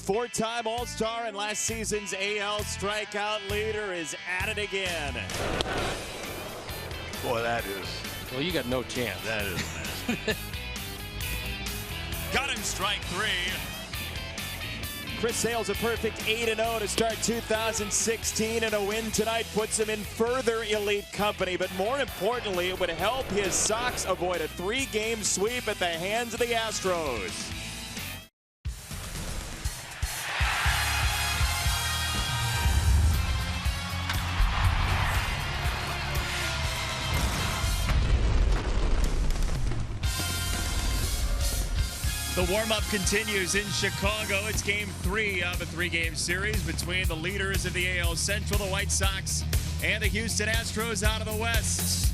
four-time All-Star and last season's AL strikeout leader, is at it again. Boy, that is. Well, you got no chance. That is nasty. Got him, strike three. Chris Sale's a perfect 8-0 to start 2016, and a win tonight puts him in further elite company. But more importantly, it would help his Sox avoid a 3-game sweep at the hands of the Astros. The warm-up continues in Chicago. It's game 3 of a 3-game series between the leaders of the AL Central, the White Sox, and the Houston Astros out of the West.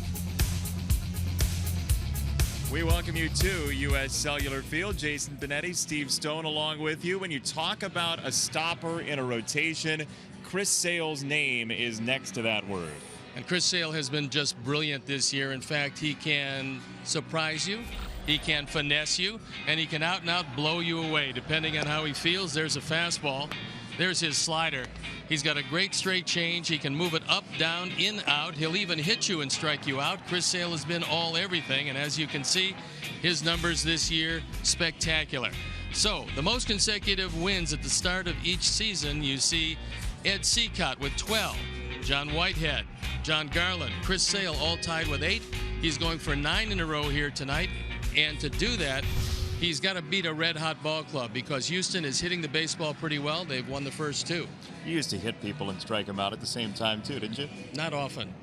We welcome you to U.S. Cellular Field. Jason Benetti, Steve Stone along with you. When you talk about a stopper in a rotation, Chris Sale's name is next to that word. And Chris Sale has been just brilliant this year. In fact, he can surprise you. He can finesse you, and he can out and out blow you away depending on how he feels. There's a fastball. There's his slider. He's got a great straight change. He can move it up, down, in, out. He'll even hit you and strike you out. Chris Sale has been all everything, and as you can see, his numbers this year, spectacular. So the most consecutive wins at the start of each season, you see Ed Seacott with 12, John Whitehead, John Garland, Chris Sale all tied with 8. He's going for 9 in a row here tonight. And to do that, he's got to beat a red-hot ball club because Houston is hitting the baseball pretty well. They've won the first 2. You used to hit people and strike them out at the same time, too, didn't you? Not often.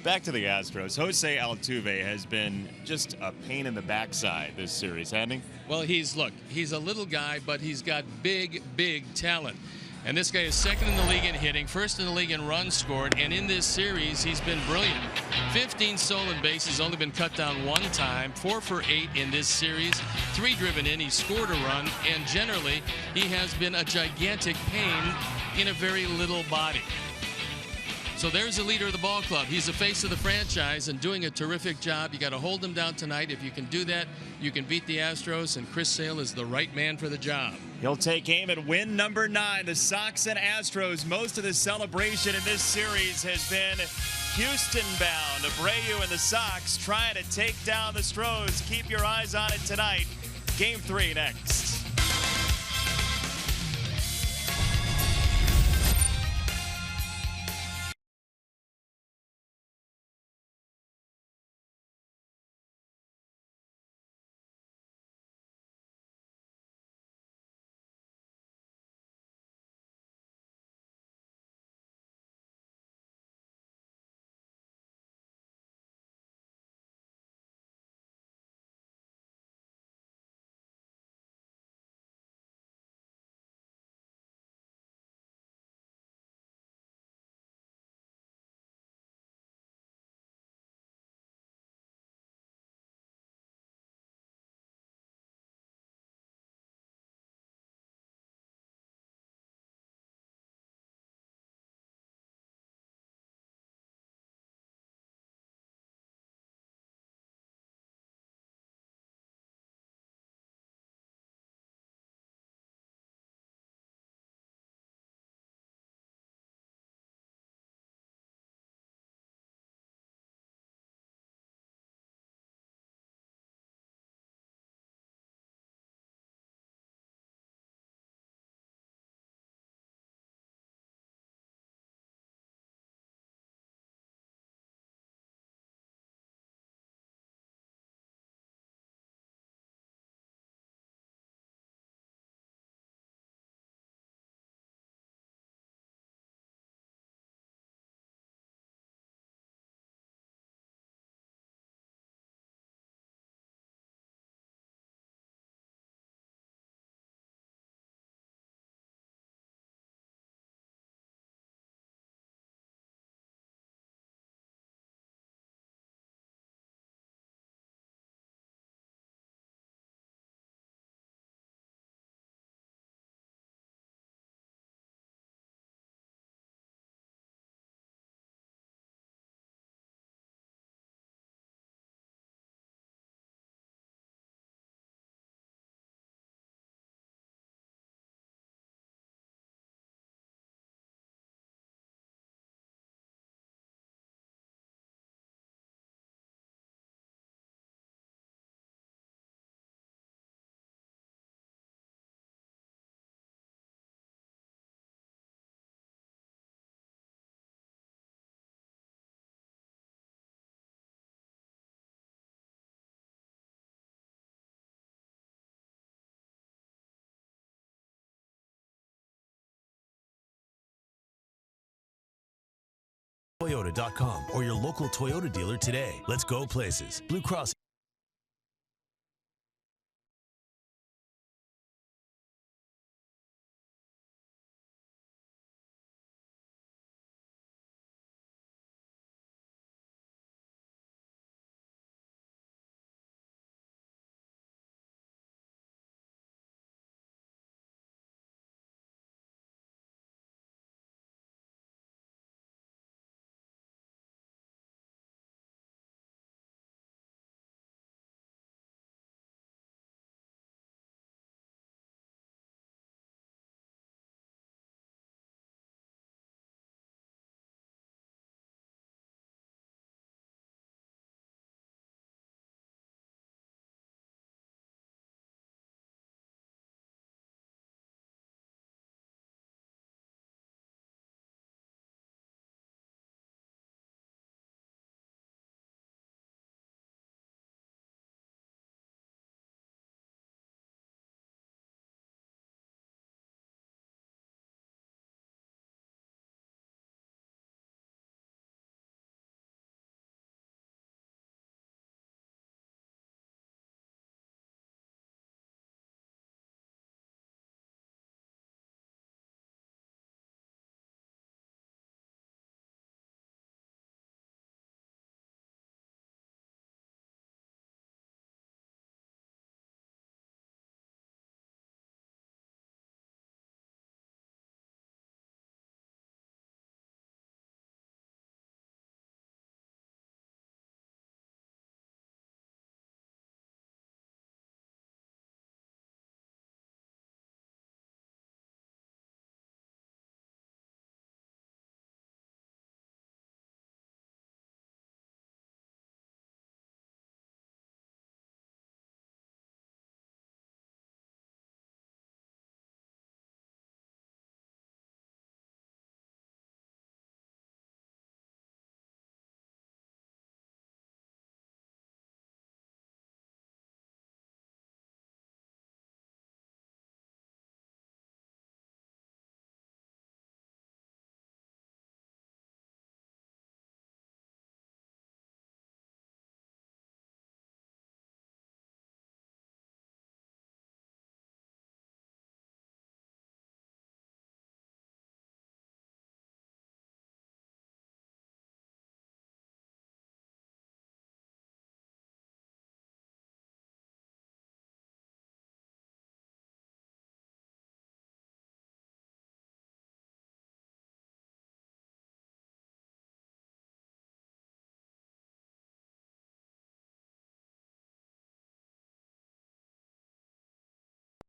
Back to the Astros. Jose Altuve has been just a pain in the backside this series, hasn't he? Well, he's a little guy, but he's got big, big talent. And this guy is second in the league in hitting, first in the league in runs scored, and in this series, he's been brilliant. 15 stolen bases, only been cut down 1 time, 4 for 8 in this series, 3 driven in, he scored a run, and generally, he has been a gigantic pain in a very little body. So there's the leader of the ball club. He's the face of the franchise and doing a terrific job. You got to hold him down tonight. If you can do that, you can beat the Astros, and Chris Sale is the right man for the job. He'll take aim at win number 9. The Sox and Astros. Most of the celebration in this series has been Houston-bound. Abreu and the Sox trying to take down the Astros. Keep your eyes on it tonight. Game 3 next. Toyota.com or your local Toyota dealer today. Let's go places. Blue Cross.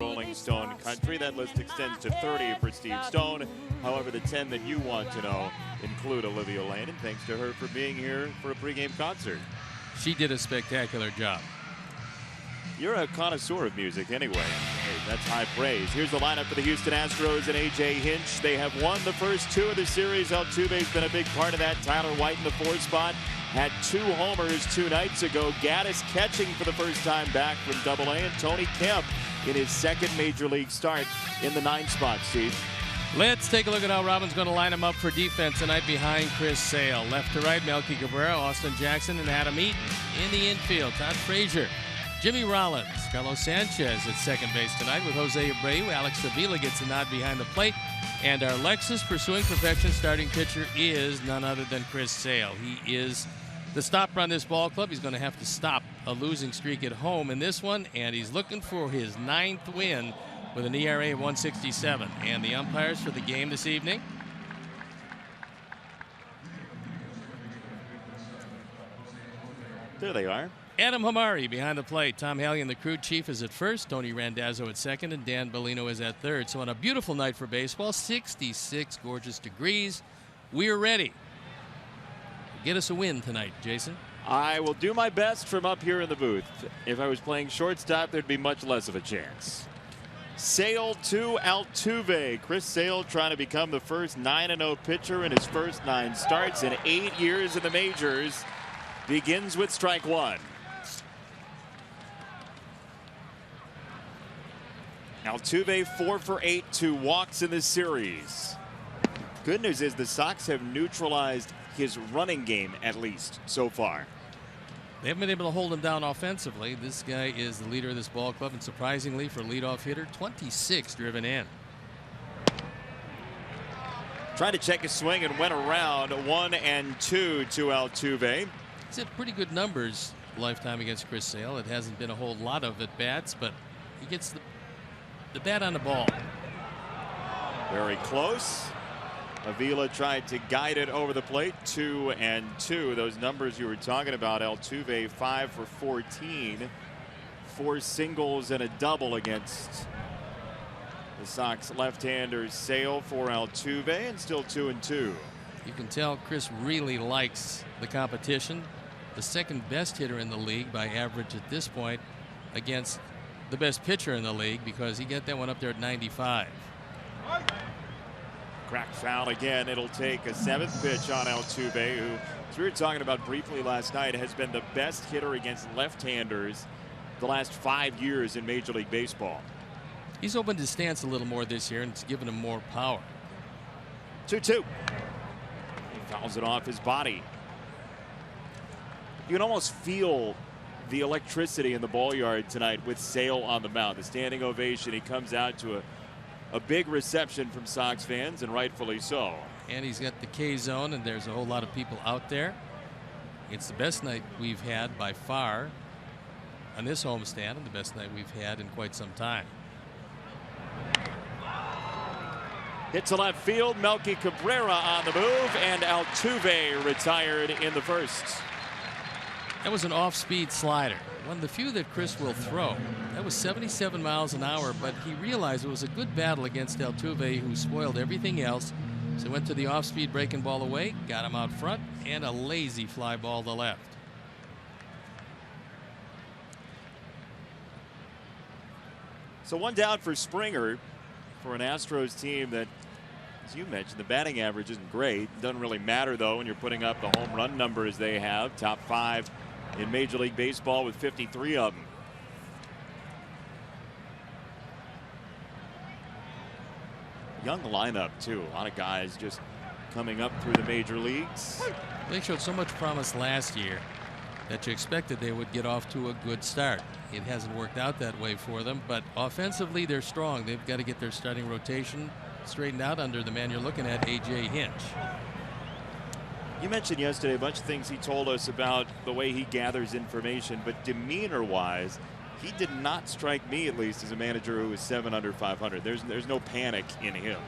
Rolling Stone country. That list extends to 30 for Steve Stone. However, the 10 that you want to know include Olivia Lane, and thanks to her for being here for a pregame concert. She did a spectacular job. You're a connoisseur of music anyway. Hey, that's high praise. Here's the lineup for the Houston Astros and A.J. Hinch. They have won the first two of the series. Altuve's been a big part of that. Tyler White in the 4th spot. Had 2 homers 2 nights ago. Gaddis catching for the first time back from Double-A. And Tony Kemp in his 2nd major league start in the 9th spot, Steve. Let's take a look at how Robin's going to line him up for defense tonight behind Chris Sale. Left to right, Melky Cabrera, Austin Jackson, and Adam Eaton. In the infield, Todd Frazier, Jimmy Rollins, Carlos Sanchez at second base tonight with Jose Abreu. Alex Avila gets a nod behind the plate. And our Lexus pursuing perfection starting pitcher is none other than Chris Sale. He is the stopper on this ball club. He's going to have to stop a losing streak at home in this one, and he's looking for his 9th win with an ERA of 167. And the umpires for the game this evening: there they are. Adam Hamari behind the plate. Tom Hallion, the crew chief, is at first. Tony Randazzo at second, and Dan Bellino is at third. So on a beautiful night for baseball, 66 gorgeous degrees. We're ready. Get us a win tonight, Jason. I will do my best from up here in the booth. If I was playing shortstop, there'd be much less of a chance. Sale to Altuve. Chris Sale trying to become the first 9-0 pitcher in his first 9 starts in 8 years in the majors. Begins with strike 1. Altuve 4 for 8, 2 walks in this series. Good news is the Sox have neutralized his running game, at least so far. They haven't been able to hold him down offensively. This guy is the leader of this ball club, and surprisingly for leadoff hitter, 26 driven in. Trying to check his swing and went around 1-2 to Altuve. He's had pretty good numbers lifetime against Chris Sale. It hasn't been a whole lot of at bats, but he gets the bat on the ball. Very close. Avila tried to guide it over the plate. 2-2. Those numbers you were talking about. Altuve 5 for 14. 4 singles and a double against the Sox left-hander Sale for Altuve, and still 2-2. You can tell Chris really likes the competition. The second best hitter in the league by average at this point against the best pitcher in the league, because he got that one up there at 95. Cracked foul again. It'll take a 7th pitch on Altuve, who, as we were talking about briefly last night, has been the best hitter against left-handers the last 5 years in Major League Baseball. He's opened his stance a little more this year, and it's given him more power. 2-2. He fouls it off his body. You can almost feel the electricity in the ball yard tonight with Sale on the mound. The standing ovation. He comes out to a big reception from Sox fans, and rightfully so. And he's got the K zone, and there's a whole lot of people out there. It's the best night we've had by far on this homestand, and the best night we've had in quite some time. Hit to left field. Melky Cabrera on the move, and Altuve retired in the first. That was an off-speed slider, one of the few that Chris will throw. That was 77 miles an hour, but he realized it was a good battle against Altuve, who spoiled everything else. So he went to the off-speed breaking ball away, got him out front, and a lazy fly ball to left. So one down for Springer for an Astros team that, as you mentioned, the batting average isn't great. Doesn't really matter, though, when you're putting up the home run numbers they have. Top 5 in Major League Baseball with 53 of them. Young lineup, too. A lot of guys just coming up through the major leagues. They showed so much promise last year that you expected they would get off to a good start. It hasn't worked out that way for them, but offensively they're strong. They've got to get their starting rotation straightened out under the man you're looking at, A.J. Hinch. You mentioned yesterday a bunch of things he told us about the way he gathers information, but demeanor-wise, he did not strike me, at least, as a manager who was 7 under 500. There's no panic in him.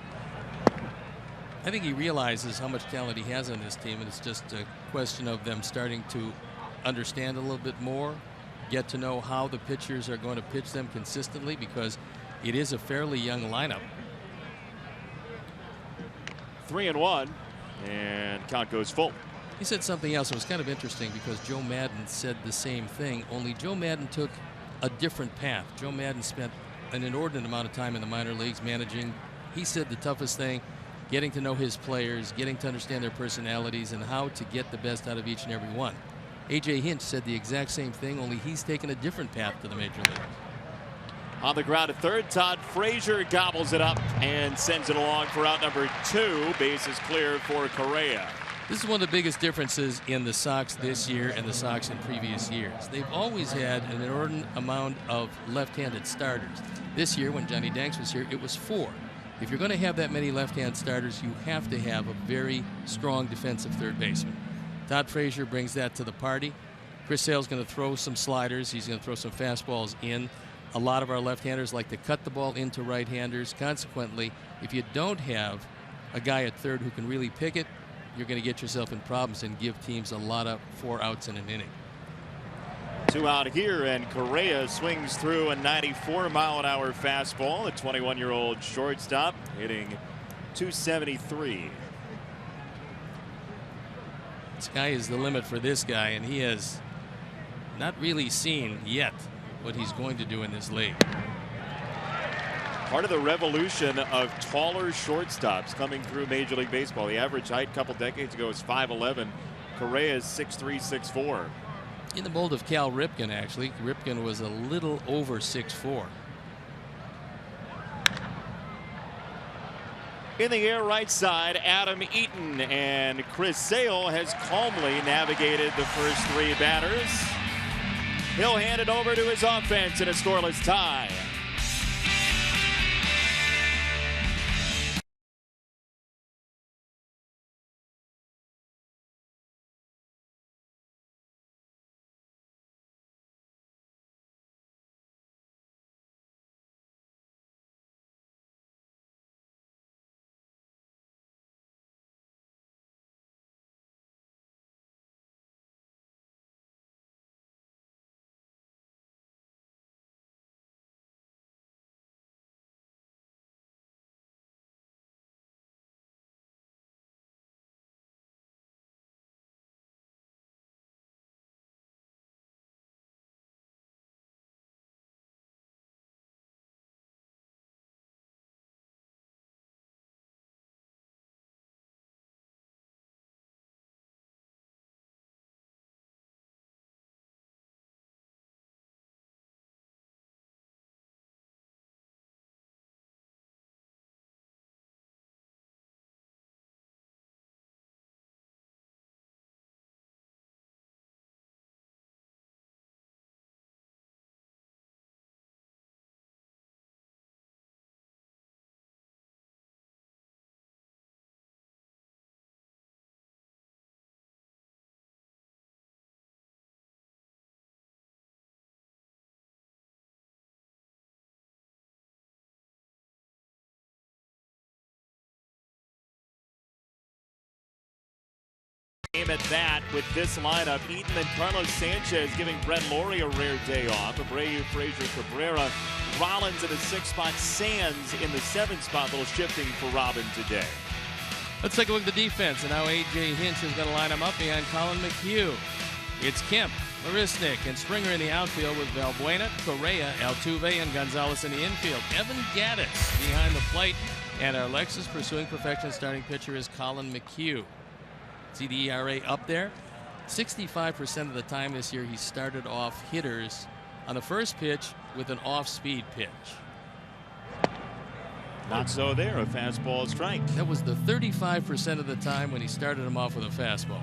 I think he realizes how much talent he has on this team, and it's just a question of them starting to understand a little bit more, get to know how the pitchers are going to pitch them consistently, because it is a fairly young lineup. 3-1, and count goes full. He said something else that was kind of interesting, because Joe Maddon said the same thing, only Joe Maddon took a different path. Joe Maddon spent an inordinate amount of time in the minor leagues managing. He said the toughest thing, getting to know his players, getting to understand their personalities, and how to get the best out of each and every one. A.J. Hinch said the exact same thing, only he's taken a different path to the major leagues. On the ground at third, Todd Frazier gobbles it up and sends it along for out number 2. Base is clear for Correa. This is one of the biggest differences in the Sox this year and the Sox in previous years. They've always had an inordinate amount of left-handed starters. This year, when Johnny Danks was here, it was 4. If you're going to have that many left-hand starters, you have to have a very strong defensive third baseman. Todd Frazier brings that to the party. Chris Sale's going to throw some sliders. He's going to throw some fastballs in. A lot of our left-handers like to cut the ball into right-handers. Consequently, if you don't have a guy at third who can really pick it, you're going to get yourself in problems and give teams a lot of 4 outs in an inning. 2 out here, and Correa swings through a 94-mile-an-hour fastball. The 21-year-old shortstop hitting .273. Sky is the limit for this guy, and he has not really seen yet what he's going to do in this league. Part of the revolution of taller shortstops coming through Major League Baseball. The average height a couple decades ago was 5'11". Correa is 6'3", 6'4". In the mold of Cal Ripken, actually. Ripken was a little over 6'4". In the air right side, Adam Eaton, and Chris Sale has calmly navigated the first 3 batters. He'll hand it over to his offense in a scoreless tie. At that with this lineup, Eaton and Carlos Sanchez giving Brett Laurie a rare day off. Abreu, Frazier, Cabrera, Rollins in the 6th spot, Sands in the 7th spot. Little shifting for Robin today. Let's take a look at the defense, and now A.J. Hinch is going to line them up behind Colin McHugh. It's Kemp, Marisnik, and Springer in the outfield with Valbuena, Correa, Altuve, and Gonzalez in the infield. Evan Gattis behind the plate, and our Lexus pursuing perfection starting pitcher is Colin McHugh. See the ERA up there? 65% of the time this year he started off hitters on the first pitch with an off-speed pitch. Not so there, a fastball strike. That was the 35% of the time when he started him off with a fastball.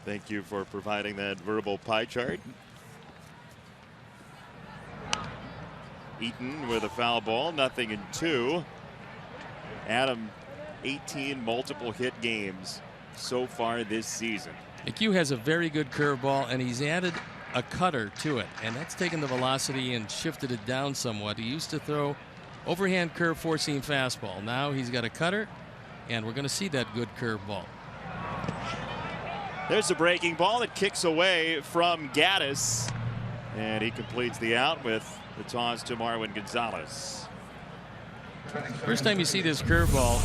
Thank you for providing that verbal pie chart. Eaton with a foul ball, 0-2. Adam, 18 multiple hit games so far this season. McHugh has a very good curveball, and he's added a cutter to it, and that's taken the velocity and shifted it down somewhat. He used to throw overhand curve 4-seam fastball. Now he's got a cutter, and we're going to see that good curveball. There's a breaking ball that kicks away from Gattis, and he completes the out with the toss to Marwin Gonzalez. First time you see this curveball,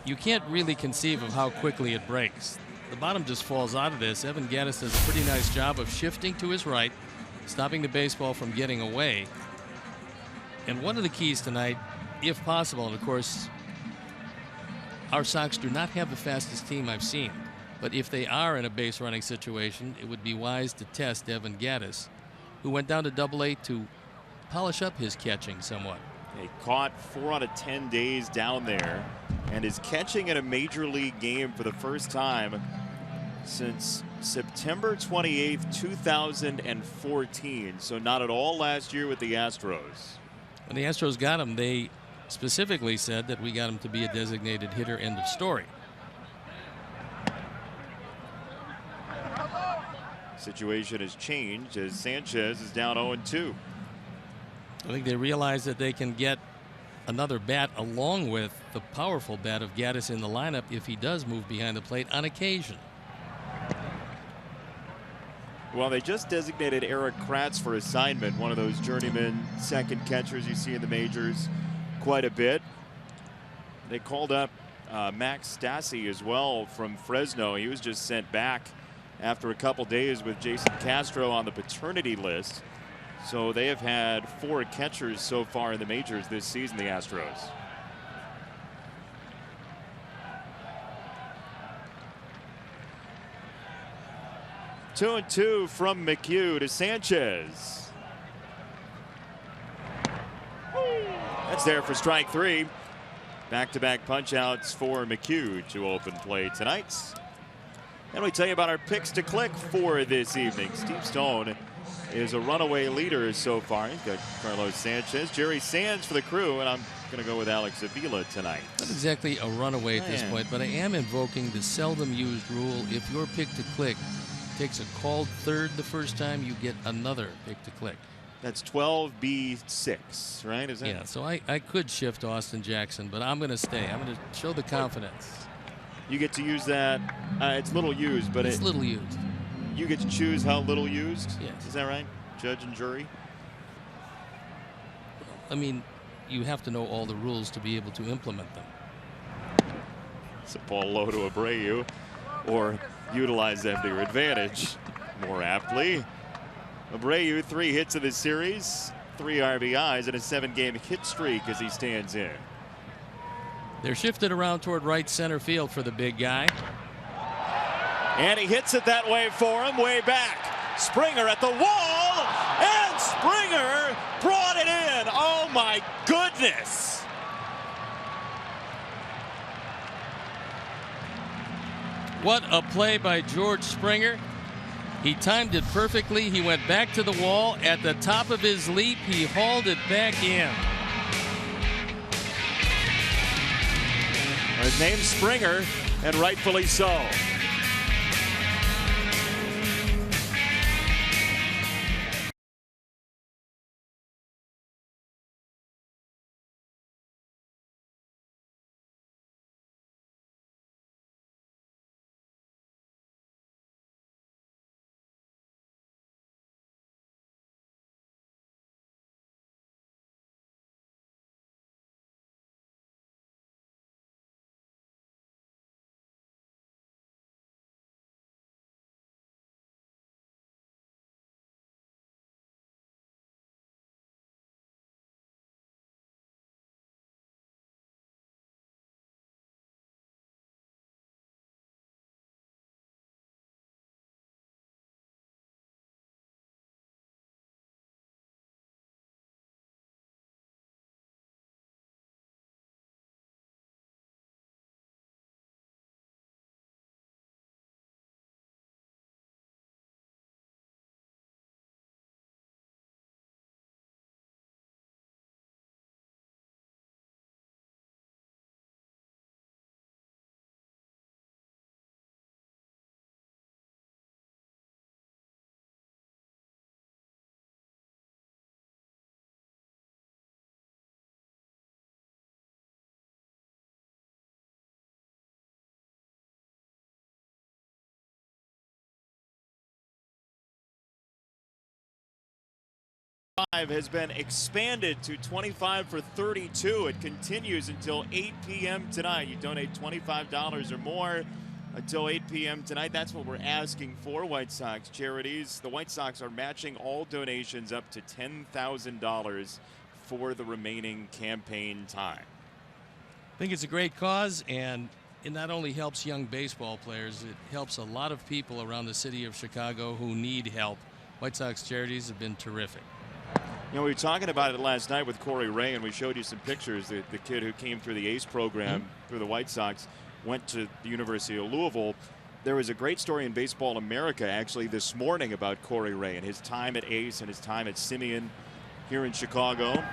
you can't really conceive of how quickly it breaks. The bottom just falls out of this. Evan Gattis does a pretty nice job of shifting to his right, stopping the baseball from getting away. And one of the keys tonight, if possible, and of course, our Sox do not have the fastest team I've seen, but if they are in a base running situation, it would be wise to test Evan Gattis, who went down to Double-A to polish up his catching somewhat. He caught 4 out of 10 days down there and is catching in a major league game for the first time since September 28th, 2014. So not at all last year with the Astros. When the Astros got him, they specifically said that we got him to be a designated hitter, end of story. Situation has changed as Sanchez is down 0-2. I think they realize that they can get another bat along with the powerful bat of Gattis in the lineup if he does move behind the plate on occasion. Well, they just designated Eric Kratz for assignment, one of those journeyman second catchers you see in the majors quite a bit. They called up Max Stassi as well from Fresno. He was just sent back after a couple days with Jason Castro on the paternity list. So they have had 4 catchers so far in the majors this season, the Astros. Two and two from McHugh to Sanchez. That's there for strike 3. Back-to-back punch-outs for McHugh to open play tonight. And we tell you about our picks to click for this evening. Steve Stone is a runaway leader so far. He's got Carlos Sanchez, Jerry Sands for the Crew, and I'm going to go with Alex Avila tonight. Not exactly a runaway at this point, but I am invoking the seldom used rule. If your pick to click takes a called third the first time, you get another pick to click. That's 12B6, right? Is that? Yeah, so I could shift Austin Jackson, but I'm going to stay. I'm going to show the confidence. You get to use that. It's little used, but it's little used. You get to choose how little used? Yes. Is that right? Judge and jury? I mean, you have to know all the rules to be able to implement them. It's a ball low to Abreu, or utilize them to your advantage more aptly. Abreu, 3 hits in this series, 3 RBIs, and a 7-game hit streak as he stands in. They're shifted around toward right center field for the big guy. And he hits it that way for him, way back. Springer at the wall, and Springer brought it in. Oh my goodness. What a play by George Springer. He timed it perfectly. He went back to the wall. At the top of his leap, he hauled it back in. His name's Springer, and rightfully so. Has been expanded to 25 for 32. It continues until 8 p.m. tonight. You donate $25 or more until 8 p.m. tonight. That's what we're asking for, White Sox charities. The White Sox are matching all donations up to $10,000 for the remaining campaign time. I think it's a great cause, and it not only helps young baseball players, it helps a lot of people around the city of Chicago who need help. White Sox charities have been terrific. You know, we were talking about it last night with Corey Ray, and we showed you some pictures. The kid who came through the ACE program through the White Sox went to the University of Louisville. There was a great story in Baseball America actually this morning about Corey Ray and his time at ACE and his time at Simeon here in Chicago.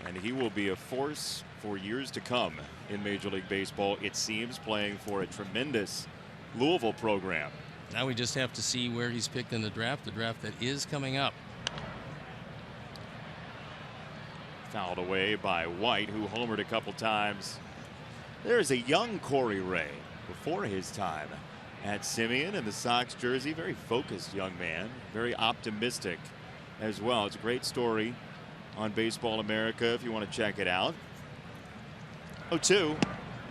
And he will be a force for years to come in Major League Baseball, it seems, playing for a tremendous Louisville program. Now we just have to see where he's picked in the draft that is coming up. Fouled away by White, who homered a couple times. There's a young Corey Ray before his time at Simeon in the Sox jersey. Very focused young man, very optimistic as well. It's a great story on Baseball America if you want to check it out. 0-2,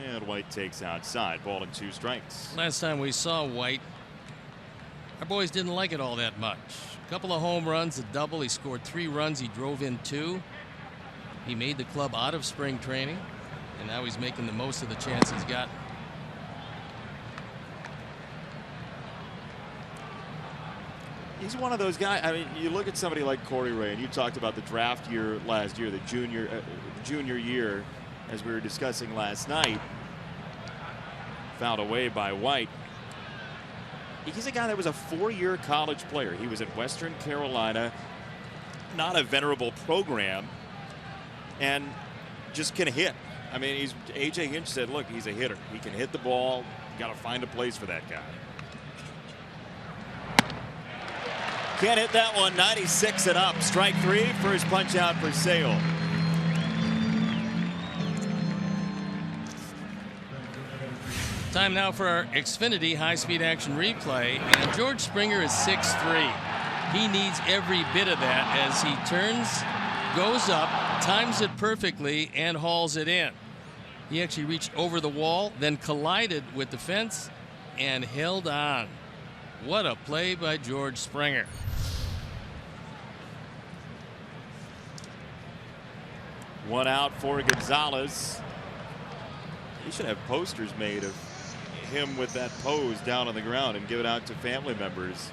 and White takes outside. Ball and 2 strikes. Last time we saw White, our boys didn't like it all that much. A couple of home runs, a double. He scored 3 runs. He drove in 2. He made the club out of spring training, and now he's making the most of the chance he's got. He's one of those guys. I mean, you look at somebody like Corey Ray, and you talked about the draft year last year, the junior year, as we were discussing last night. Fouled away by White. He's a guy that was a 4-year college player. He was at Western Carolina, not a venerable program, and just can hit. I mean, A.J. Hinch said, look, he's a hitter. He can hit the ball. You got to find a place for that guy. Can't hit that one. 96 and up. Strike 3. First punch out for Sale. Time now for our Xfinity high-speed action replay, and George Springer is 6'3". He needs every bit of that as he turns, goes up, times it perfectly, and hauls it in. He actually reached over the wall, then collided with the fence and held on. What a play by George Springer. One out for Gonzalez. He should have posters made of him with that pose down on the ground and give it out to family members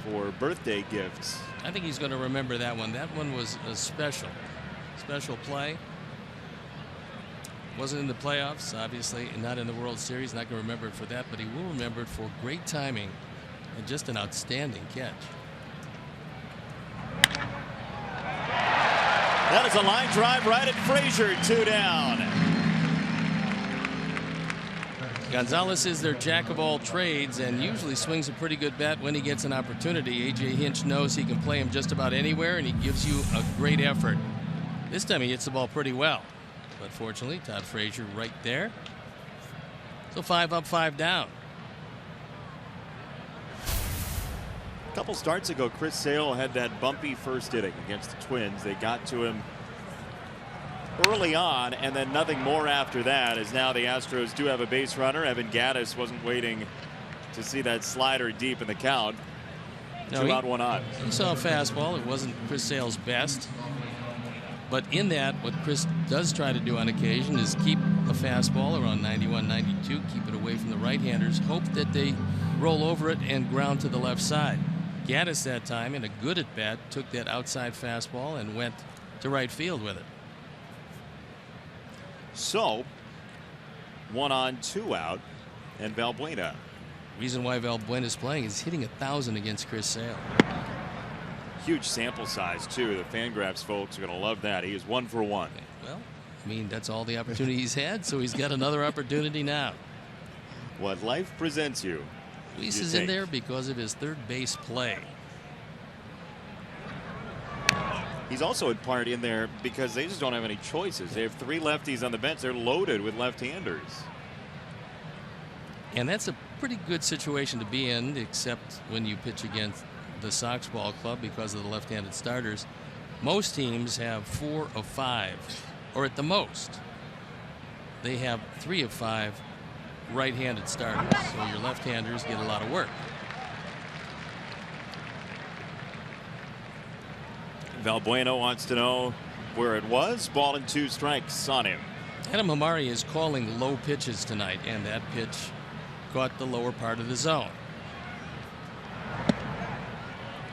for birthday gifts. I think he's going to remember that one. That one was a special play. Wasn't in the playoffs, obviously, and not in the World Series. Not going to remember it for that, but he will remember it for great timing and just an outstanding catch. That is a line drive right at Frazier. 2 down. Gonzalez is their jack of all trades and usually swings a pretty good bat when he gets an opportunity. A.J. Hinch knows he can play him just about anywhere, and he gives you a great effort. This time he hits the ball pretty well. But fortunately, Todd Frazier right there. So 5 up, 5 down. A couple starts ago, Chris Sale had that bumpy first inning against the Twins. They got to him early on, and then nothing more after that, as now the Astros do have a base runner. Evan Gattis wasn't waiting to see that slider deep in the count. No, 2 out, 1 on. He saw a fastball. It wasn't Chris Sale's best. But in that, what Chris does try to do on occasion is keep a fastball around 91, 92, keep it away from the right-handers, hope that they roll over it and ground to the left side. Gattis that time, in a good at-bat, took that outside fastball and went to right field with it. So 1 on, 2 out, and Valbuena. Reason why Valbuena is playing is hitting 1,000 against Chris Sale. Huge sample size too. The Fangraphs folks are going to love that. He is 1 for 1. Well, I mean, that's all the opportunity he's had, so he's got another opportunity now. What life presents you. Luis is in there because of his third base play. He's also in part in there because they just don't have any choices. They have 3 lefties on the bench. They're loaded with left-handers. And that's a pretty good situation to be in, except when you pitch against the Sox ball club because of the left-handed starters. Most teams have 4 of 5, or at the most, they have 3 of 5 right-handed starters. So your left-handers get a lot of work. Valbuena wants to know where it was. Ball and 2 strikes on him. Adam Hamari is calling low pitches tonight, and that pitch caught the lower part of the zone.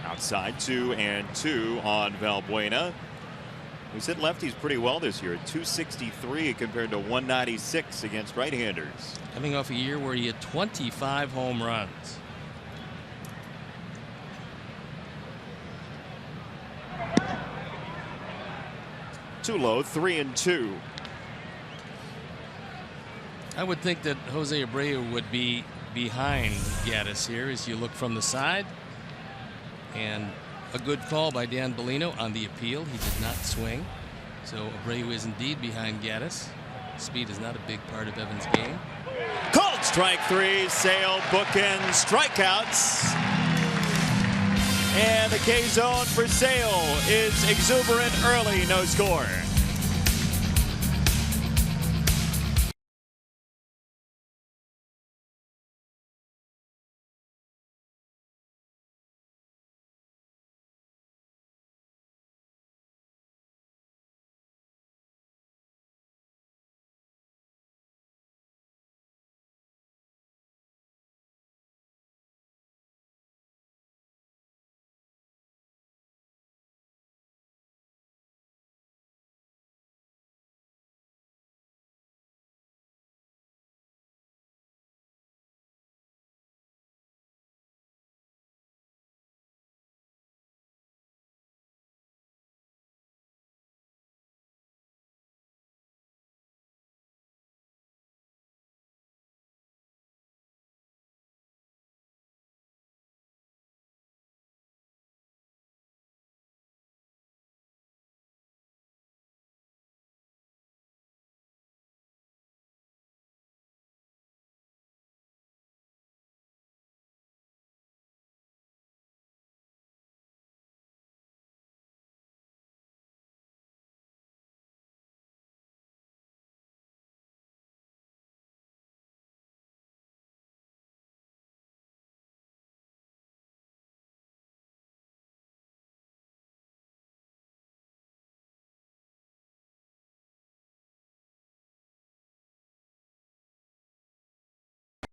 Outside 2 and 2 on Valbuena. He's hit lefties pretty well this year. 263 compared to 196 against right-handers. Coming off a year where he had 25 home runs. Too low. 3 and 2. I would think that Jose Abreu would be behind Gattis here as you look from the side. And a good call by Dan Bellino on the appeal. He did not swing. So Abreu is indeed behind Gattis. Speed is not a big part of Evans' game. Called strike 3. Sale bookend strikeouts. And the K zone for Sale is exuberant early. No score.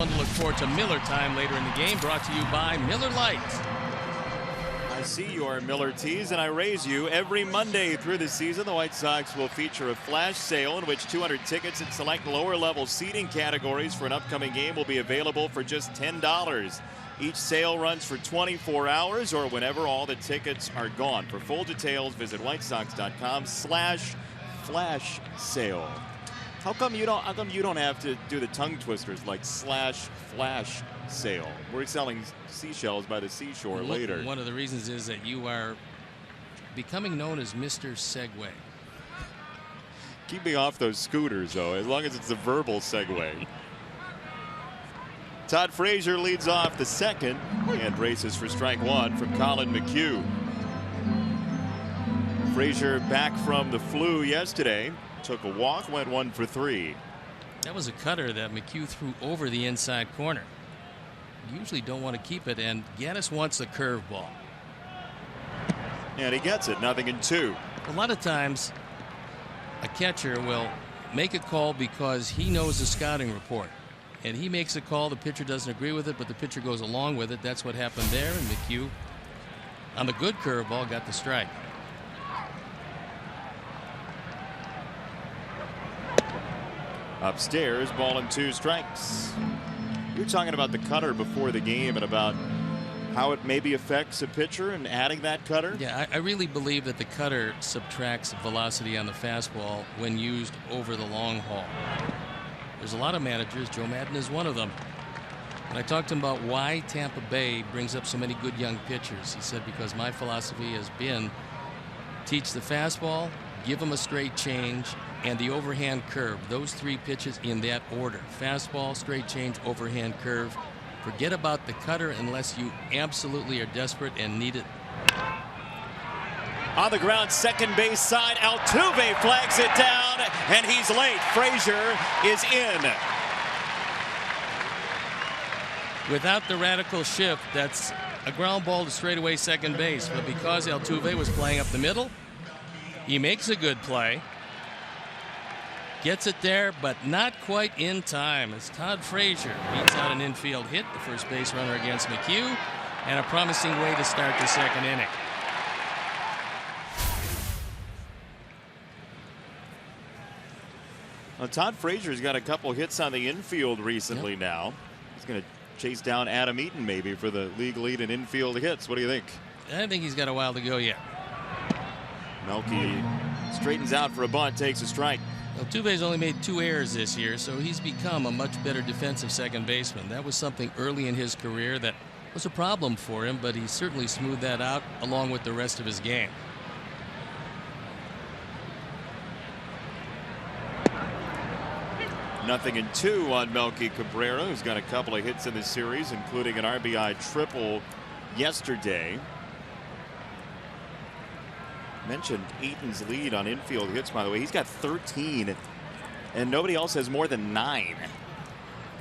Something to look forward to. Miller time later in the game, brought to you by Miller Lite. I see your Miller tees, and I raise you. Every Monday through the season, the White Sox will feature a flash sale in which 200 tickets in select lower-level seating categories for an upcoming game will be available for just $10. Each sale runs for 24 hours or whenever all the tickets are gone. For full details, visit whitesox.com/flash sale. How come you don't have to do the tongue twisters like /flash sale? We're selling seashells by the seashore later. One of the reasons is that you are becoming known as Mr. Segway. Keep me off those scooters, though, as long as it's a verbal segue. Todd Frazier leads off the second and races for strike one from Colin McHugh. Frazier back from the flu yesterday. Took a walk, went 1 for 3. That was a cutter that McHugh threw over the inside corner. You usually don't want to keep it, and Gaddis wants the curveball. And he gets it, 0-2. A lot of times, a catcher will make a call because he knows the scouting report. And he makes a call, the pitcher doesn't agree with it, but the pitcher goes along with it. That's what happened there, and McHugh, on the good curveball, got the strike. Upstairs, ball and 2 strikes. You were talking about the cutter before the game and about how it maybe affects a pitcher and adding that cutter. Yeah, I really believe that the cutter subtracts velocity on the fastball when used over the long haul. There's a lot of managers, Joe Maddon is one of them. And I talked to him about why Tampa Bay brings up so many good young pitchers. He said, because my philosophy has been teach the fastball, give them a straight change, and the overhand curve. Those 3 pitches in that order. Fastball, straight change, overhand curve. Forget about the cutter unless you absolutely are desperate and need it. On the ground, second base side, Altuve flags it down, and he's late. Frazier is in. Without the radical shift, that's a ground ball to straightaway second base. But because Altuve was playing up the middle, he makes a good play. Gets it there, but not quite in time as Todd Frazier beats out an infield hit, the first base runner against McHugh, and a promising way to start the second inning. Well, Todd Frazier's got a couple hits on the infield recently now. He's going to chase down Adam Eaton maybe for the league lead in infield hits. What do you think? I think he's got a while to go yet. Melky straightens out for a bunt, takes a strike. Altuve's only made 2 errors this year, so he's become a much better defensive second baseman. That was something early in his career that was a problem for him, but he certainly smoothed that out along with the rest of his game. Nothing in 2 on Melky Cabrera, who's got a couple of hits in this series, including an RBI triple yesterday. Mentioned Eaton's lead on infield hits, by the way. He's got 13, and nobody else has more than 9.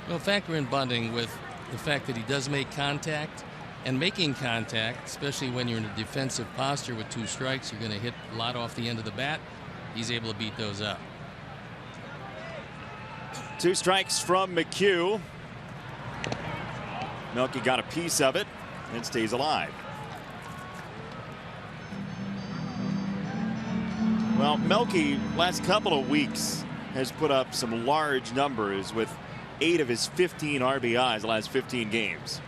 Well, factor in Bunting with the fact that he does make contact, and making contact, especially when you're in a defensive posture with 2 strikes, you're going to hit a lot off the end of the bat. He's able to beat those up. 2 strikes from McHugh. Melky got a piece of it and stays alive. Well, Melky, last couple of weeks, has put up some large numbers with 8 of his 15 RBIs the last 15 games.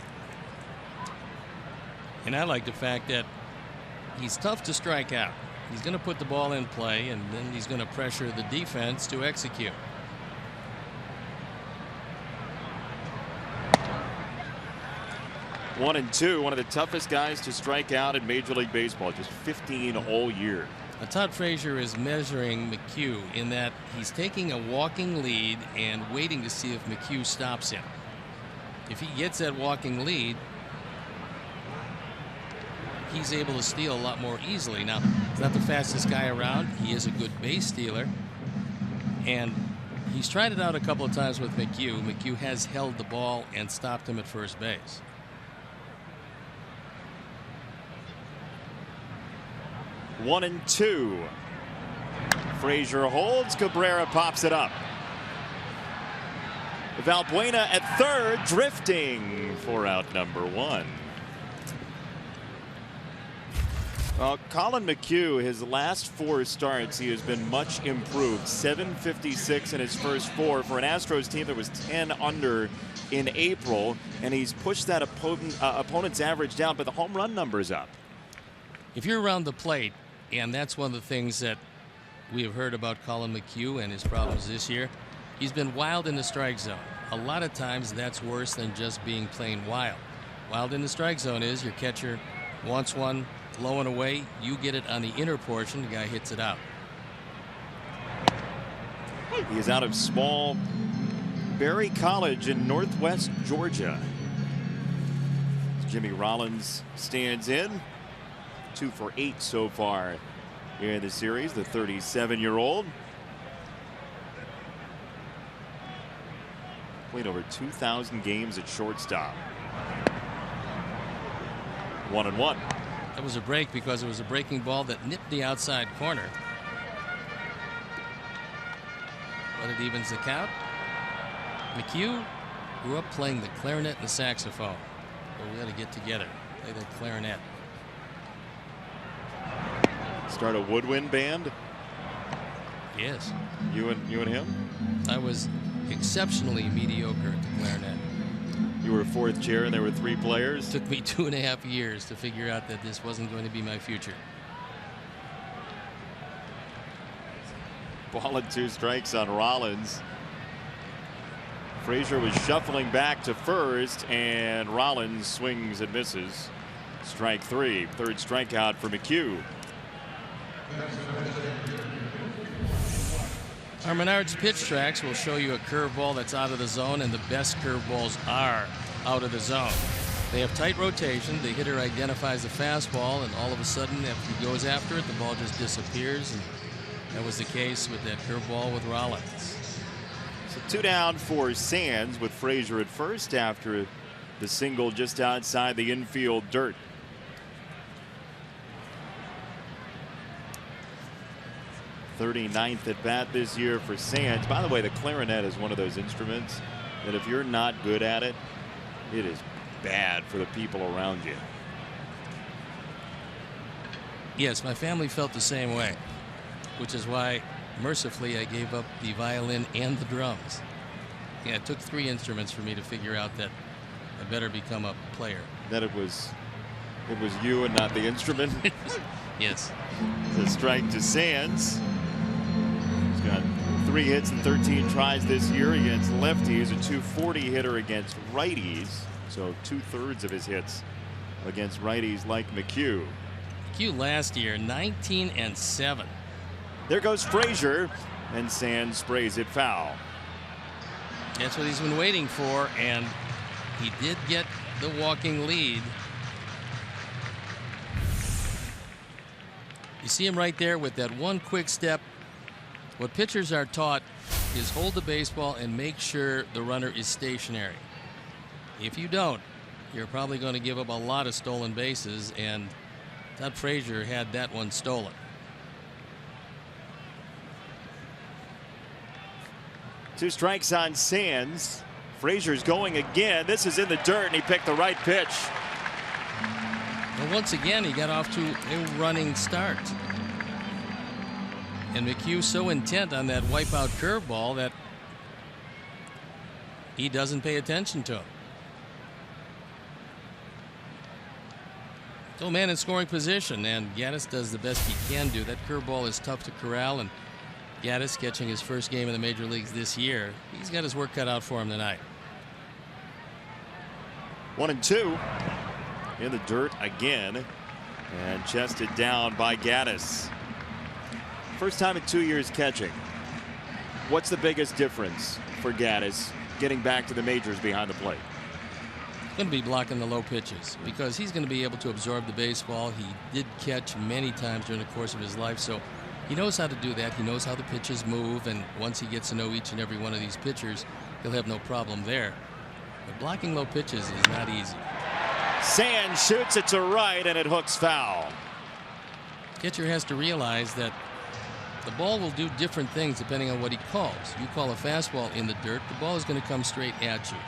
And I like the fact that he's tough to strike out. He's going to put the ball in play, and then he's going to pressure the defense to execute. One and 2, one of the toughest guys to strike out in Major League Baseball, just 15 all year. Now, Todd Frazier is measuring McHugh in that he's taking a walking lead and waiting to see if McHugh stops him. If he gets that walking lead, he's able to steal a lot more easily. Now, he's not the fastest guy around. He is a good base stealer, and he's tried it out a couple of times with McHugh. McHugh has held the ball and stopped him at first base. One and 2. Frazier holds. Cabrera pops it up. Valbuena at third, drifting for out number 1. Colin McHugh, his last 4 starts, he has been much improved. 756 in his first 4 for an Astros team that was 10 under in April, and he's pushed that opponent's average down, but the home run number is up. If you're around the plate, and that's one of the things that we have heard about Colin McHugh and his problems this year, he's been wild in the strike zone. A lot of times that's worse than just being plain wild. Wild in the strike zone is your catcher wants one low and away, you get it on the inner portion, the guy hits it out. He is out of small Berry College in northwest Georgia. Jimmy Rollins stands in. 2 for 8 so far in the series, the 37-year-old. Played over 2,000 games at shortstop. 1-1. That was a break because it was a breaking ball that nipped the outside corner. But it evens the count. McHugh grew up playing the clarinet and the saxophone. Well, we got to get together, play the clarinet. Start a woodwind band? Yes. You and him? I was exceptionally mediocre at the clarinet. You were 4th chair and there were 3 players? It took me 2.5 years to figure out that this wasn't going to be my future. Ball and 2 strikes on Rollins. Frazier was shuffling back to first, and Rollins swings and misses. Strike 3. 3rd strikeout for McHugh. Our Menards pitch tracks will show you a curveball that's out of the zone, and the best curveballs are out of the zone. They have tight rotation. The hitter identifies the fastball, and all of a sudden, after he goes after it, the ball just disappears. And that was the case with that curveball with Rollins. So 2 down for Sands with Frazier at first after the single just outside the infield dirt. .39th at bat this year for Sands. By the way, the clarinet is one of those instruments that if you're not good at it, it is bad for the people around you. Yes, my family felt the same way, which is why mercifully I gave up the violin and the drums. Yeah, it took 3 instruments for me to figure out that I better become a player. That it was you and not the instrument. Yes. The strike to Sands. He's got 3 hits and 13 tries this year against lefties. A .240 hitter against righties. So 2/3 of his hits against righties like McHugh. McHugh last year 19-7. There goes Frazier, and Sands sprays it foul. That's what he's been waiting for, and he did get the walking lead. You see him right there with that one quick step. What pitchers are taught is hold the baseball and make sure the runner is stationary. If you don't, you're probably going to give up a lot of stolen bases, and Todd Frazier had that one stolen. Two strikes on Sands. Frazier's going again. This is in the dirt, and he picked the right pitch. Well, once again, he got off to a running start. And McHugh so intent on that wipeout curveball that he doesn't pay attention to him. Still man in scoring position, and Gaddis does the best he can do. That curveball is tough to corral, and Gaddis, catching his first game in the major leagues this year, he's got his work cut out for him tonight. 1-2 in the dirt again, and chested down by Gaddis. First time in 2 years catching. What's the biggest difference for Gaddis getting back to the majors behind the plate? Going to be blocking the low pitches, because he's going to be able to absorb the baseball. He did catch many times during the course of his life, so he knows how to do that. He knows how the pitches move, and once he gets to know each and every one of these pitchers, he'll have no problem there. But blocking low pitches is not easy. Sands shoots it to right, and it hooks foul. Catcher has to realize that the ball will do different things depending on what he calls. You call a fastball in the dirt, the ball is going to come straight at you.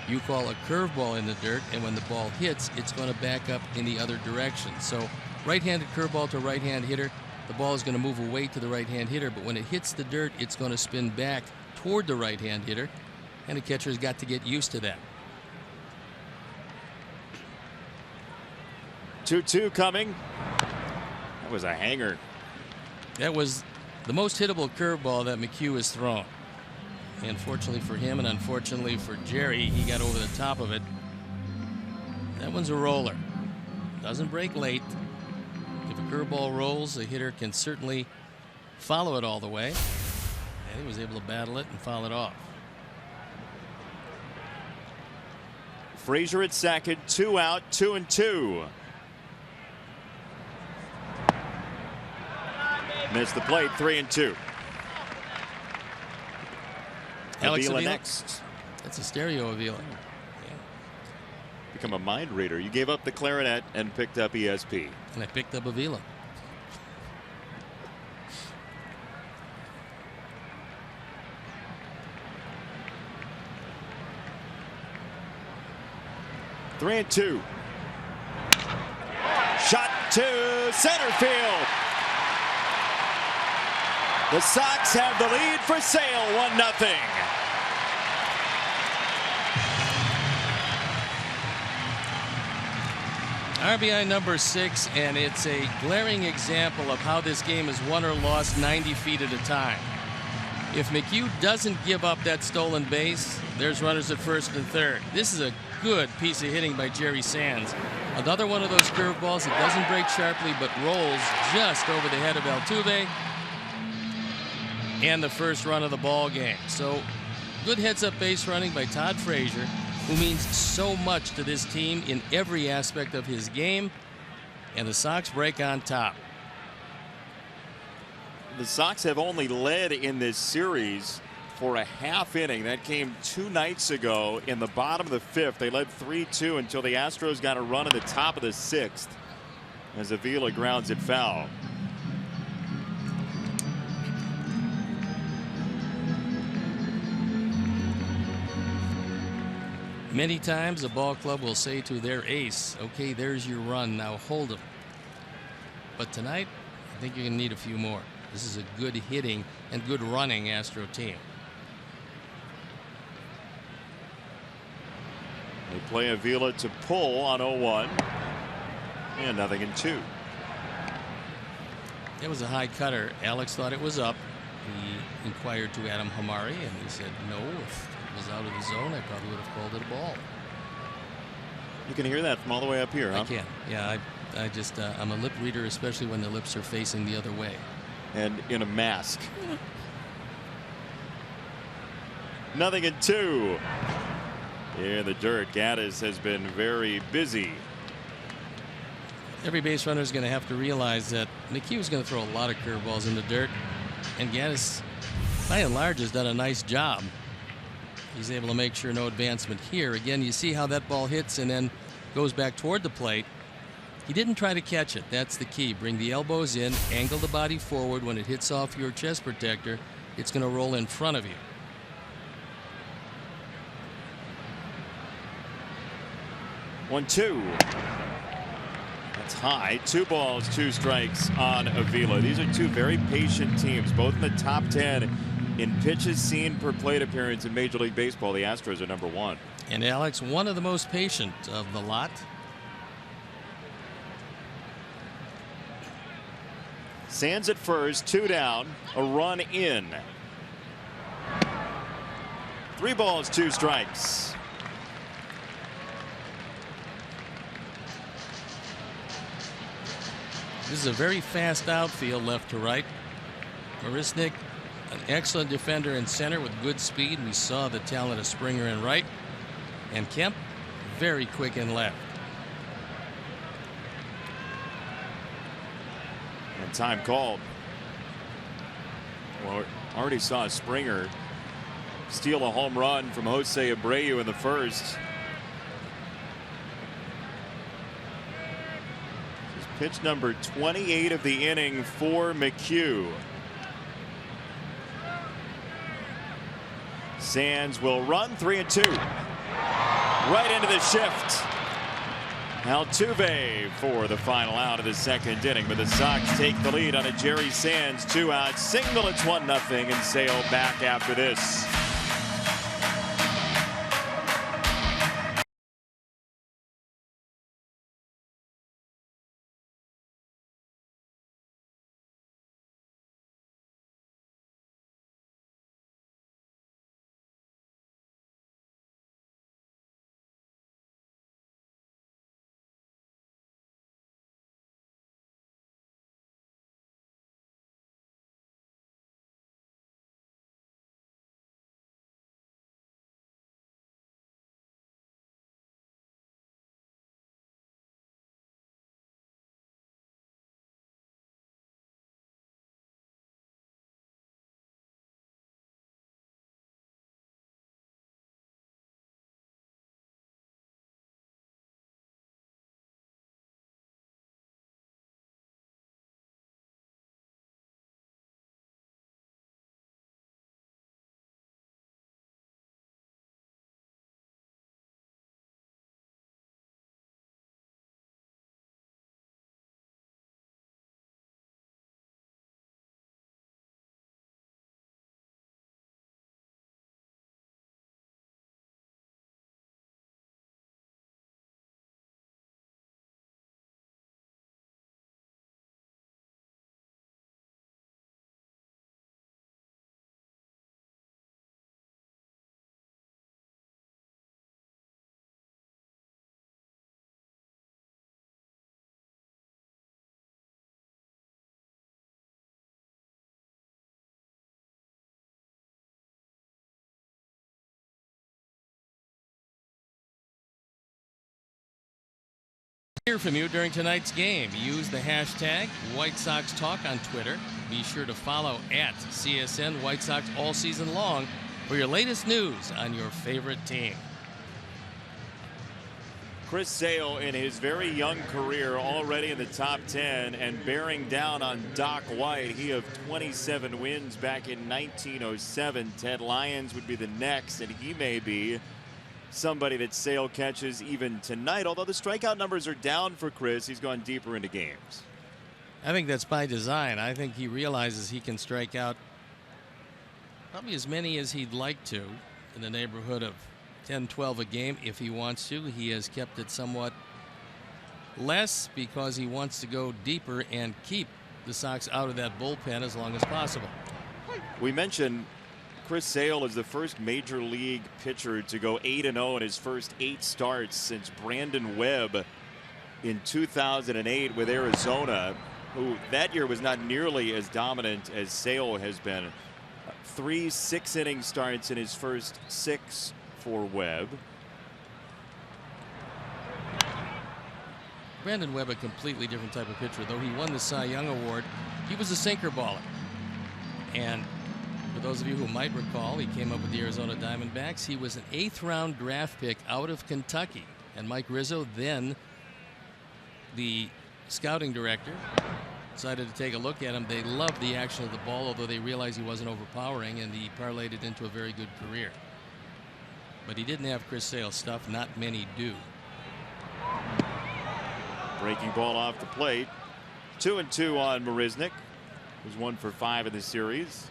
You call a curveball in the dirt, and when the ball hits, it's going to back up in the other direction. So right-handed curveball to right-hand hitter, the ball is going to move away to the right-hand hitter, but when it hits the dirt, it's going to spin back toward the right-hand hitter, and the catcher's got to get used to that. 2-2 coming. That was a hanger. That was the most hittable curveball that McHugh has thrown. And fortunately for him, and unfortunately for Jerry, he got over the top of it. That one's a roller. Doesn't break late. If a curveball rolls, the hitter can certainly follow it all the way. And he was able to battle it and foul it off. Frazier at second, 2 out, 2-2. Missed the plate, 3-2. Avila next. That's a stereo Avila. Yeah. Become a mind reader. You gave up the clarinet and picked up ESP. And I picked up Avila. Three and two. Shot to center field. The Sox have the lead for Sale, 1-0. RBI number 6, and it's a glaring example of how this game is won or lost 90 feet at a time. If McHugh doesn't give up that stolen base, there's runners at first and third. This is a good piece of hitting by Jerry Sands. Another one of those curveballs that doesn't break sharply but rolls just over the head of Altuve, and the first run of the ball game. So good heads-up base running by Todd Frazier, who means so much to this team in every aspect of his game, and the Sox break on top. The Sox have only led in this series for a half inning. That came 2 nights ago in the bottom of the 5th. They led 3-2 until the Astros got a run in the top of the 6th as Avila grounds it foul. Many times a ball club will say to their ace, okay, there's your run, now hold them. But tonight, I think you're going to need a few more. This is a good hitting and good running Astro team. They play Avila to pull on 0-1 and 0-2. It was a high cutter. Alex thought it was up. He inquired to Adam Hamari, and he said no. If it was out of the zone, I probably would have called it a ball. You can hear that from all the way up here, huh? I can. Yeah, I'm a lip reader, especially when the lips are facing the other way. And in a mask. 0-2. In the dirt, Gaddis has been very busy. Every base runner is going to have to realize that McHugh's going to throw a lot of curveballs in the dirt, and Gaddis, by and large, has done a nice job. He's able to make sure no advancement here. Again, you see how that ball hits and then goes back toward the plate. He didn't try to catch it. That's the key. Bring the elbows in, angle the body forward. When it hits off your chest protector, it's going to roll in front of you. One, 2. That's high. 2 balls, 2 strikes on Avila. These are 2 very patient teams, both in the top 10 in pitches seen per plate appearance in Major League Baseball. The Astros are number 1. And Alex, one of the most patient of the lot. Sands at first, 2 down, a run in. 3 balls, 2 strikes. This is a very fast outfield, left to right. Marisnik, an excellent defender in center with good speed. We saw the talent of Springer in right. And Kemp, very quick in left. And time called. Well, already saw Springer steal a home run from Jose Abreu in the first. This is pitch number 28 of the inning for McHugh. Sands will run 3-2. Right into the shift. Altuve for the final out of the second inning, but the Sox take the lead on a Jerry Sands 2-out single. It's 1-0 and Sale back after this. Hear from you during tonight's game. Use the hashtag White Sox Talk on Twitter. Be sure to follow at CSN White Sox all season long for your latest news on your favorite team. Chris Sale in his very young career already in the top 10 and bearing down on Doc White. He of 27 wins back in 1907. Ted Lyons would be the next, and he may be somebody that Sale catches even tonight. Although the strikeout numbers are down for Chris, he's gone deeper into games. I think that's by design. I think he realizes he can strike out probably as many as he'd like to, in the neighborhood of 10, 12 a game if he wants to. He has kept it somewhat less because he wants to go deeper and keep the Sox out of that bullpen as long as possible. We mentioned Chris Sale is the first major league pitcher to go 8-0 in his first 8 starts since Brandon Webb in 2008 with Arizona, who that year was not nearly as dominant as Sale has been. 3 6-inning starts in his first 6 for Webb. Brandon Webb, a completely different type of pitcher. Though he won the Cy Young Award, he was a sinker baller. And for those of you who might recall, he came up with the Arizona Diamondbacks. He was an 8th-round draft pick out of Kentucky. And Mike Rizzo, then the scouting director, decided to take a look at him. They loved the action of the ball, although they realized he wasn't overpowering, and he parlayed it into a very good career. But he didn't have Chris Sale's stuff. Not many do. Breaking ball off the plate. 2-2 on Marisnik, who's 1 for 5 in the series.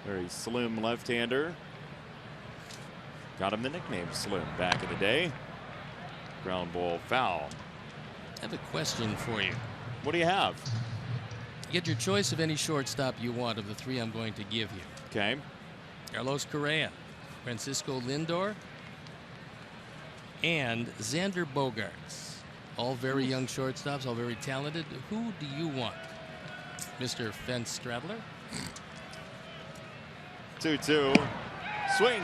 Very slim left-hander. Got him the nickname Slim back in the day. Ground ball foul. I have a question for you. What do you have? Get your choice of any shortstop you want of the 3 I'm going to give you. Okay. Carlos Correa, Francisco Lindor, and Xander Bogaerts. All very young shortstops, all very talented. Who do you want? Mr. Fence Straddler? 2-2. Swing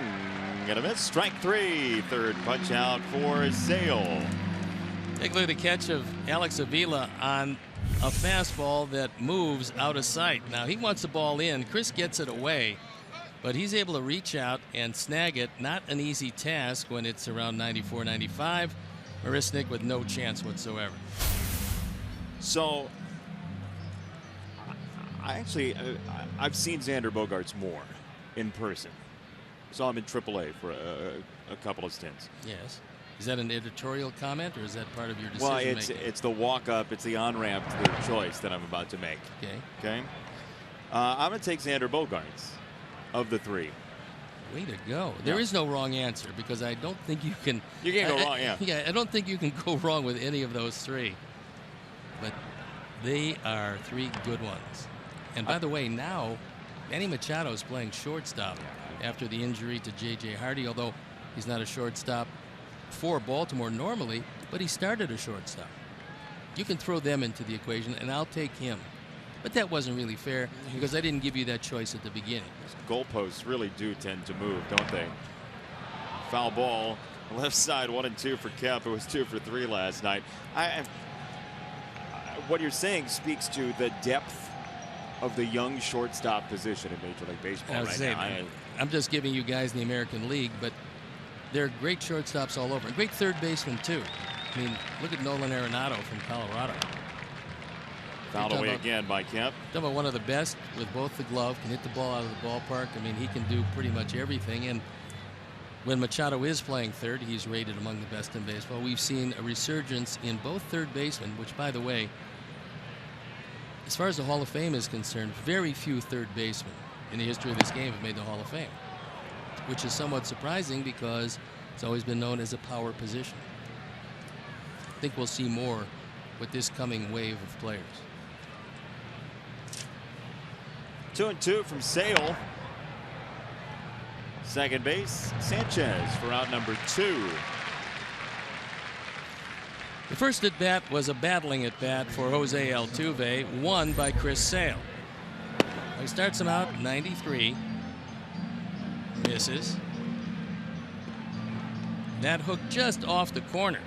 and a miss. Strike 3. Third punch out for Sale. Take a look at the catch of Alex Avila on a fastball that moves out of sight. Now he wants the ball in. Chris gets it away, but he's able to reach out and snag it. Not an easy task when it's around 94, 95. Marisnik with no chance whatsoever. So I've seen Xander Bogaerts more in person. Saw him in AAA for a couple of stints. Yes. Is that an editorial comment, or is that part of your decision Well, making? it's the walk-up, it's the on-ramp to the choice that I'm about to make. Okay. Okay. I'm going to take Xander Bogaerts of the three. Way to go. There is no wrong answer, because I don't think you can. You can't go wrong, yeah. Yeah, I don't think you can go wrong with any of those three. But they are three good ones. And by the way, now Manny Machado is playing shortstop after the injury to J.J. Hardy, although he's not a shortstop for Baltimore normally, but he started a shortstop. You can throw them into the equation, and I'll take him. But that wasn't really fair, because I didn't give you that choice at the beginning. Goalposts really do tend to move, don't they? Foul ball, left side 1-2 for Kemp. It was 2 for 3 last night. What you're saying speaks to the depth of the young shortstop position in Major League Baseball right now. I'm just giving you guys in the American League, but there are great shortstops all over. Great third baseman, too. I mean, look at Nolan Arenado from Colorado. Fouled away again by Kemp. Talking about one of the best with both the glove, can hit the ball out of the ballpark. I mean, he can do pretty much everything. And when Machado is playing third, he's rated among the best in baseball. We've seen a resurgence in both third basemen, which, by the way, as far as the Hall of Fame is concerned, very few third basemen in the history of this game have made the Hall of Fame, which is somewhat surprising because it's always been known as a power position. I think we'll see more with this coming wave of players. 2-2 from Sale. Second base, Sanchez for out number 2. The first at bat was a battling at bat for Jose Altuve, won by Chris Sale. He starts him out 93, misses. That hook just off the corner.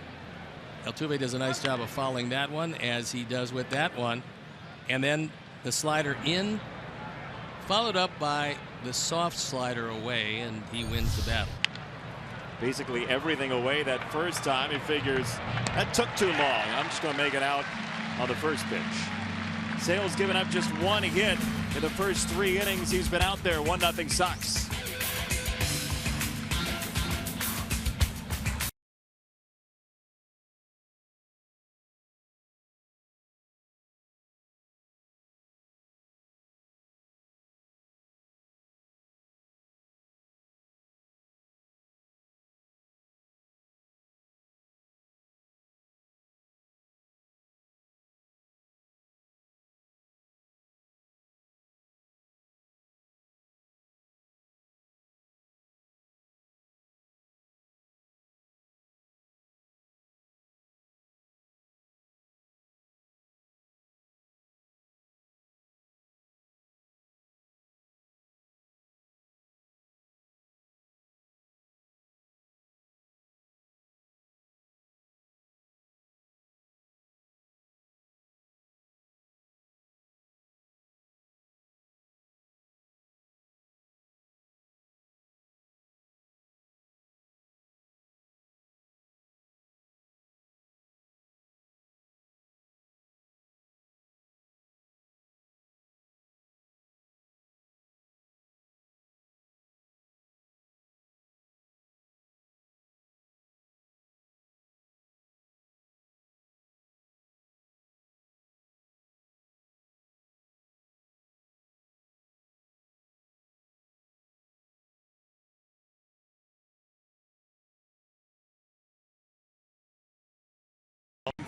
Altuve does a nice job of fouling that one, as he does with that one. And then the slider in, followed up by the soft slider away, and he wins the battle. Basically everything away that first time. He figures that took too long. I'm just going to make it out on the first pitch. Sale's given up just 1 hit in the first 3 innings. He's been out there. 1-0 Sox.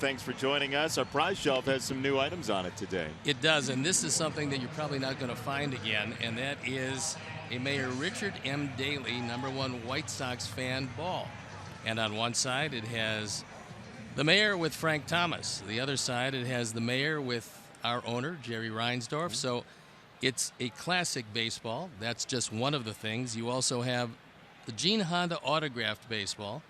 Thanks for joining us. Our prize shelf has some new items on it today. It does, and this is something that you're probably not going to find again, and that is a Mayor Richard M. Daley #1 White Sox fan ball. And on one side it has the mayor with Frank Thomas. The other side it has the mayor with our owner, Jerry Reinsdorf. So it's a classic baseball. That's just one of the things. You also have the Gene Honda autographed baseball.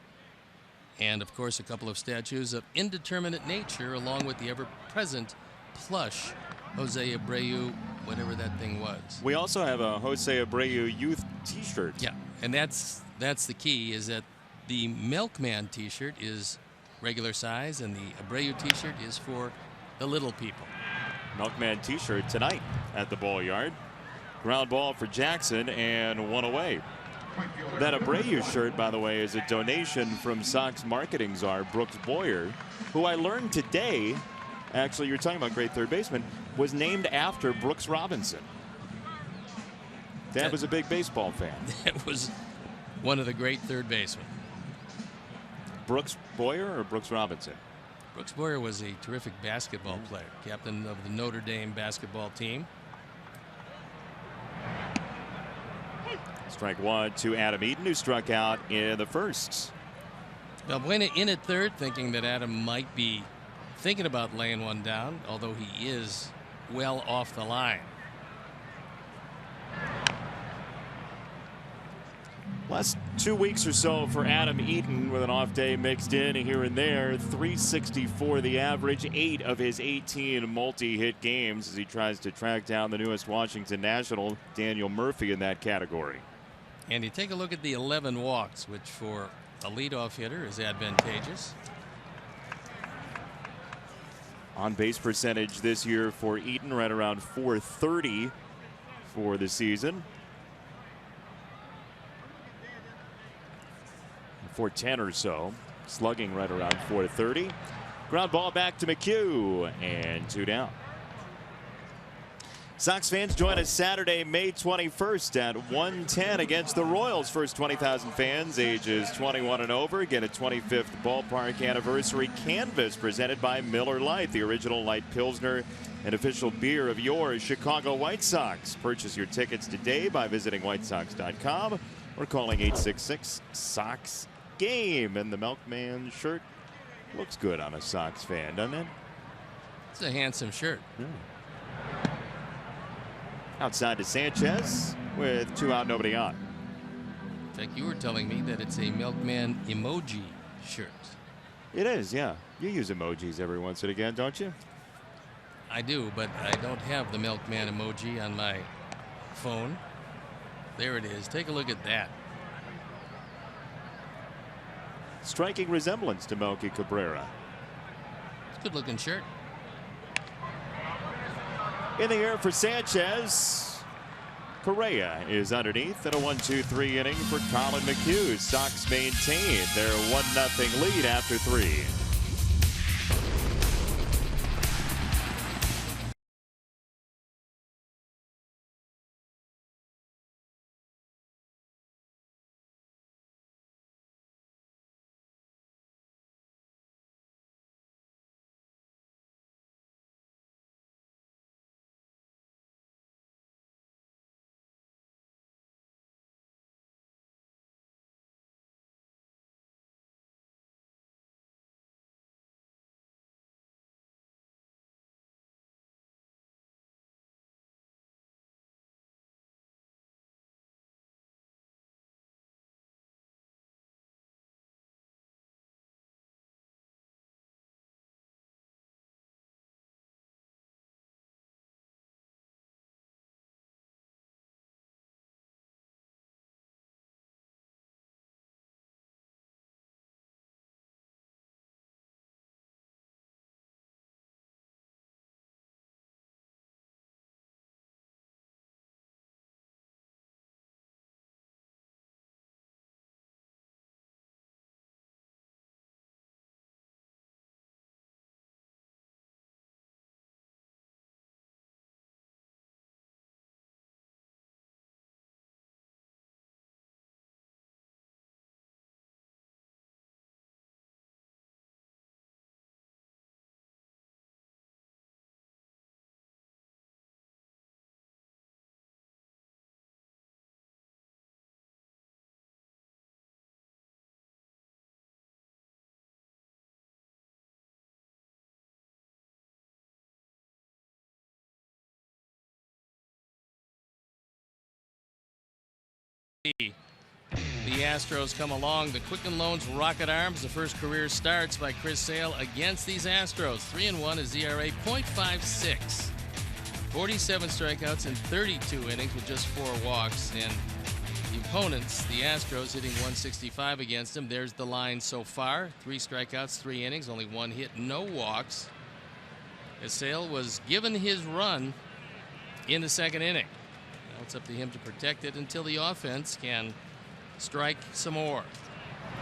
And, of course, a couple of statues of indeterminate nature, along with the ever-present plush Jose Abreu, whatever that thing was. We also have a Jose Abreu youth T-shirt. Yeah, and that's the key, is that the Milkman T-shirt is regular size, and the Abreu T-shirt is for the little people. Milkman T-shirt tonight at the ball yard. Ground ball for Jackson and 1 away. That Abreu shirt, by the way, is a donation from Sox marketing czar Brooks Boyer, who I learned today, actually, you're talking about great third baseman, was named after Brooks Robinson. Dad was a big baseball fan. It was one of the great third basemen. Brooks Boyer or Brooks Robinson? Brooks Boyer was a terrific basketball player, captain of the Notre Dame basketball team. Strike one to Adam Eaton, who struck out in the first. Valbuena in at third, thinking that Adam might be thinking about laying one down, although he is well off the line. Last 2 weeks or so for Adam Eaton, with an off day mixed in here and there. 364 the average, 8 of his 18 multi-hit games as he tries to track down the newest Washington National, Daniel Murphy, in that category. And you take a look at the 11 walks, which for a leadoff hitter is advantageous. On base percentage this year for Eaton, right around .430 for the season. .410 or so. Slugging right around .430. Ground ball back to McHugh, and 2 down. Sox fans join us Saturday, May 21st at 1:10 against the Royals. First 20,000 fans ages 21 and over get a 25th ballpark anniversary canvas presented by Miller Lite, the original light Pilsner and official beer of your Chicago White Sox. Purchase your tickets today by visiting whitesox.com or calling 866-SOX-GAME. And the Milkman shirt looks good on a Sox fan, doesn't it? It's a handsome shirt. Yeah. Outside to Sanchez with 2 out, nobody on. In fact, you were telling me that it's a Milkman emoji shirt. It is, yeah. You use emojis every once and again, don't you? I do, but I don't have the Milkman emoji on my phone. There it is. Take a look at that. Striking resemblance to Melky Cabrera. It's a good looking shirt. In the air for Sanchez. Correa is underneath in a 1-2-3 inning for Colin McHugh. Sox maintain their 1-0 lead after 3. The Astros come along. The Quicken Loans rocket arms. The first career starts by Chris Sale against these Astros. 3-1 is ERA .56. 47 strikeouts in 32 innings with just 4 walks. And the opponents, the Astros, hitting .165 against them. There's the line so far. 3 strikeouts, 3 innings, only 1 hit, no walks. As Sale was given his run in the second inning. Now it's up to him to protect it until the offense can strike some more.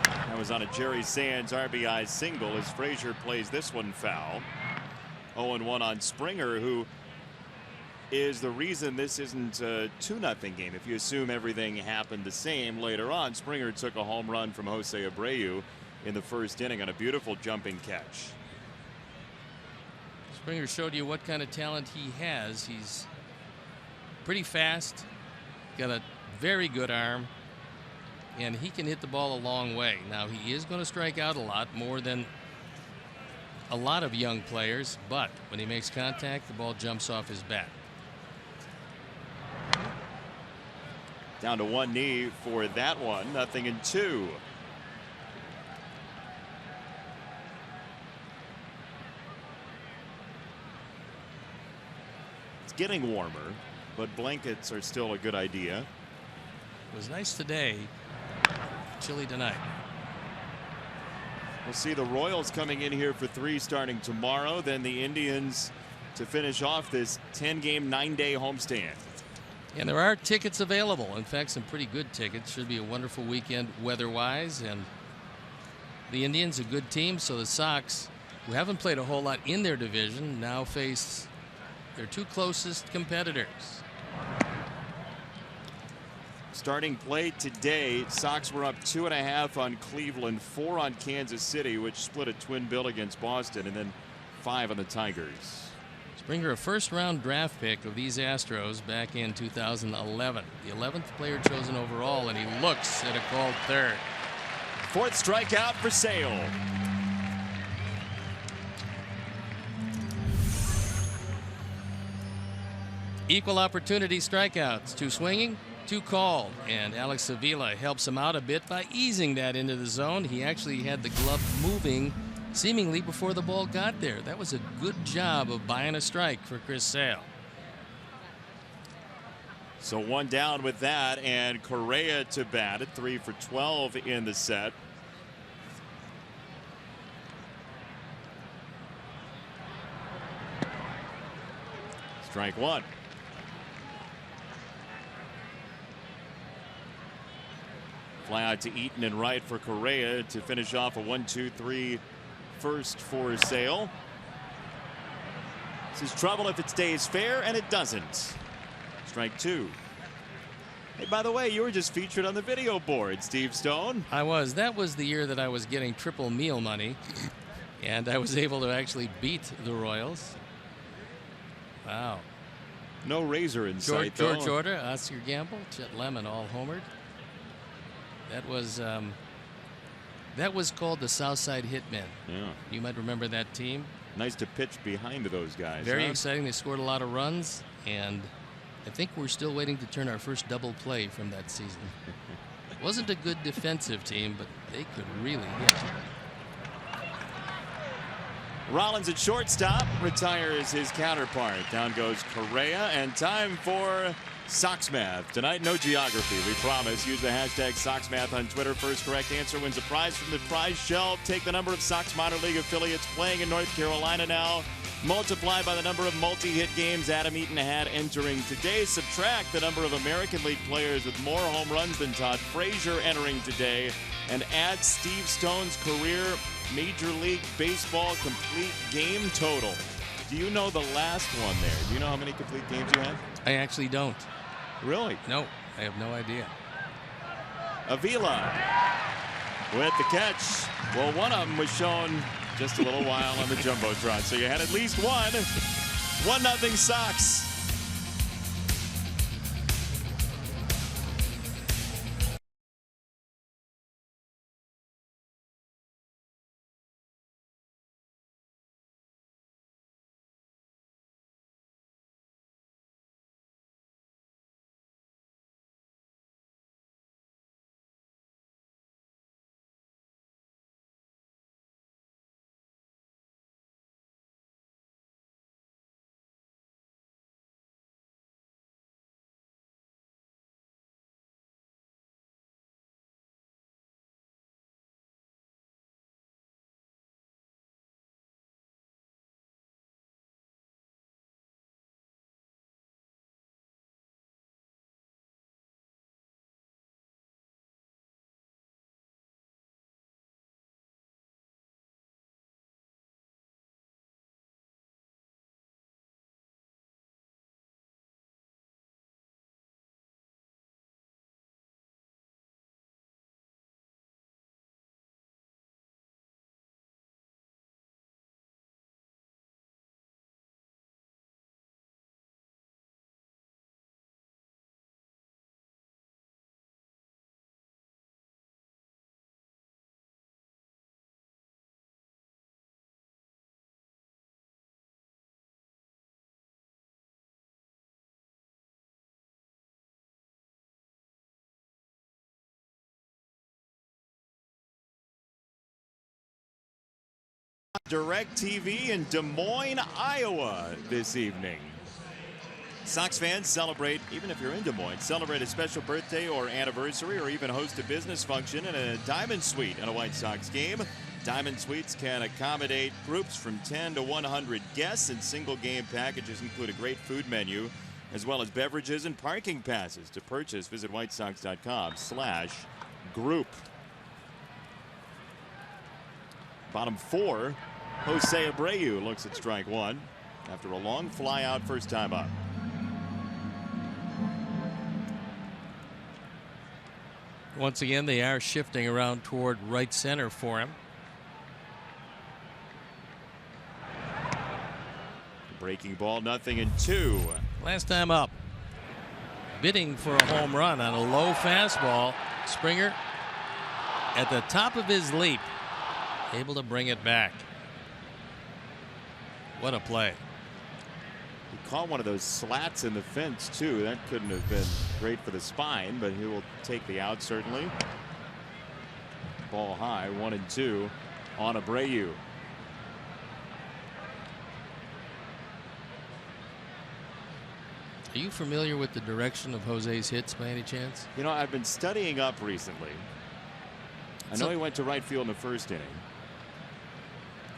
That was on a Jerry Sands RBI single as Frazier plays this one foul. 0-1 on Springer, who is the reason this isn't a 2-0 game. If you assume everything happened the same later on, Springer took a home run from Jose Abreu in the first inning on a beautiful jumping catch. Springer showed you what kind of talent he has. He's pretty fast, got a very good arm, and he can hit the ball a long way. Now, he is going to strike out a lot, more than a lot of young players, but when he makes contact, the ball jumps off his bat. Down to one knee for that one. 0-2. It's getting warmer, but blankets are still a good idea. It was nice today, chilly tonight. We'll see the Royals coming in here for 3 starting tomorrow, then the Indians to finish off this 10-game, 9-day homestand. And there are tickets available. In fact, some pretty good tickets. Should be a wonderful weekend weather-wise. And the Indians, a good team, so the Sox, who haven't played a whole lot in their division, now face their 2 closest competitors. Starting play today, Sox were up 2.5 on Cleveland, 4 on Kansas City, which split a twin bill against Boston, and then 5 on the Tigers. Springer, a first-round draft pick of these Astros back in 2011. The 11th player chosen overall, and he looks at a called third. 4th strikeout for Sale. Equal opportunity strikeouts, 2 swinging, 2 called, and Alex Avila helps him out a bit by easing that into the zone. He actually had the glove moving seemingly before the ball got there. That was a good job of buying a strike for Chris Sale. So 1 down with that, and Correa to bat at 3 for 12 in the set. Strike 1. Fly out to Eaton and right for Correa to finish off a 1-2-3 first for Sale. This is trouble if it stays fair, and it doesn't. Strike 2. Hey, by the way, you were just featured on the video board, Steve Stone. I was. That was the year that I was getting triple meal money, and I was able to actually beat the Royals. Wow. No razor in sight, though. George Order, Oscar Gamble, Chet Lemon, all homered. That was called the Southside Hitmen. Yeah. You might remember that team. Nice to pitch behind those guys. Very exciting. They scored a lot of runs, and I think we're still waiting to turn our first double play from that season. Wasn't a good defensive team, but they could really hit. Rollins at shortstop retires his counterpart. Down goes Correa, and time for Sox Math. Tonight, no geography, we promise. Use the hashtag SoxMath on Twitter. First correct answer wins a prize from the prize shelf. Take the number of Sox minor league affiliates playing in North Carolina now. Multiply by the number of multi-hit games Adam Eaton had entering today. Subtract the number of American League players with more home runs than Todd Frazier entering today. And add Steve Stone's career Major League Baseball complete game total. Do you know the last one there? Do you know how many complete games you had? I actually don't. Really? No, I have no idea. Avila with the catch. Well, one of them was shown just a little while on the Jumbotron. So you had at least one. 1-0 Sox. DirecTV in Des Moines, Iowa this evening. Sox fans celebrate, even if you're in Des Moines, celebrate a special birthday or anniversary or even host a business function in a Diamond Suite in a White Sox game. Diamond Suites can accommodate groups from 10 to 100 guests, and single game packages include a great food menu as well as beverages and parking passes. To purchase, visit whitesox.com/group. Bottom 4, Jose Abreu looks at strike 1 after a long fly out first time up. Once again, they are shifting around toward right center for him. Breaking ball, 0-2. Last time up, bidding for a home run on a low fastball. Springer at the top of his leap, able to bring it back. What a play. He caught one of those slats in the fence too. That couldn't have been great for the spine, but he will take the out certainly. Ball high, 1-2 on Abreu. Are you familiar with the direction of Jose's hits by any chance? You know, I've been studying up recently. I know he went to right field in the first inning.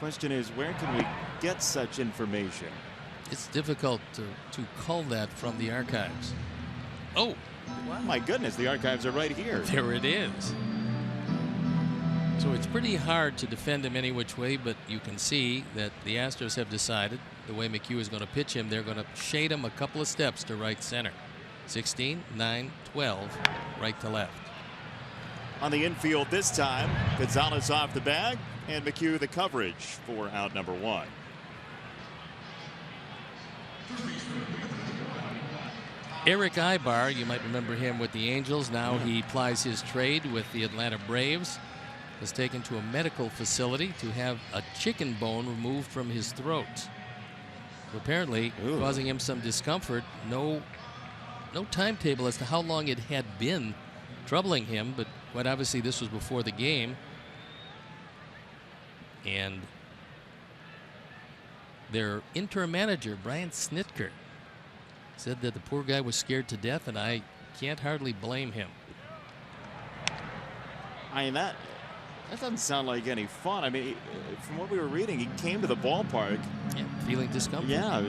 Question is, where can we get such information? It's difficult to cull that from the archives. Oh, well, my goodness, the archives are right here. There it is. So it's pretty hard to defend him any which way, but you can see that the Astros have decided the way McHugh is going to pitch him, they're going to shade him a couple of steps to right center. 16, 9, 12, right to left. On the infield this time, Gonzalez off the bag, and McHugh the coverage for out number 1. Eric Ibar, you might remember him with the Angels. Now he plies his trade with the Atlanta Braves. Was taken to a medical facility to have a chicken bone removed from his throat. Apparently causing him some discomfort. No timetable as to how long it had been troubling him, but quite obviously this was before the game. And their interim manager, Brian Snitker, said that the poor guy was scared to death, and I can't hardly blame him. I mean, that doesn't sound like any fun. I mean, from what we were reading, he came to the ballpark. Yeah, feeling discomfort. Yeah,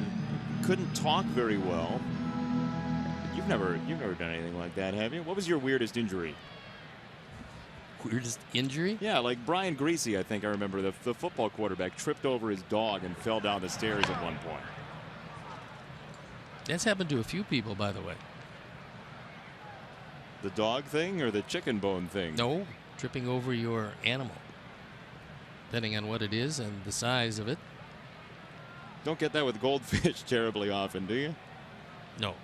couldn't talk very well. You've never done anything like that, have you? What was your weirdest injury? Weirdest injury? Yeah, like Brian Greasy, I think I remember, the football quarterback tripped over his dog and fell down the stairs at one point. That's happened to a few people, by the way. The dog thing or the chicken bone thing? No, tripping over your animal, depending on what it is and the size of it. Don't get that with goldfish terribly often, do you? No.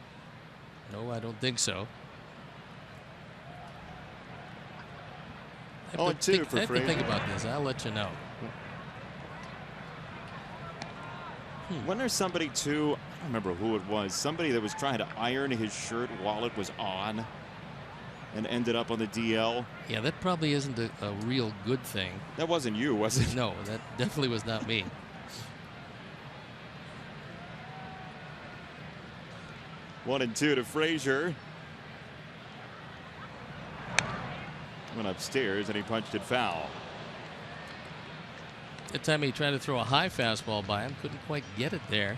No, I don't think so. 0-2 for I have Frazier. to think about this. I'll let you know. Wasn't there somebody too, I don't remember who it was, somebody that was trying to iron his shirt while it was on and ended up on the DL? Yeah, that probably isn't a real good thing. That wasn't you, was it? No, that definitely was not me. 1-2 to Frazier. Went upstairs and he punched it foul. That time he tried to throw a high fastball by him, couldn't quite get it there.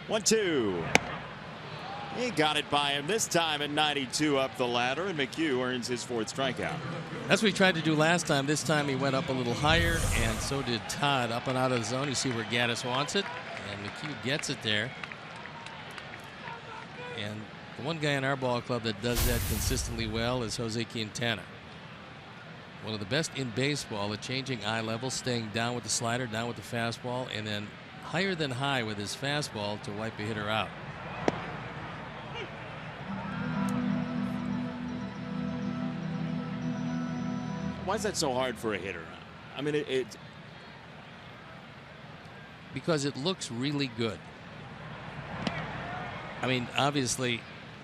One, two. He got it by him this time at 92 up the ladder, and McHugh earns his 4th strikeout. That's what he tried to do last time. This time he went up a little higher, and so did Todd. Up and out of the zone. You see where Gaddis wants it, and McHugh gets it there. And the one guy in our ball club that does that consistently well is Jose Quintana. One of the best in baseball at changing eye level, staying down with the slider, down with the fastball, and then higher than high with his fastball to wipe a hitter out. Why is that so hard for a hitter? I mean, because it looks really good. I mean, obviously,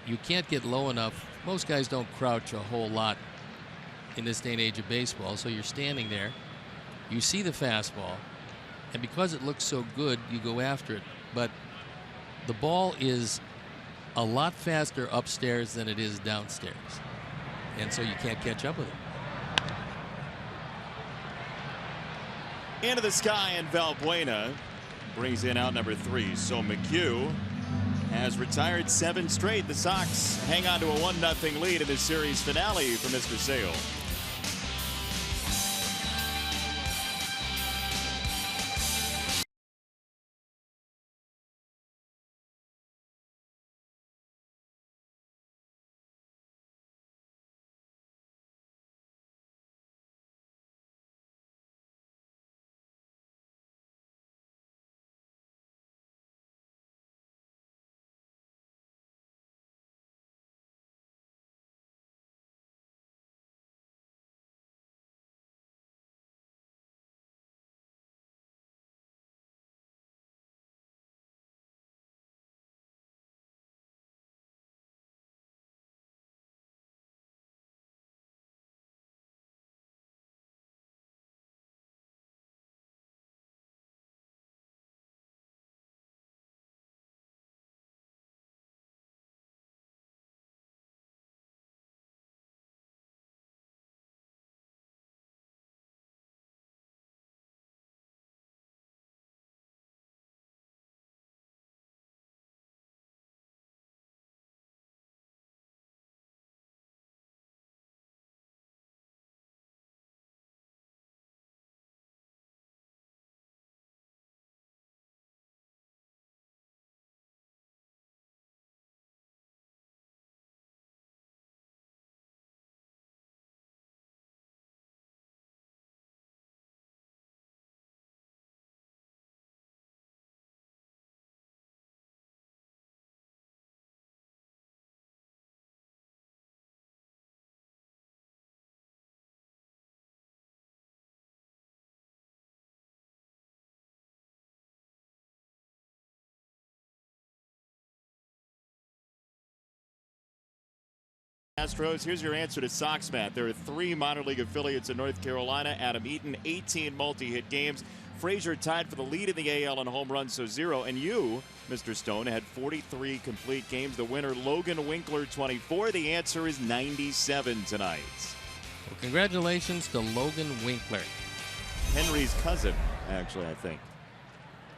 you can't get low enough. Most guys don't crouch a whole lot in this day and age of baseball, so you're standing there, you see the fastball, and because it looks so good, you go after it. But the ball is a lot faster upstairs than it is downstairs, and so you can't catch up with it. Into the sky, and Valbuena brings in out number 3. So McHugh has retired 7 straight. The Sox hang on to a 1-0 lead in the series finale for Mr. Sale. Astros, here's your answer to Sox Matt. There are 3 minor league affiliates in North Carolina. Adam Eaton, 18 multi-hit games. Frazier tied for the lead in the AL in home runs, so 0. And you, Mr. Stone, had 43 complete games. The winner, Logan Winkler, 24. The answer is 97 tonight. Well, congratulations to Logan Winkler. Henry's cousin, actually, I think.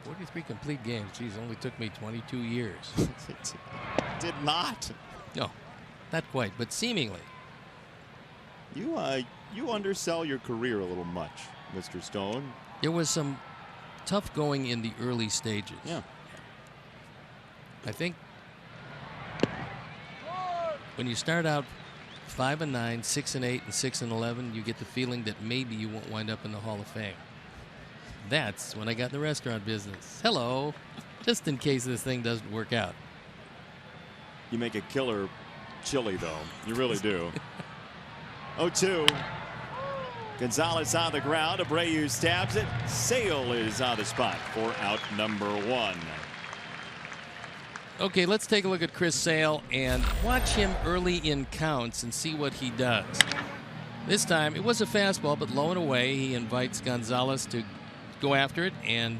43 complete games. Geez, only took me 22 years. It did not. No. Not quite, but seemingly. You undersell your career a little much, Mr. Stone. There was some tough going in the early stages. Yeah. I think when you start out 5-9, 6-8, and 6-11, you get the feeling that maybe you won't wind up in the Hall of Fame. That's when I got in the restaurant business. Hello, just in case this thing doesn't work out. You make a killer chili, though. You really do. 0-2. Gonzalez on the ground. Abreu stabs it. Sale is on the spot for out number 1. Okay, let's take a look at Chris Sale and watch him early in counts and see what he does. This time, it was a fastball, but low and away. He invites Gonzalez to go after it, and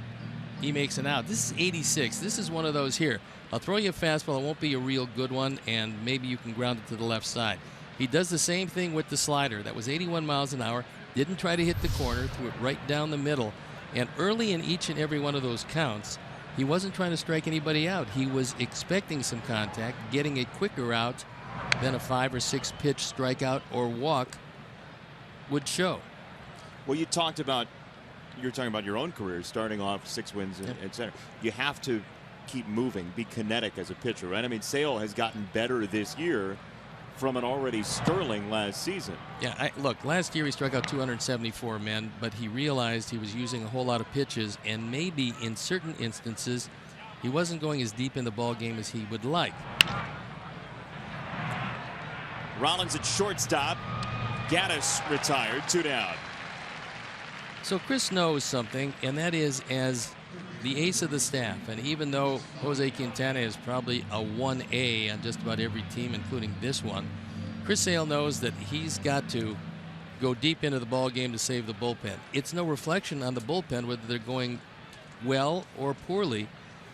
he makes an out. This is 86. This is one of those here. I'll throw you a fastball. It won't be a real good one, and maybe you can ground it to the left side. He does the same thing with the slider. That was 81 miles an hour. Didn't try to hit the corner. Threw it right down the middle. And early in each and every one of those counts, he wasn't trying to strike anybody out. He was expecting some contact, getting a quicker out than a 5 or 6 pitch strikeout or walk would show. Well, you're talking about your own career, starting off 6 wins at center. You have to keep moving, be kinetic as a pitcher, right? I mean, Sale has gotten better this year from an already sterling last season. Yeah, look, last year he struck out 274 men, but he realized he was using a whole lot of pitches, and maybe in certain instances he wasn't going as deep in the ball game as he would like. Rollins at shortstop. Gaddis retired, 2 down. So Chris knows something, and that is, as the ace of the staff. And even though Jose Quintana is probably a 1A on just about every team, including this one, Chris Sale knows that he's got to go deep into the ball game to save the bullpen. It's no reflection on the bullpen whether they're going well or poorly.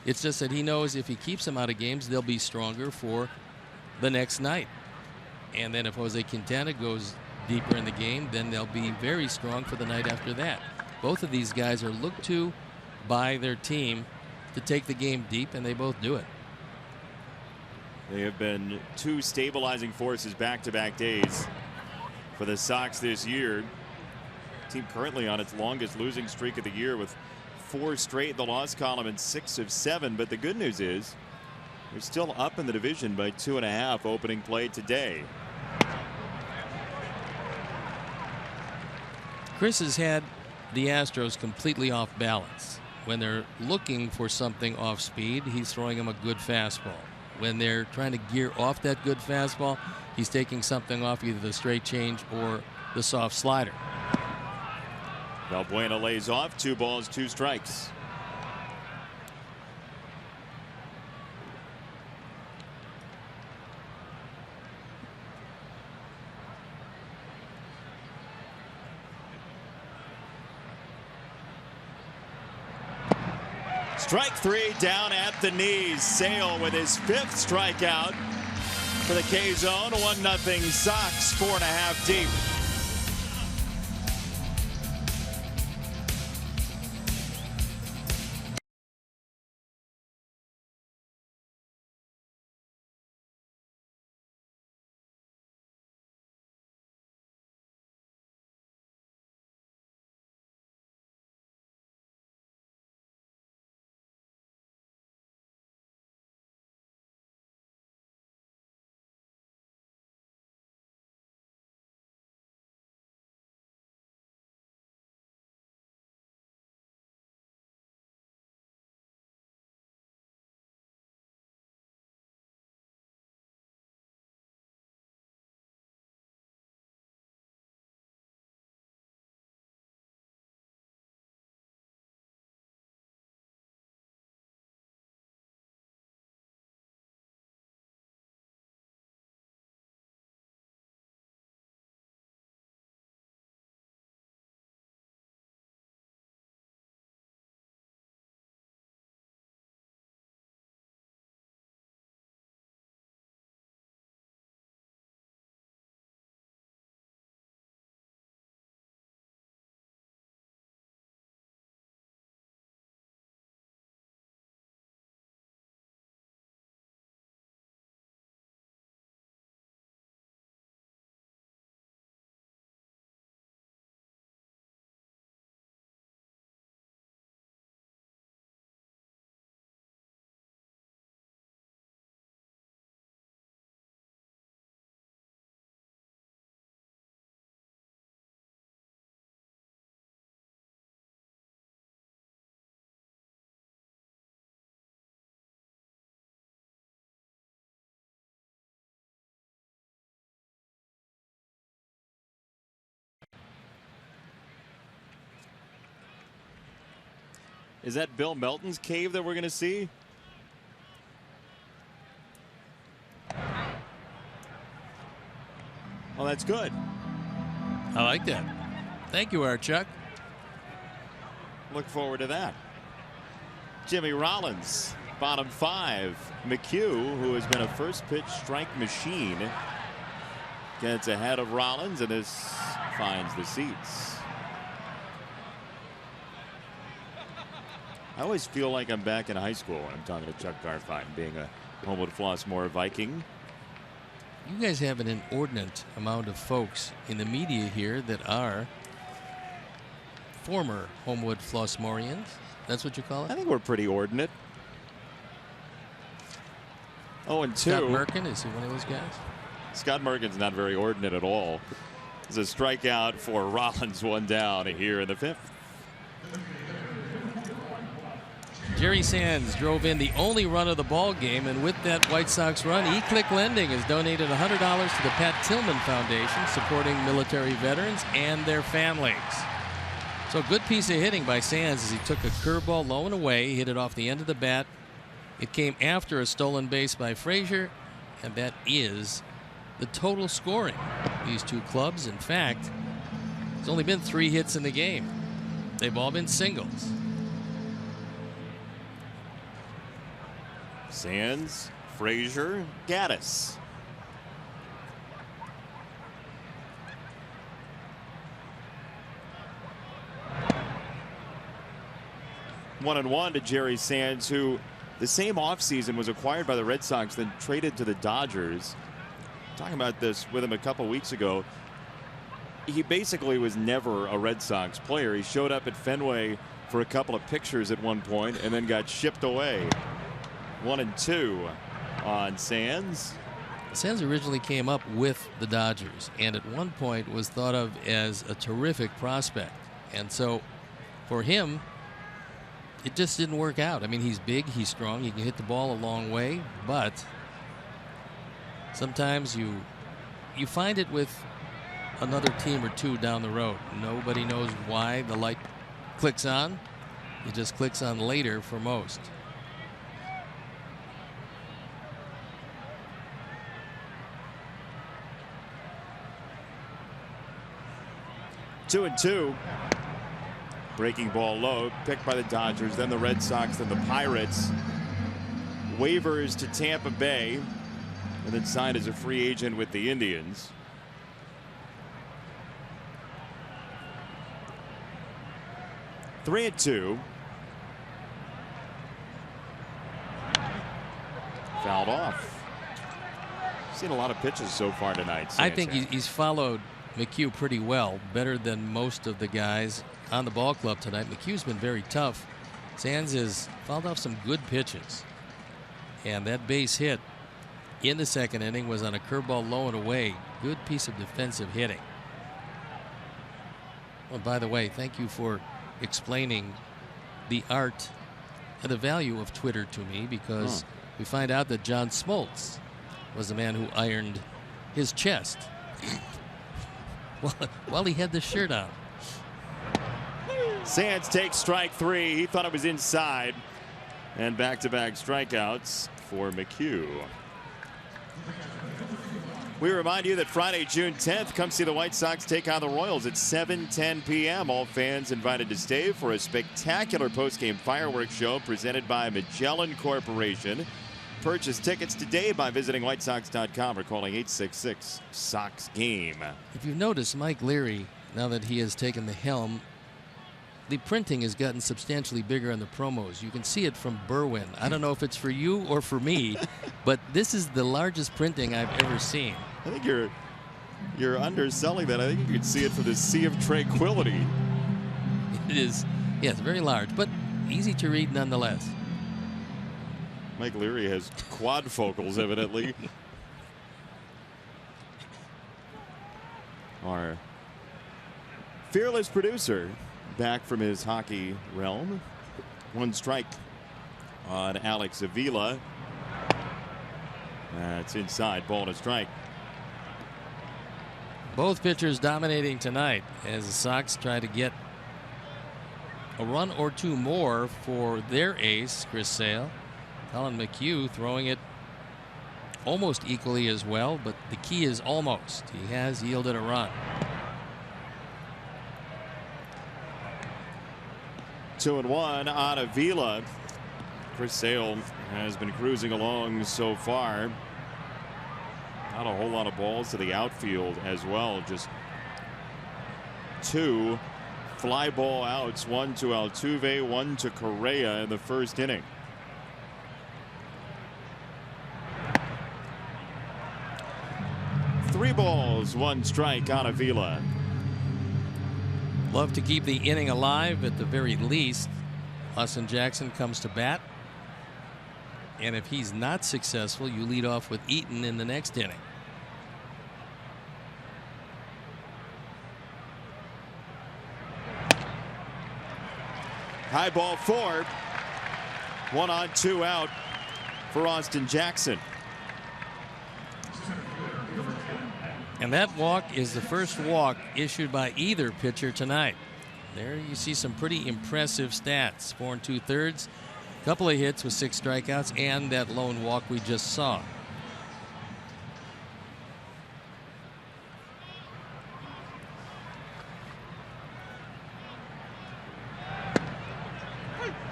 It's just that he knows if he keeps them out of games, they'll be stronger for the next night. And then if Jose Quintana goes deeper in the game, then they'll be very strong for the night after that. Both of these guys are looked to by their team to take the game deep, and they both do it. They have been two stabilizing forces back-to-back days for the Sox this year. Team currently on its longest losing streak of the year with 4 straight in the loss column and 6 of 7. But the good news is they're still up in the division by 2.5 opening play today. Chris has had the Astros completely off balance. When they're looking for something off speed, he's throwing them a good fastball. When they're trying to gear off that good fastball, he's taking something off, either the straight change or the soft slider. Valbuena lays off, 2 balls, 2 strikes. Strike 3 down at the knees. Sale with his 5th strikeout for the K zone. 1-0 Sox, 4.5 deep. Is that Bill Melton's cave that we're going to see? Well, that's good. I like that. Thank you, Art Chuck. Look forward to that. Jimmy Rollins, bottom 5. McHugh, who has been a first pitch strike machine, gets ahead of Rollins, and this finds the seats. I always feel like I'm back in high school when I'm talking to Chuck Garfien, being a Homewood Flossmoor Viking. You guys have an inordinate amount of folks in the media here that are former Homewood Flossmoorians. That's what you call it? I think we're pretty ordinate. 0-2. Scott Merkin, is he one of those guys? Scott Merkin's not very ordinate at all. It's a strikeout for Rollins, 1 down here in the 5th. Jerry Sands drove in the only run of the ball game, and with that White Sox run, E-Click Lending has donated $100 to the Pat Tillman Foundation, supporting military veterans and their families. So good piece of hitting by Sands as he took a curveball low and away, hit it off the end of the bat. It came after a stolen base by Frazier, and that is the total scoring. These two clubs, in fact, there's only been 3 hits in the game. They've all been singles. Sands, Frazier, Gaddis. One and one to Jerry Sands, who the same offseason was acquired by the Red Sox, then traded to the Dodgers. Talking about this with him a couple weeks ago. He basically was never a Red Sox player. He showed up at Fenway for a couple of pictures at one point and then got shipped away. 1-2 on Sands. Sands originally came up with the Dodgers and at one point was thought of as a terrific prospect. And so for him, it just didn't work out. I mean, he's big, he's strong, he can hit the ball a long way, but sometimes you find it with another team or two down the road. Nobody knows why the light clicks on. It just clicks on later for most. Two and two. Breaking ball low, picked by the Dodgers, then the Red Sox, then the Pirates. Waivers to Tampa Bay, and then signed as a free agent with the Indians. Three and two. Fouled off. Seen a lot of pitches so far tonight. I think he's followed McHugh pretty well, better than most of the guys on the ball club tonight. McHugh's been very tough. Sands has fouled off some good pitches. And that base hit in the second inning was on a curveball low and away. Good piece of defensive hitting. Well, by the way, thank you for explaining the art and the value of Twitter to me, because we find out that John Smoltz was the man who ironed his chest while he had the shirt on. Sands takes strike 3. He thought it was inside. And back-to-back strikeouts for McHugh. We remind you that Friday, June 10th, come see the White Sox take on the Royals at 7:10 p.m. All fans invited to stay for a spectacular postgame fireworks show presented by Magellan Corporation. Purchase tickets today by visiting whitesox.com or calling 866-SOX-GAME. If you notice, Mike Leary, now that he has taken the helm, the printing has gotten substantially bigger on the promos. You can see it from Berwyn. I don't know if it's for you or for me, but this is the largest printing I've ever seen. I think you're underselling that. I think you can see it for the Sea of Tranquility. It is, yes, very large, but easy to read nonetheless. Mike Leary has quadfocals, evidently. Our fearless producer back from his hockey realm. One strike on Alex Avila. That's inside, ball and a strike. Both pitchers dominating tonight as the Sox try to get a run or two more for their ace, Chris Sale. Colin McHugh throwing it almost equally as well, but the key is almost. He has yielded a run. 2-1 on Avila. Chris Sale has been cruising along so far. Not a whole lot of balls to the outfield as well. Just 2 fly ball outs, 1 to Altuve, 1 to Correa in the first inning. Three balls, 1 strike on Avila. Love to keep the inning alive at the very least. Austin Jackson comes to bat. And if he's not successful, you lead off with Eaton in the next inning. High ball 4. 1 on, 2 out for Austin Jackson. And that walk is the first walk issued by either pitcher tonight. There you see some pretty impressive stats. 4 2/3, couple of hits with 6 strikeouts, and that lone walk we just saw.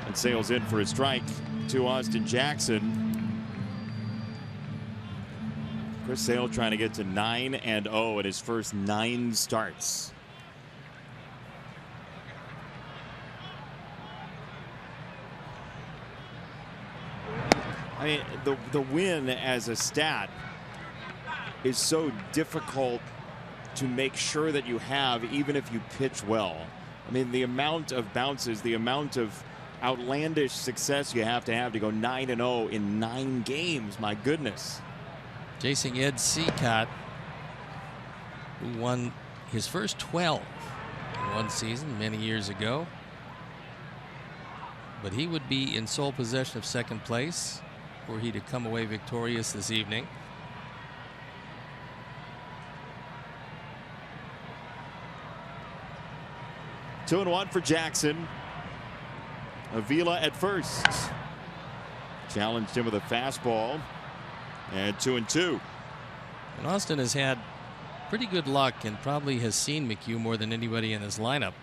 And Sale's in for a strike to Austin Jackson. Chris Sale trying to get to 9-0 in his first 9 starts. I mean, the win as a stat is so difficult to make sure that you have, even if you pitch well. I mean, the amount of bounces, the amount of outlandish success you have to go 9-0 in 9 games. My goodness. Chasing Ed Seacott, who won his first 12 in one season many years ago. But he would be in sole possession of second place were he to come away victorious this evening. 2-1 for Jackson. Avila at first. Challenged him with a fastball. And 2-2. And Austin has had pretty good luck and probably has seen McHugh more than anybody in this lineup.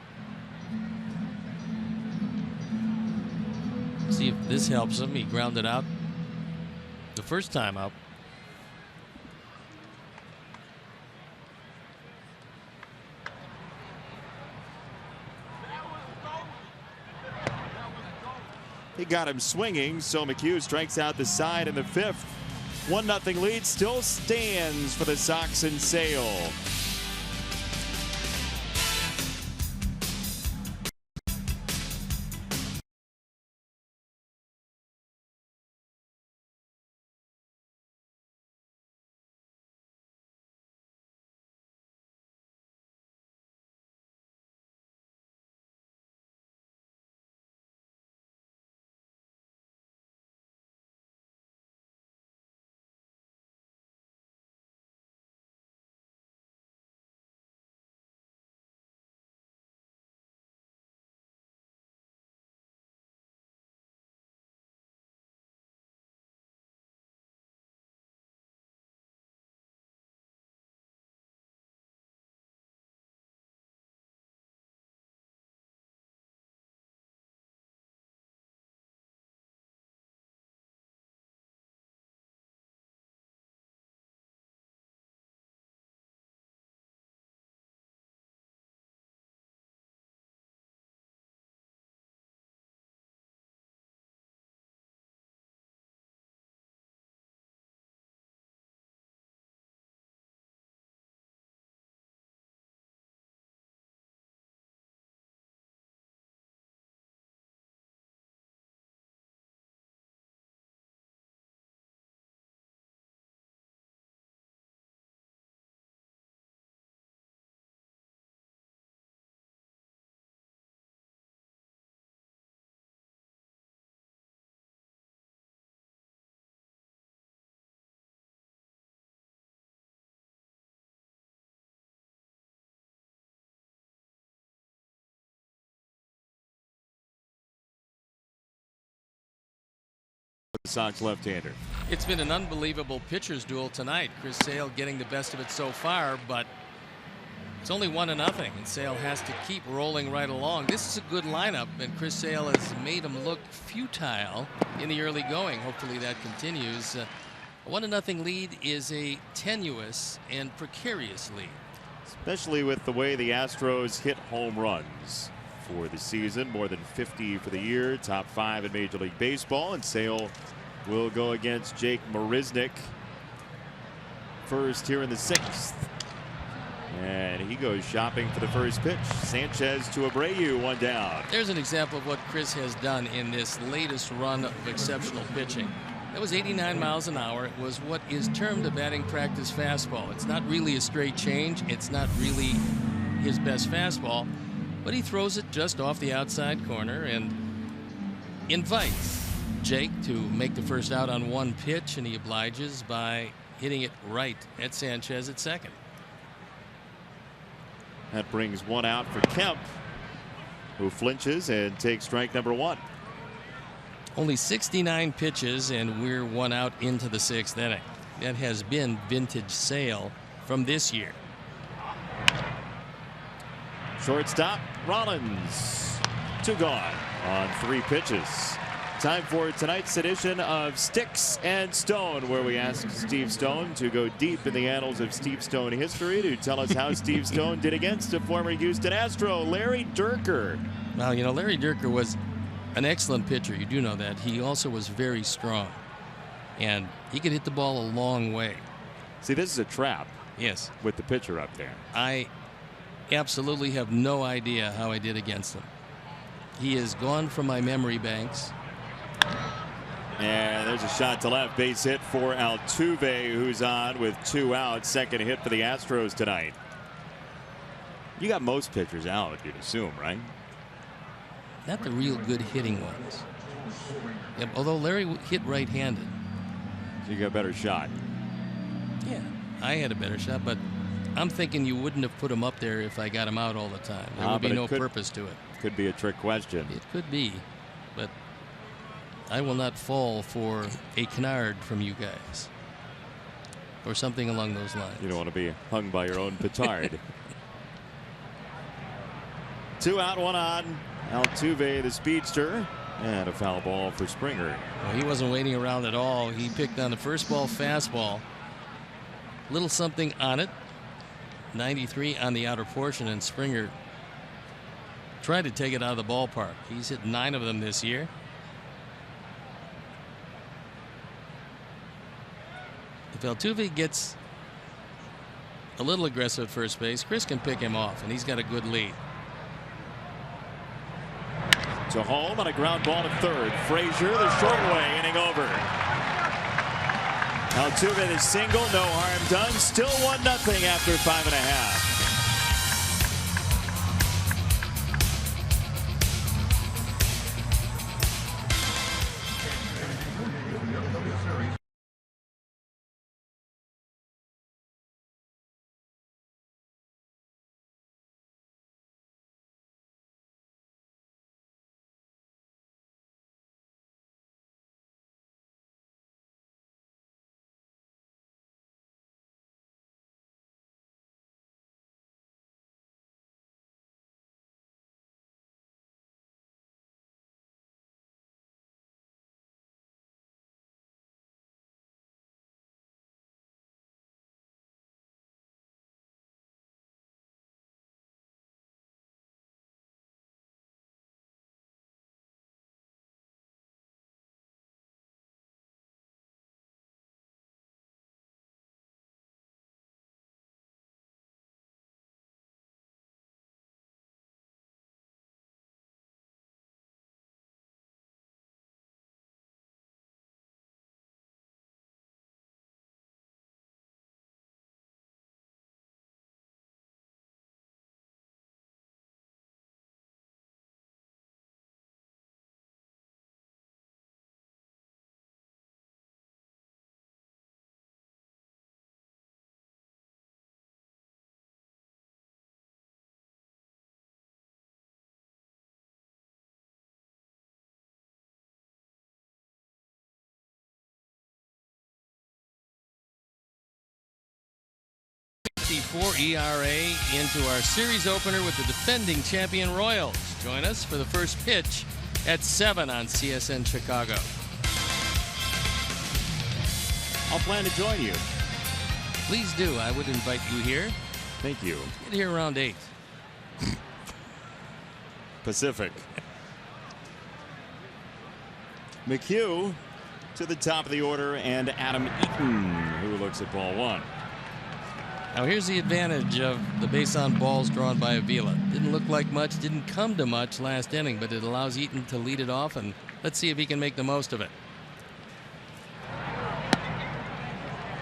See if this helps him. He grounded out the first time up. He got him swinging, so McHugh strikes out the side in the 5th. 1-0 lead still stands for the Sox and Sale. The Sox left-hander. It's been an unbelievable pitcher's duel tonight. Chris Sale getting the best of it so far, but it's only 1-0, and Sale has to keep rolling right along. This is a good lineup, and Chris Sale has made him look futile in the early going. Hopefully that continues. A 1-0 lead is a tenuous and precarious lead. Especially with the way the Astros hit home runs for the season. More than 50 for the year. Top 5 in Major League Baseball. And Sale will go against Jake Marisnick first here in the 6th. And he goes shopping for the first pitch. Sanchez to Abreu, 1 down. There's an example of what Chris has done in this latest run of exceptional pitching. That was 89 miles an hour. It was what is termed a batting practice fastball. It's not really a straight change. It's not really his best fastball, but he throws it just off the outside corner and invites Jake to make the first out on 1 pitch, and he obliges by hitting it right at Sanchez at second. That brings 1 out for Kemp. who flinches and takes strike number 1. Only 69 pitches, and we're 1 out into the 6th inning. That has been vintage Sale from this year. Shortstop Rollins, 2 gone on 3 pitches. Time for tonight's edition of Sticks and Stone, where we ask Steve Stone to go deep in the annals of Steve Stone history to tell us how Steve Stone did against a former Houston Astro, Larry Dierker. Well, you know, Larry Dierker was an excellent pitcher. You do know that. He also was very strong, and he could hit the ball a long way. See, this is a trap. Yes. With the pitcher up there. I absolutely have no idea how I did against him. He is gone from my memory banks. And there's a shot to left, base hit for Altuve, who's on with 2 outs. Second hit for the Astros tonight. You got most pitchers out, you'd assume, right? Not the real good hitting ones. Yep, although Larry hit right-handed. So you got a better shot. Yeah, I had a better shot, but I'm thinking you wouldn't have put him up there if I got him out all the time. There would be no purpose to it. Could be a trick question. It could be, but I will not fall for a canard from you guys or something along those lines. You don't want to be hung by your own petard. 2 out, 1 on. Altuve, the speedster, and a foul ball for Springer. Well, he wasn't waiting around at all. He picked on the first ball fastball. Little something on it. 93 on the outer portion, and Springer tried to take it out of the ballpark. He's hit 9 of them this year. If Altuve gets a little aggressive at first base, Chris can pick him off, and he's got a good lead. To home on a ground ball to third. Frazier, the short way, inning over. Altuve, the single, no harm done. Still 1-0 after 5.5. ERA into our series opener with the defending champion Royals. Join us for the first pitch at 7 on CSN Chicago. I'll plan to join you. Please do. I would invite you here. Thank you. Get here around 8. Pacific. McHugh to the top of the order, and Adam Eaton, who looks at ball 1. Now here's the advantage of the base on balls drawn by Avila. Didn't look like much, didn't come to much last inning, but it allows Eaton to lead it off, and let's see if he can make the most of it.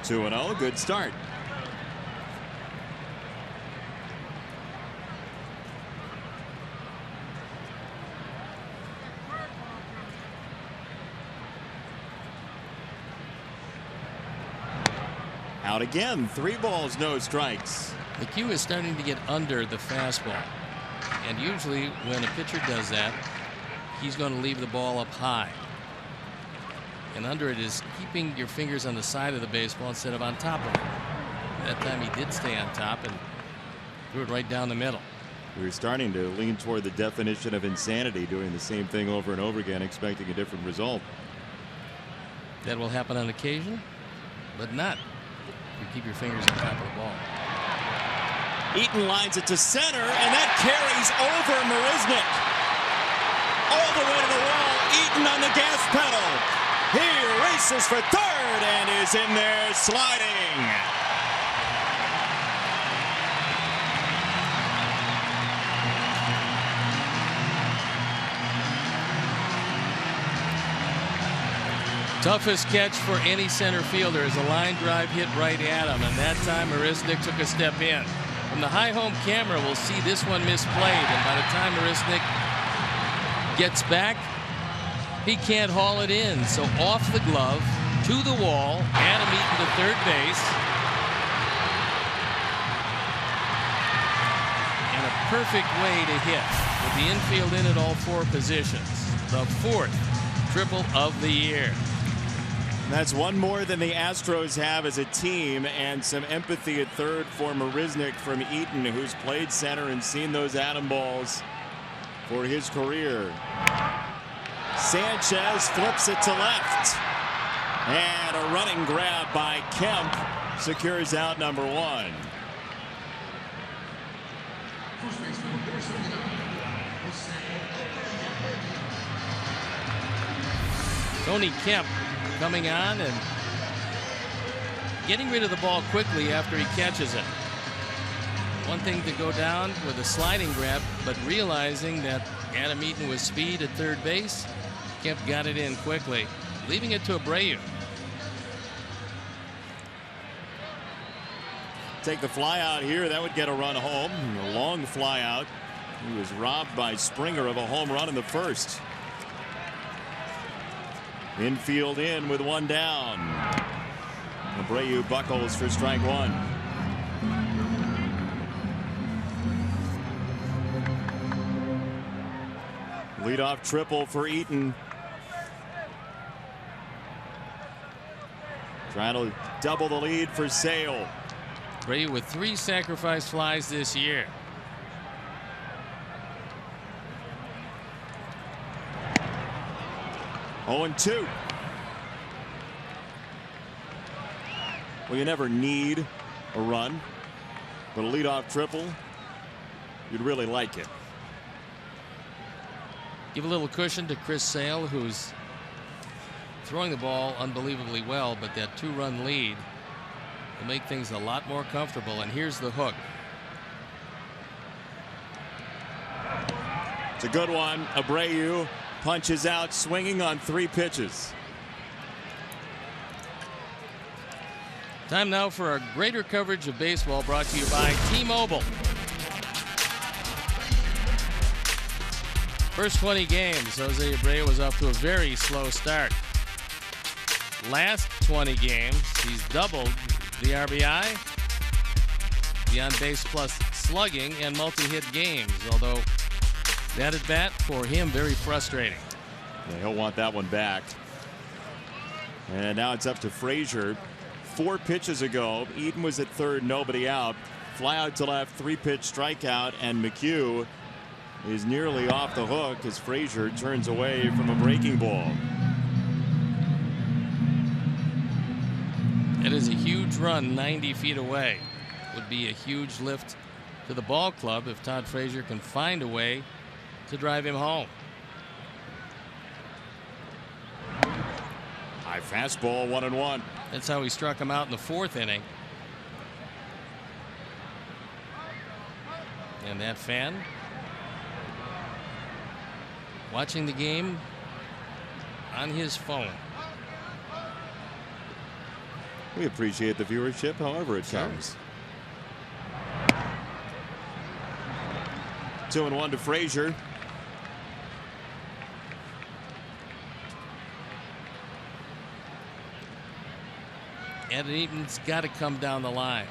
2-0, good start. Out again, 3 balls, no strikes. McHugh is starting to get under the fastball. And usually when a pitcher does that, he's going to leave the ball up high. And under it is keeping your fingers on the side of the baseball instead of on top of it. That time he did stay on top and threw it right down the middle. We were starting to lean toward the definition of insanity, doing the same thing over and over again, expecting a different result. That will happen on occasion, but not if you keep your fingers on top of the ball. Eaton lines it to center, and that carries over Marisnick. All the way to the wall. Eaton on the gas pedal. He races for third and is in there sliding. Toughest catch for any center fielder is a line drive hit right at him, and that time Marisnick took a step in. From the high home camera, we'll see this one misplayed, and by the time Marisnick gets back, he can't haul it in. So off the glove, to the wall, Adam Eaton to third base. And a perfect way to hit with the infield in at all four positions. The fourth triple of the year. That's one more than the Astros have as a team, and some empathy at third for Marisnick from Eaton, who's played center and seen those atom balls for his career. Sanchez flips it to left, and a running grab by Kemp secures out number one. Tony Kemp coming on and getting rid of the ball quickly after he catches it. One thing to go down with a sliding grab, but realizing that Adam Eaton with speed at third base, Kemp got it in quickly, leaving it to Abreu. Take the fly out here. That would get a run home. A long fly out. He was robbed by Springer of a home run in the first. Infield in with one down. Abreu buckles for strike one. Leadoff triple for Eaton. Trying to double the lead for Sale. Abreu with 3 sacrifice flies this year. Oh, 2. Well, you never need a run, but a leadoff triple, you'd really like it. Give a little cushion to Chris Sale, who's throwing the ball unbelievably well, but that 2-run lead will make things a lot more comfortable. And here's the hook. It's a good one. Abreu punches out, swinging on 3 pitches. Time now for our greater coverage of baseball, brought to you by T-Mobile. First 20 games, Jose Abreu was off to a very slow start. Last 20 games, he's doubled the RBI, the on-base plus slugging, and multi-hit games, although that at bat for him very frustrating. Yeah, he'll want that one back. And now it's up to Frazier. 4 pitches ago, Eaton was at third, nobody out. Fly out to left, 3-pitch strikeout, and McHugh is nearly off the hook as Frazier turns away from a breaking ball. It is a huge run 90 feet away. Would be a huge lift to the ball club if Todd Frazier can find a way to drive him home. High fastball, 1-1. That's how he struck him out in the 4th inning. And that fan watching the game on his phone. We appreciate the viewership, however it comes. 2-1 to Frazier. And Eaton's got to come down the line.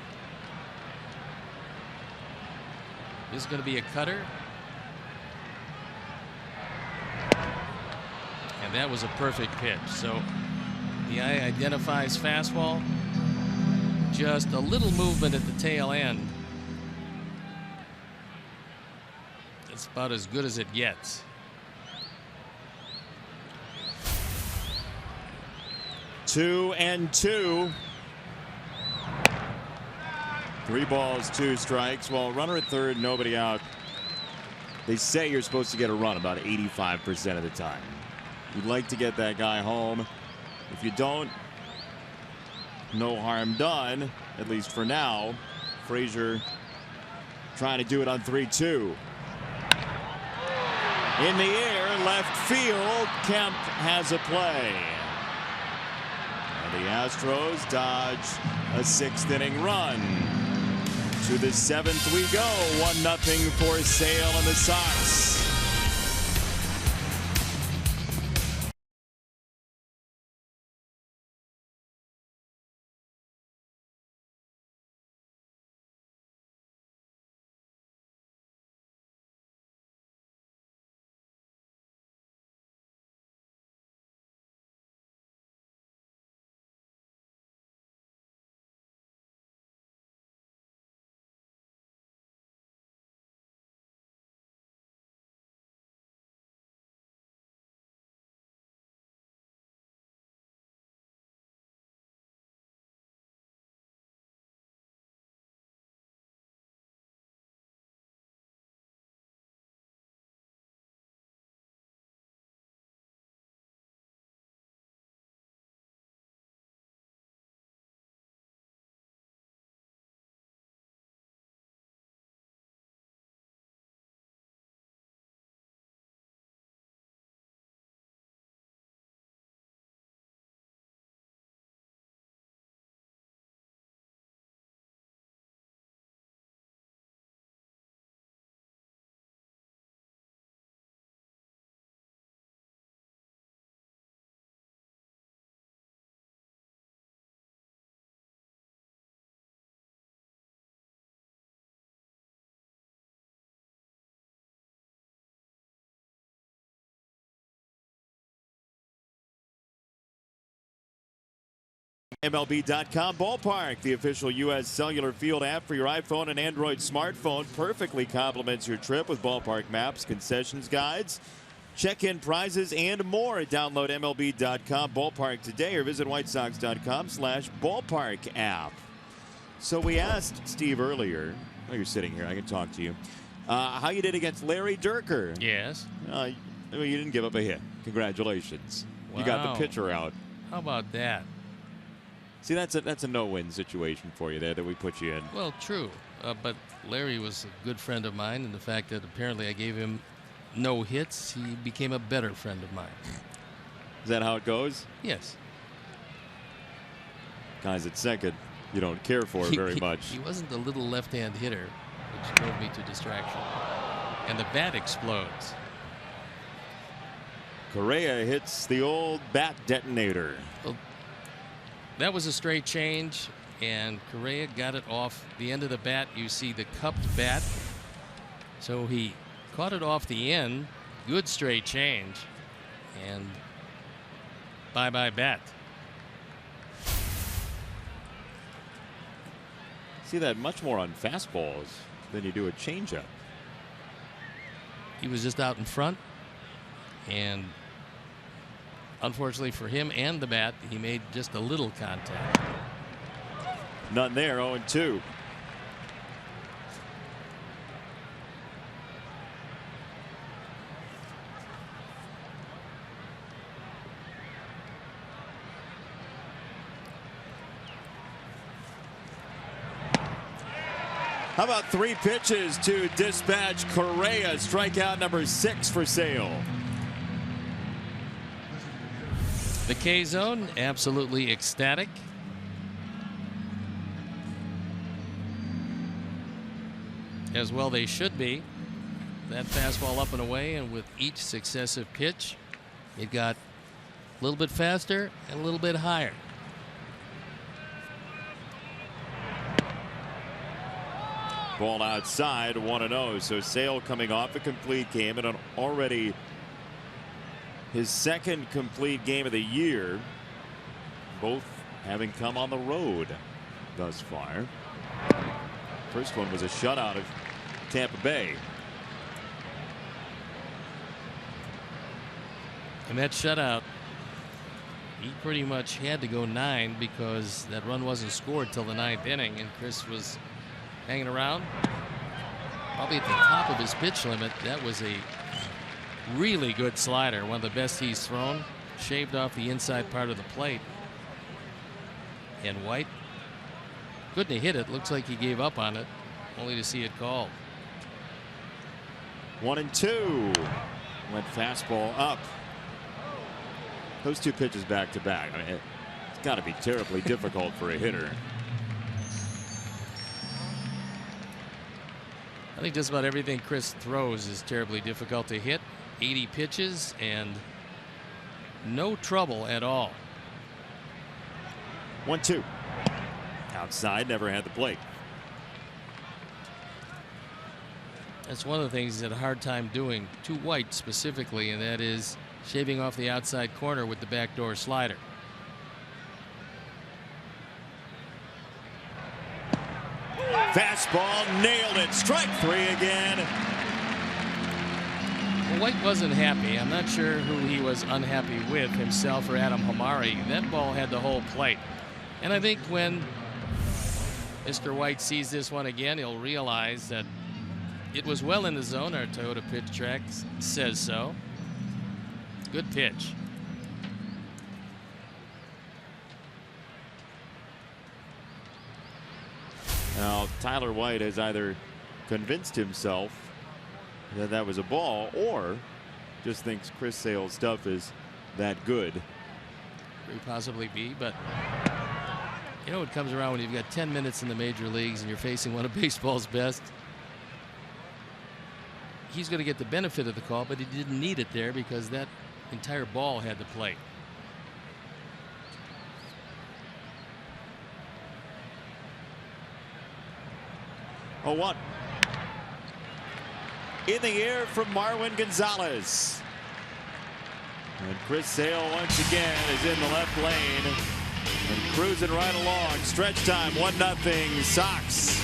This is going to be a cutter And that was a perfect pitch. So the eye identifies fastball. Just a little movement at the tail end. It's about as good as it gets. 2-2. 3 balls, 2 strikes. Well, runner at third, nobody out. They say you're supposed to get a run about 85% of the time. You'd like to get that guy home. If you don't, no harm done, at least for now. Frazier trying to do it on 3-2. In the air, left field. Kemp has a play. And the Astros dodge a 6th inning run. To the 7th we go. 1-0 for Sale and the Sox. MLB.com Ballpark, the official U.S. cellular field app for your iPhone and Android smartphone, perfectly complements your trip with ballpark maps, concessions guides, check-in prizes, and more. Download MLB.com Ballpark today or visit WhiteSox.com/ballpark app. So we asked Steve earlier, oh, you're sitting here, I can talk to you, how you did against Larry Dierker. Yes. You didn't give up a hit. Congratulations. Wow. You got the pitcher out. How about that? See, that's a no-win situation for you there that we put you in. Well, true. But Larry was a good friend of mine, and the fact that apparently I gave him no hits, he became a better friend of mine. Is that how it goes? Yes. Guys at second, you don't care for very much. He wasn't the little left-hand hitter, which drove me to distraction. And the bat explodes. Correa hits the old bat detonator. Well, that was a straight change, and Correa got it off the end of the bat. You see the cupped bat. So he caught it off the end. Good straight change. And bye-bye bat. See that much more on fastballs than you do a changeup. He was just out in front, and unfortunately for him and the bat, he made just a little contact. None there, 0-2. How about 3 pitches to dispatch Correa? Strikeout number 6 for Sale. The K-zone, absolutely ecstatic. As well they should be. That fastball up and away, and with each successive pitch, it got a little bit faster and a little bit higher. Ball outside, 1-0. So Sale coming off a complete game and an already his second complete game of the year, both having come on the road thus far. First one was a shutout of Tampa Bay. And that shutout, he pretty much had to go 9 because that run wasn't scored till the 9th inning, and Chris was hanging around, probably at the top of his pitch limit. That was a really good slider, one of the best he's thrown, shaved off the inside part of the plate. And White couldn't have hit it. Looks like he gave up on it, only to see it called. 1-2. Went fastball up. Those two pitches back to back. I mean, it's got to be terribly difficult for a hitter. I think just about everything Chris throws is terribly difficult to hit. 80 pitches and no trouble at all. 1-2. Outside, never had the plate. That's one of the things he's had a hard time doing to White specifically, and that is shaving off the outside corner with the backdoor slider. Fastball, nailed it. Strike 3 again. Well, White wasn't happy. I'm not sure who he was unhappy with, himself or Adam Hamari. That ball had the whole plate. And I think when Mr. White sees this one again, he'll realize that it was well in the zone. Our Toyota pitch track says so. Good pitch. Now, Tyler White has either convinced himself that that was a ball or just thinks Chris Sale's stuff is that good. Could possibly be, but you know what comes around when you've got 10 minutes in the major leagues and you're facing one of baseball's best. He's going to get the benefit of the call, but he didn't need it there because that entire ball had the plate. Oh, 1. In the air from Marwin Gonzalez. And Chris Sale once again is in the left lane and cruising right along. Stretch time, 1-0 Sox.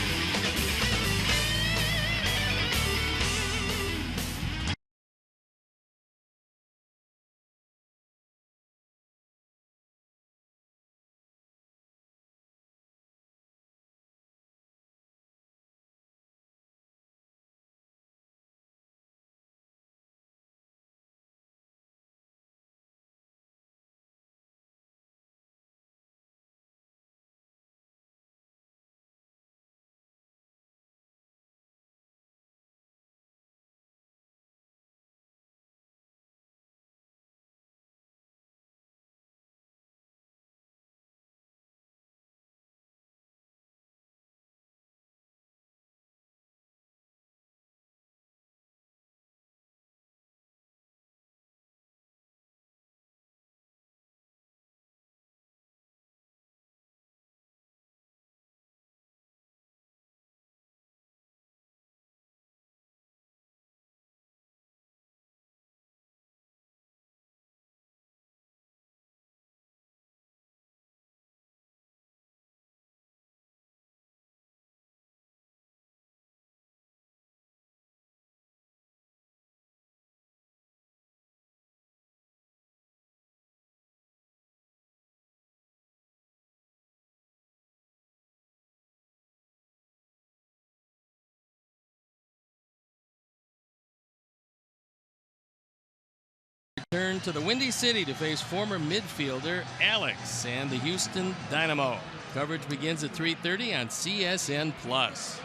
Return to the Windy City to face former midfielder Alex and the Houston Dynamo. Coverage begins at 3:30 on CSN Plus.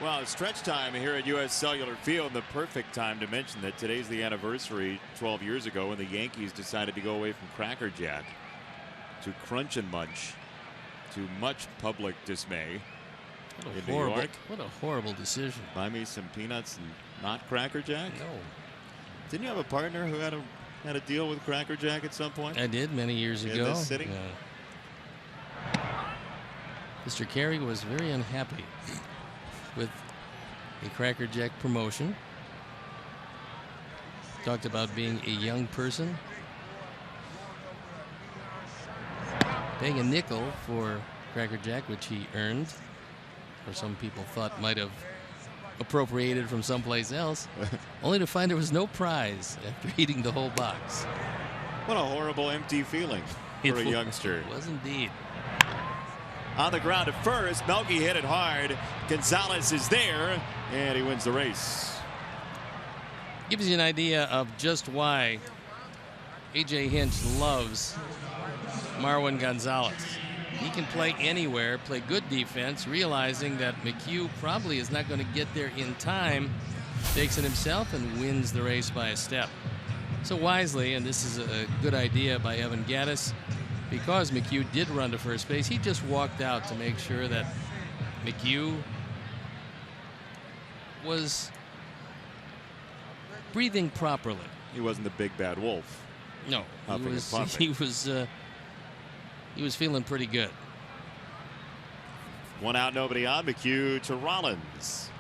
Well, it's stretch time here at U.S. Cellular Field. The perfect time to mention that today's the anniversary 12 years ago when the Yankees decided to go away from Cracker Jack to Crunch and Munch, to much public dismay. What a horrible decision. Buy me some peanuts and not Cracker Jack? No. Didn't you have a partner who had a deal with Cracker Jack at some point? I did many years ago. In this city? Yeah. Mr. Carey was very unhappy with a Cracker Jack promotion. Talked about being a young person. Paying a nickel for Cracker Jack, which he earned, or some people thought might have appropriated from someplace else, only to find there was no prize after eating the whole box. What a horrible, empty feeling for a youngster. It was indeed. On the ground at first, Melky hit it hard. Gonzalez is there, and he wins the race. Gives you an idea of just why A.J. Hinch loves Marwin Gonzalez. He can play anywhere, play good defense, realizing that McHugh probably is not going to get there in time, takes it himself and wins the race by a step. So wisely, and this is a good idea by Evan Gattis, because McHugh did run to first base, he just walked out to make sure that McHugh was breathing properly. He wasn't the big bad wolf. No, he was feeling pretty good. 1 out, nobody on. McHugh to Rollins.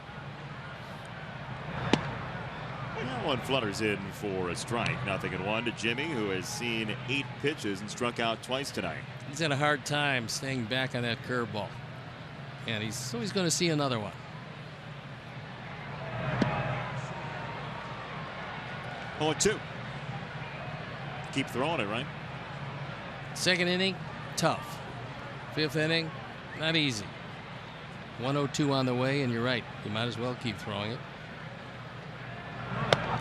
That one flutters in for a strike. 0-1 to Jimmy, who has seen 8 pitches and struck out twice tonight. He's had a hard time staying back on that curveball, and he's going to see another one. 0-2. Keep throwing it, right? Second inning, tough. Fifth inning, not easy. 1-0-2 on the way, and you're right. You might as well keep throwing it.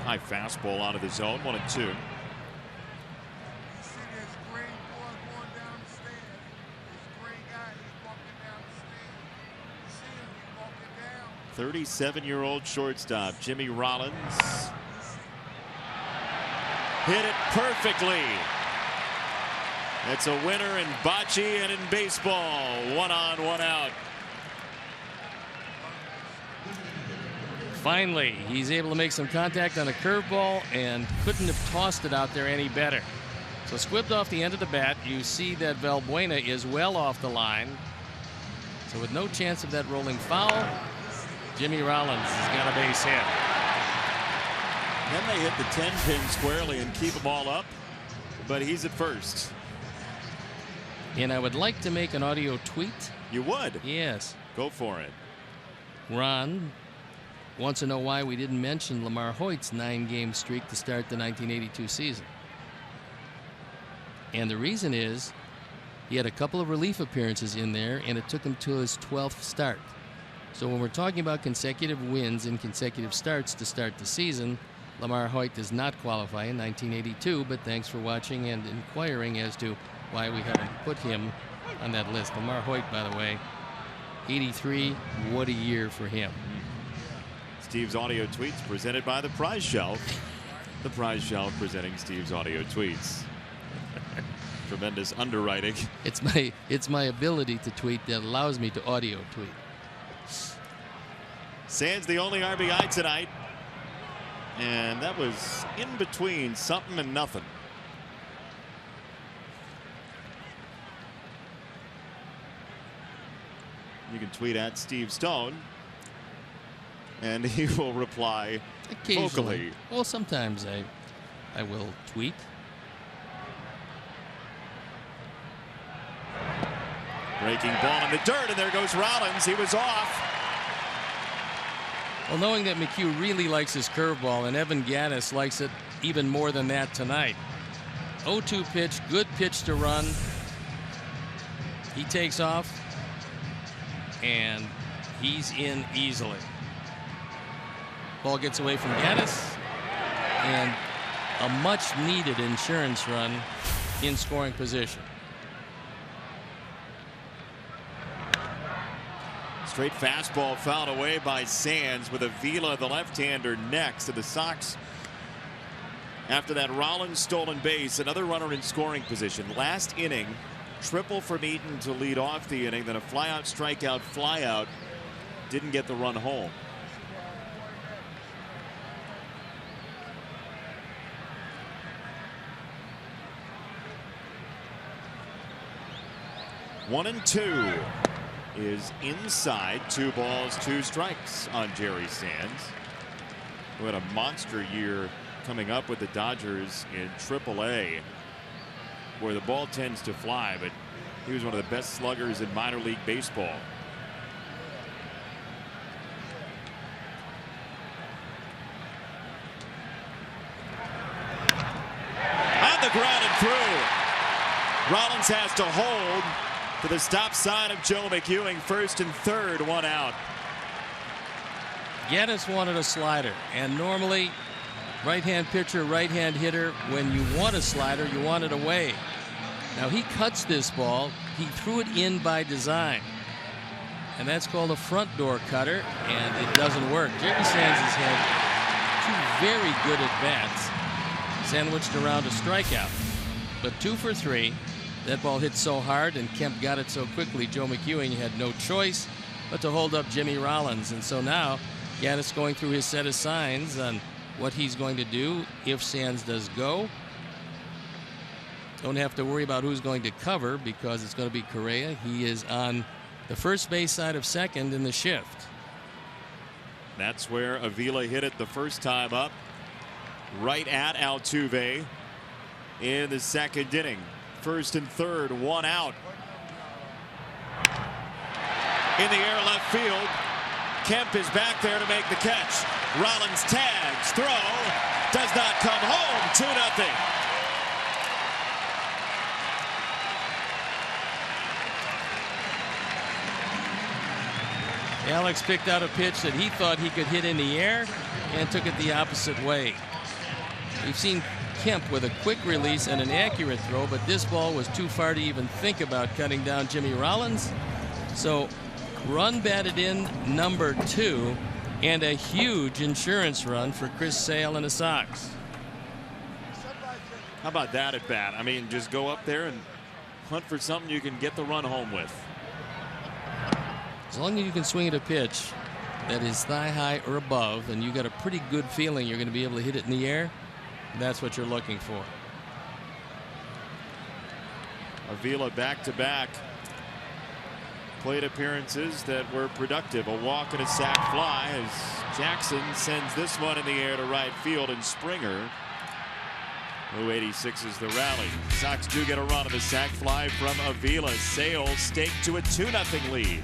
High fastball out of the zone. 1-2. "37-year-old shortstop Jimmy Rollins hit it perfectly. It's a winner in bocce and in baseball. 1 on, 1 out. Finally, he's able to make some contact on a curveball and couldn't have tossed it out there any better. So squibbed off the end of the bat. You see that Valbuena is well off the line. So with no chance of that rolling foul, Jimmy Rollins has got a base hit. Then they hit the 10-pin squarely and keep them all up, but he's at first. And I would like to make an audio tweet. You would? Yes. Go for it. Ron wants to know why we didn't mention Lamar Hoyt's 9-game streak to start the 1982 season. And the reason is he had a couple of relief appearances in there, and it took him to his 12th start. So when we're talking about consecutive wins and consecutive starts to start the season, Lamar Hoyt does not qualify in 1982, but thanks for watching and inquiring as to why we haven't put him on that list. Lamar Hoyt, by the way, 83, what a year for him. Steve's audio tweets presented by the Prize Shelf. The Prize Shelf presenting Steve's audio tweets. Tremendous underwriting. It's my ability to tweet that allows me to audio tweet. Sands the only RBI tonight, and that was in between something and nothing. You can tweet at Steve Stone, and he will reply vocally. Well, sometimes I will tweet. Breaking ball in the dirt, and there goes Rollins. He was off. Well, knowing that McHugh really likes his curveball, and Evan Gattis likes it even more than that tonight. 0-2 pitch, good pitch to run. He takes off, and he's in easily. Ball gets away from Gattis, and a much-needed insurance run in scoring position. Straight fastball fouled away by Sands with Avila, the left-hander, next to the Sox. After that Rollins stolen base, another runner in scoring position. Last inning, triple from Eaton to lead off the inning, then a fly-out, strikeout, fly-out. Didn't get the run home. One and two is inside. 2 balls, 2 strikes on Jerry Sands, who had a monster year coming up with the Dodgers in AAA, where the ball tends to fly, but he was one of the best sluggers in minor league baseball. On the ground and through. Rollins has to hold to the stop sign of Joe McEwing. First and third, one out. Gaddis wanted a slider, and normally right-hand pitcher, right-hand hitter, when you want a slider, you want it away. Now he cuts this ball. He threw it in by design, and that's called a front door cutter, and it doesn't work. Jerry Sands has had 2 very good at-bats, sandwiched around a strikeout, but 2 for 3. That ball hit so hard, and Kemp got it so quickly, Joe McEwing had no choice but to hold up Jimmy Rollins. And so now Gaddis going through his set of signs on what he's going to do if Sands does go. Don't have to worry about who's going to cover because it's going to be Correa. He is on the first base side of second in the shift. That's where Avila hit it the first time up, right at Altuve in the second inning. First and third, one out. In the air left field. Kemp is back there to make the catch. Rollins tags, throw, does not come home. 2-0. Alex picked out a pitch that he thought he could hit in the air and took it the opposite way. We've seen Kemp with a quick release and an accurate throw, but this ball was too far to even think about cutting down Jimmy Rollins. So run batted in number 2, and a huge insurance run for Chris Sale and the Sox. How about that at bat? I mean, just go up there and hunt for something you can get the run home with. As long as you can swing at a pitch that is thigh high or above, and you got a pretty good feeling you're going to be able to hit it in the air, that's what you're looking for. Avila back-to-back plate appearances that were productive. A walk and a sac fly as Jackson sends this one in the air to right field, and Springer, who 86 is the rally. Sox do get a run of a sac fly from Avila. Sale staked to a 2-0 lead.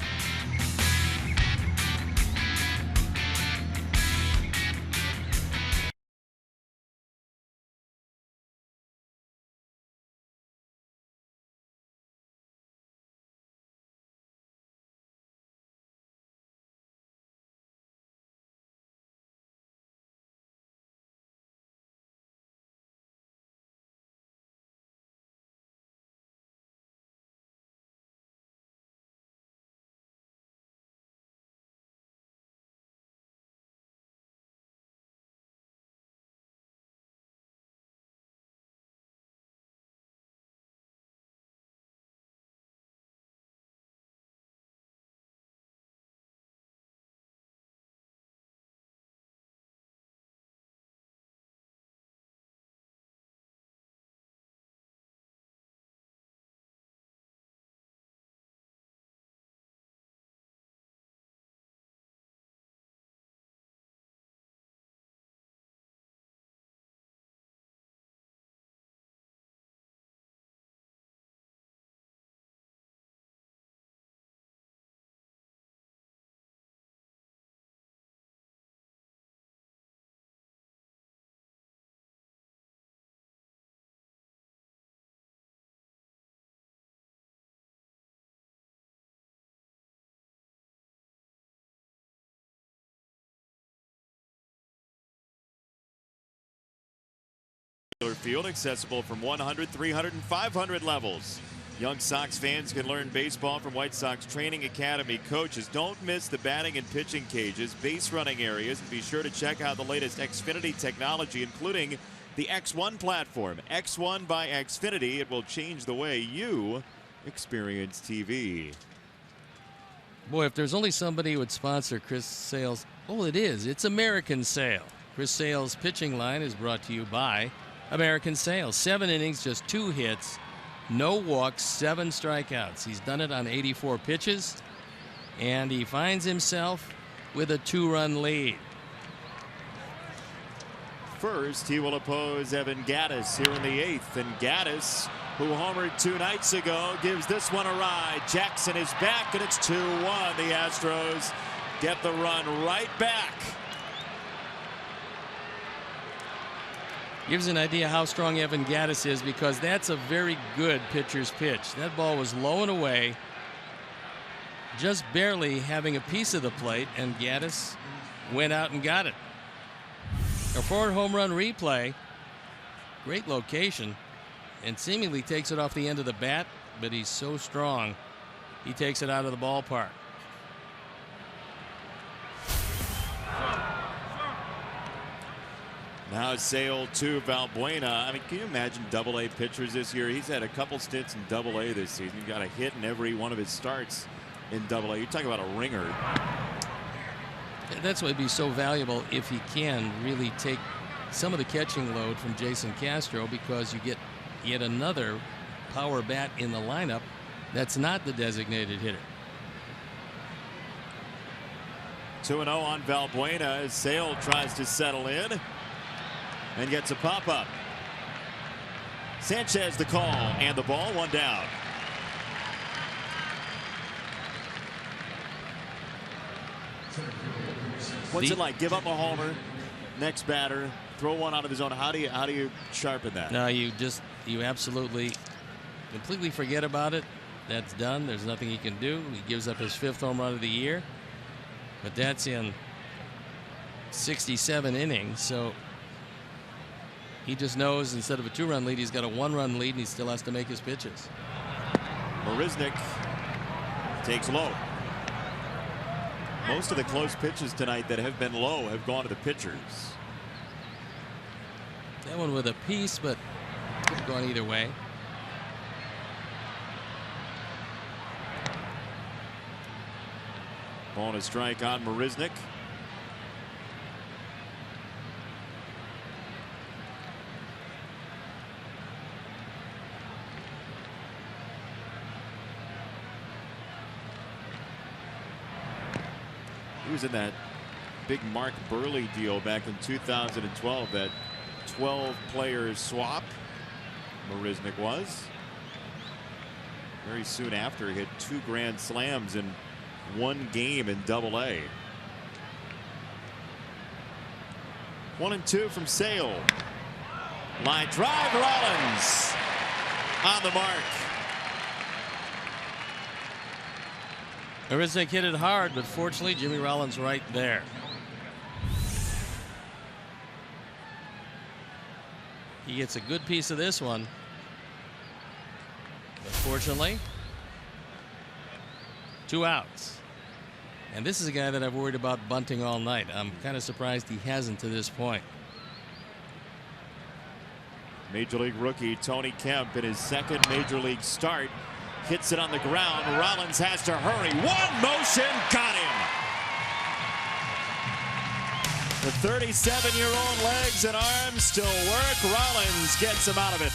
Field accessible from 100, 300, and 500 levels. Young Sox fans can learn baseball from White Sox Training Academy coaches. Don't miss the batting and pitching cages, base running areas, and be sure to check out the latest Xfinity technology, including the X1 platform. X1 by Xfinity. It will change the way you experience TV. Boy, if there's only somebody who would sponsor Chris Sale's, oh, it is. It's American Sale. Chris Sale's pitching line is brought to you by American Sale. 7 innings, just 2 hits, no walks, 7 strikeouts. He's done it on 84 pitches, and he finds himself with a 2-run lead. first. He will oppose Evan Gattis here in the 8th. And Gattis, who homered 2 nights ago, gives this one a ride. Jackson is back, and it's 2-1. The Astros get the run right back. Gives an idea how strong Evan Gattis is, because that's a very good pitcher's pitch. That ball was low and away, just barely having a piece of the plate, and Gattis went out and got it. A forward home run replay. Great location, and seemingly takes it off the end of the bat, but he's so strong, he takes it out of the ballpark. Now Sale to Valbuena. I mean, can you imagine Double-A pitchers this year? He's had a couple stints in Double-A this season. He got a hit in every one of his starts in Double-A. You're talking about a ringer. That's why it'd be so valuable if he can really take some of the catching load from Jason Castro, because you get yet another power bat in the lineup that's not the designated hitter. 2-0 on Valbuena as Sale tries to settle in and gets a pop-up. Sanchez the call, and the ball, 1 down. What's it like? Give up a homer, next batter, throw one out of his own. How do you sharpen that? No, you absolutely completely forget about it. That's done. There's nothing he can do. He gives up his 5th home run of the year, but that's in 67 innings. So he just knows instead of a 2-run lead, he's got a 1-run lead, and he still has to make his pitches. Marisnick takes low. Most of the close pitches tonight that have been low have gone to the pitchers. That one with a piece, but could have gone either way. Ball and a strike on Marisnick. He was in that big Mark Burley deal back in 2012, that 12-player swap. Marisnick was. Very soon after, he had 2 grand slams in 1 game in Double-A. 1-2 from Sale. Line drive, Rollins on the mark. Marisnick hit it hard, but fortunately Jimmy Rollins right there. He gets a good piece of this one, but fortunately 2 outs. And this is a guy that I've worried about bunting all night. I'm kind of surprised he hasn't to this point. Major League rookie Tony Kemp in his 2nd Major League start hits it on the ground. Rollins has to hurry. 1 motion, got him. The 37-year-old legs and arms still work. Rollins gets him out of it.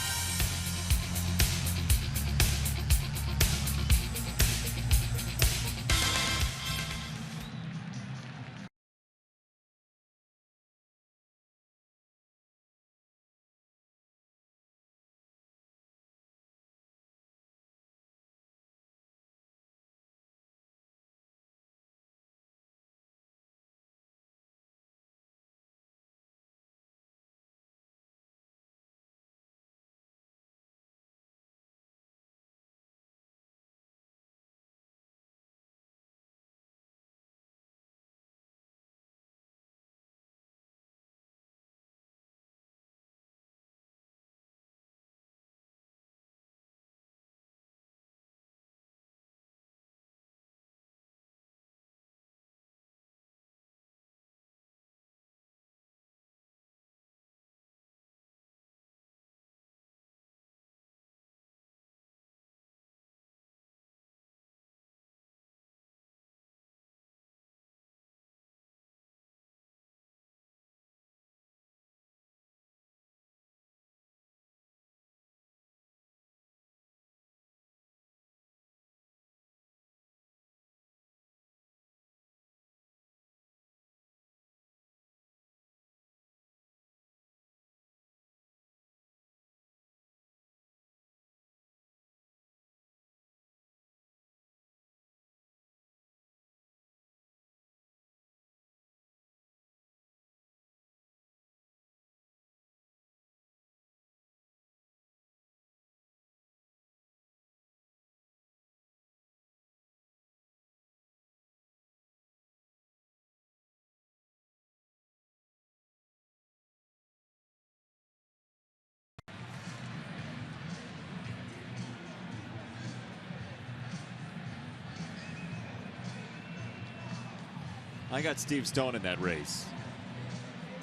I got Steve Stone in that race.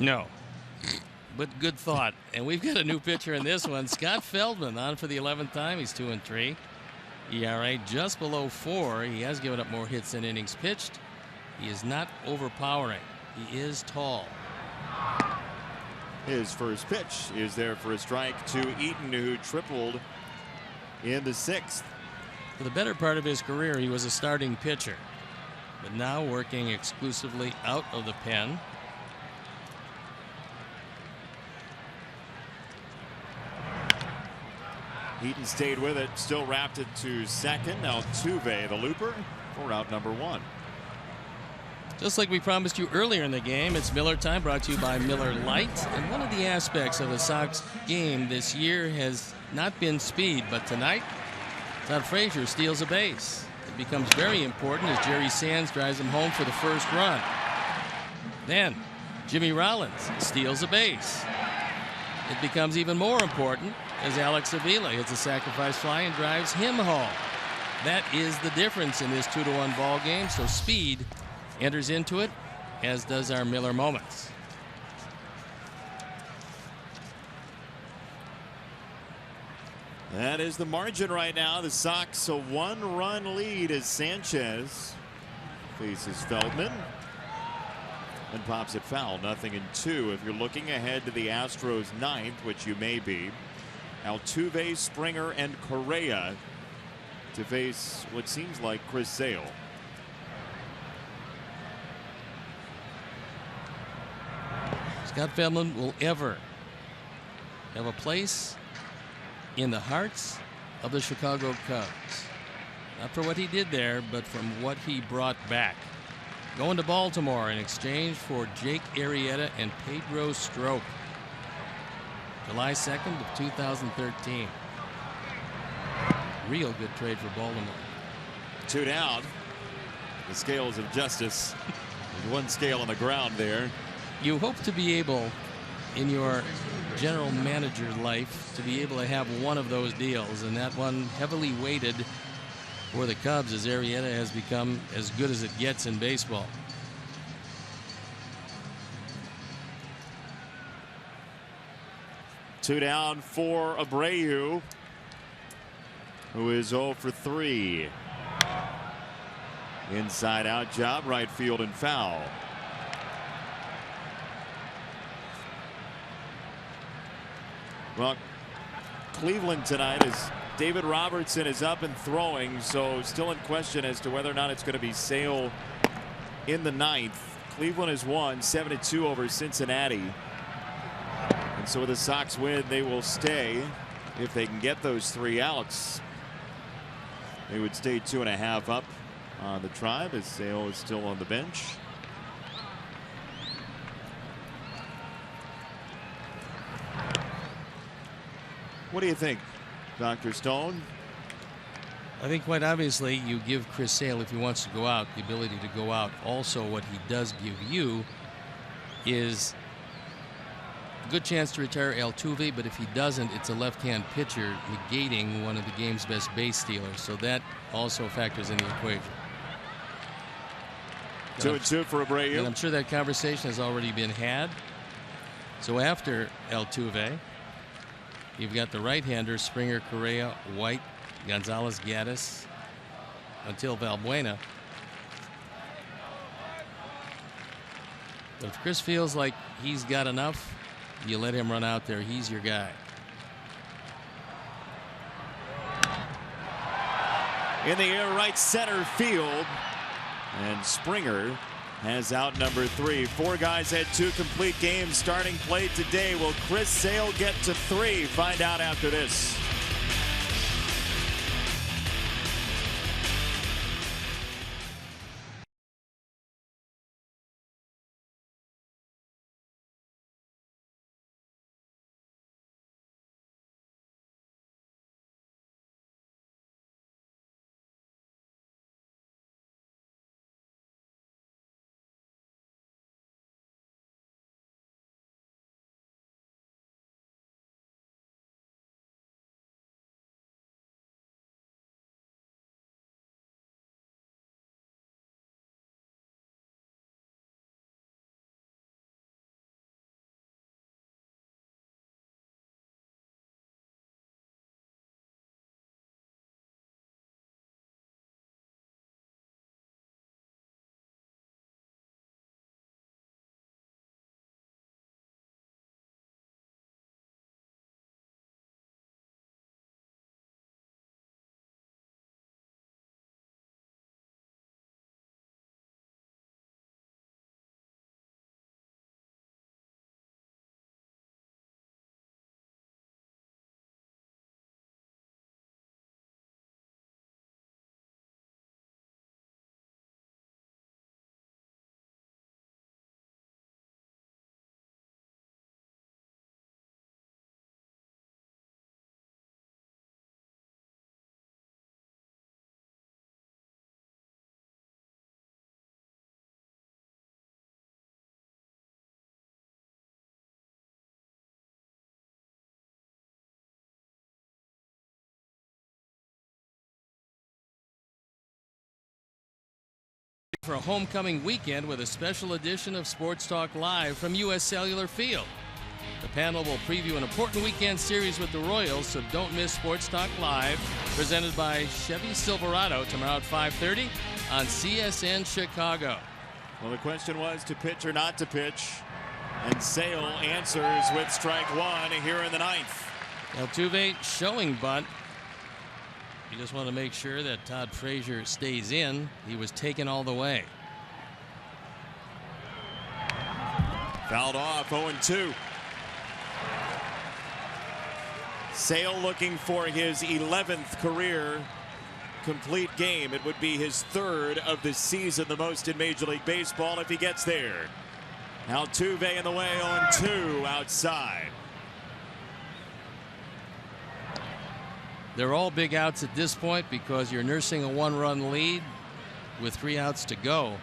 No. But good thought. And we've got a new pitcher in this one. Scott Feldman on for the 11th time. He's 2-3. ERA just below 4. He has given up more hits than innings pitched. He is not overpowering. He is tall. His first pitch is there for a strike to Eaton, who tripled in the 6th. For the better part of his career, he was a starting pitcher, but now working exclusively out of the pen. Eaton stayed with it, still wrapped it to second. Now Altuve, the looper, for out number 1. Just like we promised you earlier in the game, it's Miller time, brought to you by Miller Lite. And one of the aspects of the Sox game this year has not been speed, but tonight, Todd Frazier steals a base. It becomes very important as Jerry Sands drives him home for the first run. Then, Jimmy Rollins steals a base. It becomes even more important as Alex Avila hits a sacrifice fly and drives him home. That is the difference in this 2-1 ball game, so speed enters into it, as does our Miller moments. That is the margin right now. The Sox a 1-run lead as Sanchez faces Feldman and pops it foul. 0-2. If you're looking ahead to the Astros 9th, which you may be, Altuve, Springer, and Correa to face what seems like Chris Sale. Scott Feldman will ever have a place in the hearts of the Chicago Cubs. Not for what he did there, but from what he brought back. Going to Baltimore in exchange for Jake Arrieta and Pedro Strop. July 2nd of 2013. Real good trade for Baltimore. 2 down. The scales of justice. There's one scale on the ground there. You hope to be able, in your general manager life, to be able to have one of those deals, and that one heavily weighted for the Cubs as Arrieta has become as good as it gets in baseball. Two down for Abreu, who is 0 for 3. Inside out job, right field and foul. Well, Cleveland tonight is David Robertson is up and throwing, so still in question as to whether or not it's going to be Sale in the 9th. Cleveland has won 7-2 over Cincinnati. And so with the Sox win, they will stay. If they can get those 3 outs, they would stay 2.5 up on the Tribe as Sale is still on the bench. What do you think, Dr. Stone? I think quite obviously you give Chris Sale, if he wants to go out, the ability to go out. Also, what he does give you is a good chance to retire Altuve, but if he doesn't, it's a left-hand pitcher negating one of the game's best base stealers. So that also factors in the equation. 2-2 for Abreu. And I'm sure that conversation has already been had. So after Altuve, you've got the right-hander Springer, Correa, White, Gonzalez, Gaddis, until Valbuena. But if Chris feels like he's got enough, you let him run out there. He's your guy. In the air, right center field. And Springer has out number 3. 4 guys had 2 complete games starting play today. Will Chris Sale get to 3? Find out after this. For a homecoming weekend with a special edition of Sports Talk Live from U.S. Cellular Field. The panel will preview an important weekend series with the Royals, so don't miss Sports Talk Live, presented by Chevy Silverado tomorrow at 5:30 on CSN Chicago. Well, the question was to pitch or not to pitch, and Sale answers with strike one here in the ninth. Altuve showing bunt. You just want to make sure that Todd Frazier stays in. He was taken all the way. Fouled off, 0-2. Sale looking for his 11th career complete game. It would be his third of the season, the most in Major League Baseball if he gets there. Altuve in the way, 0-2 outside. They're all big outs at this point because you're nursing a one-run lead with 3 outs to go.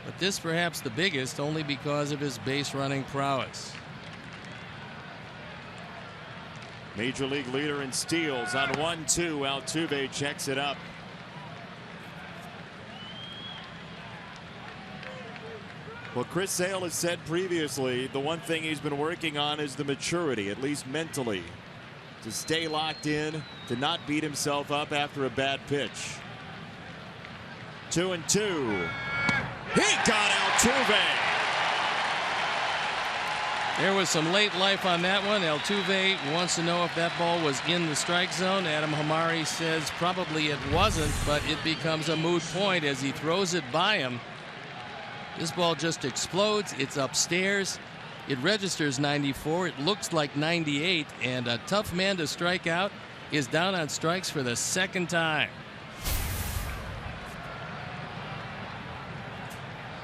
But this perhaps the biggest only because of his base running prowess. Major League leader in steals on 1-2. Altuve checks it up. Well, Chris Sale has said previously the one thing he's been working on is the maturity, at least mentally, to stay locked in, to not beat himself up after a bad pitch. 2-2. He got Altuve. There was some late life on that one. Altuve wants to know if that ball was in the strike zone. Adam Hamari says probably it wasn't, but it becomes a moot point as he throws it by him. This ball just explodes. It's upstairs. It registers 94. It looks like 98, and a tough man to strike out is down on strikes for the second time.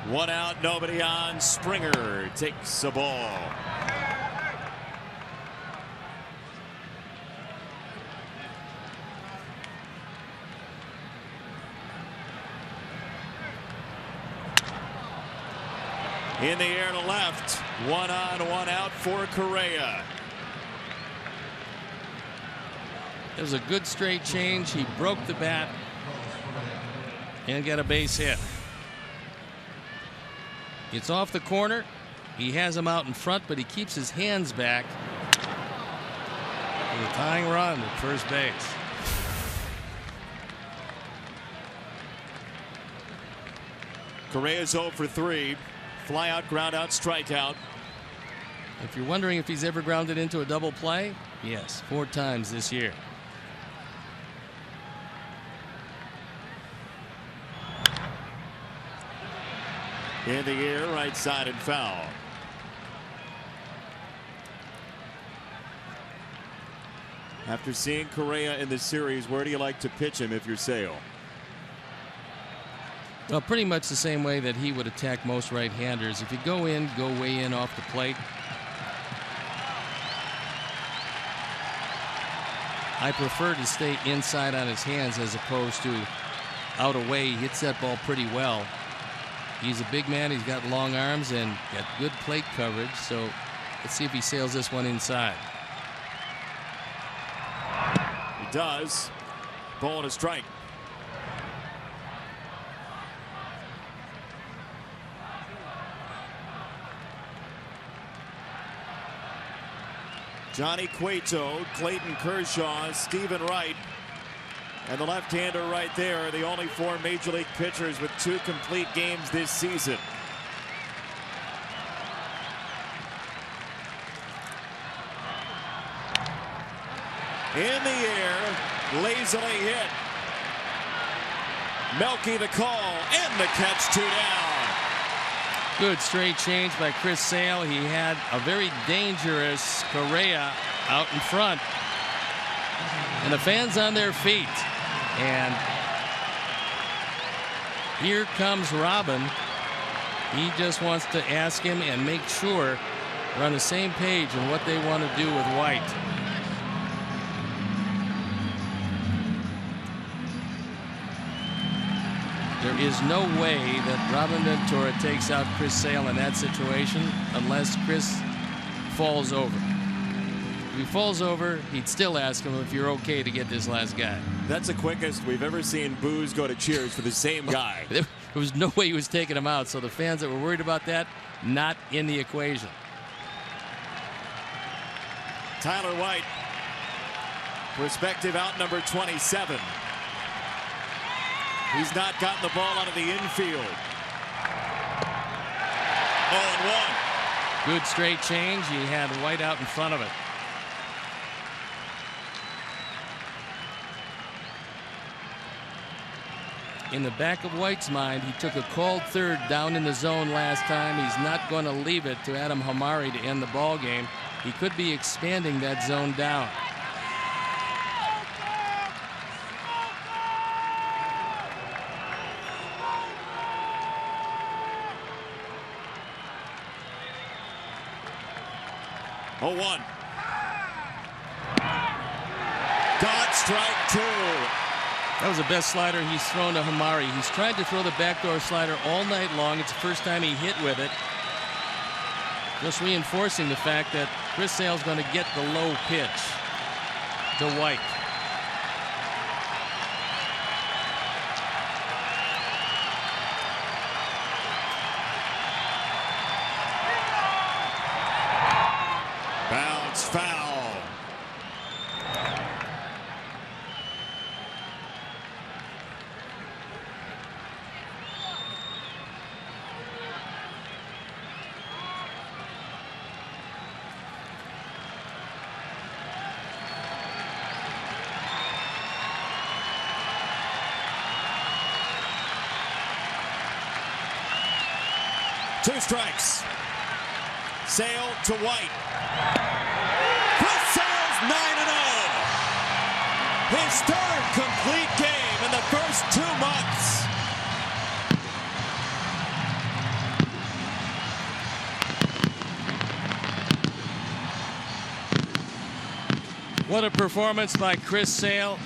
1 out, nobody on. Springer takes the ball. In the air to left. 1 on, 1 out for Correa. It was a good straight change. He broke the bat and got a base hit. It's off the corner. He has him out in front, but he keeps his hands back. With a tying run at first base. Correa's 0 for 3. Fly out, ground out, strikeout. If you're wondering if he's ever grounded into a double play, yes, 4 times this year. In the air, right side and foul. After seeing Correa in the series, where do you like to pitch him if you're Sale? Well, pretty much the same way that he would attack most right-handers. If you go in, go way in off the plate. I prefer to stay inside on his hands as opposed to out away. He hits that ball pretty well. He's a big man. He's got long arms and got good plate coverage. So let's see if he sails this one inside. He does. Ball and a strike. Johnny Cueto, Clayton Kershaw, Stephen Wright, and the left-hander right there are the only 4 Major League pitchers with 2 complete games this season. In the air, lazily hit. Melky the call, and the catch, 2 down. Good straight change by Chris Sale. He had a very dangerous Correa out in front. And the fans on their feet. And here comes Robin. He just wants to ask him and make sure we're on the same page on what they want to do with White. There is no way that Robin Ventura takes out Chris Sale in that situation unless Chris falls over. If he falls over, he'd still ask him if you're okay to get this last guy. That's the quickest we've ever seen boos go to cheers for the same guy. There was no way he was taking him out. So the fans that were worried about that, not in the equation. Tyler White, prospective out number 27. He's not gotten the ball out of the infield. 0-1. Good straight change. He had White out in front of it. In the back of White's mind, he took a called third down in the zone last time. He's not going to leave it to Adam Hamari to end the ball game. He could be expanding that zone down. Oh, 1. Got strike 2. That was the best slider he's thrown to Hamari. He's tried to throw the backdoor slider all night long. It's the first time he hit with it. Just reinforcing the fact that Chris Sale's going to get the low pitch to White. Bounce foul. Two strikes. Sale to White. Chris Sale's 9-0. His third complete game in the first 2 months. What a performance by Chris Sale.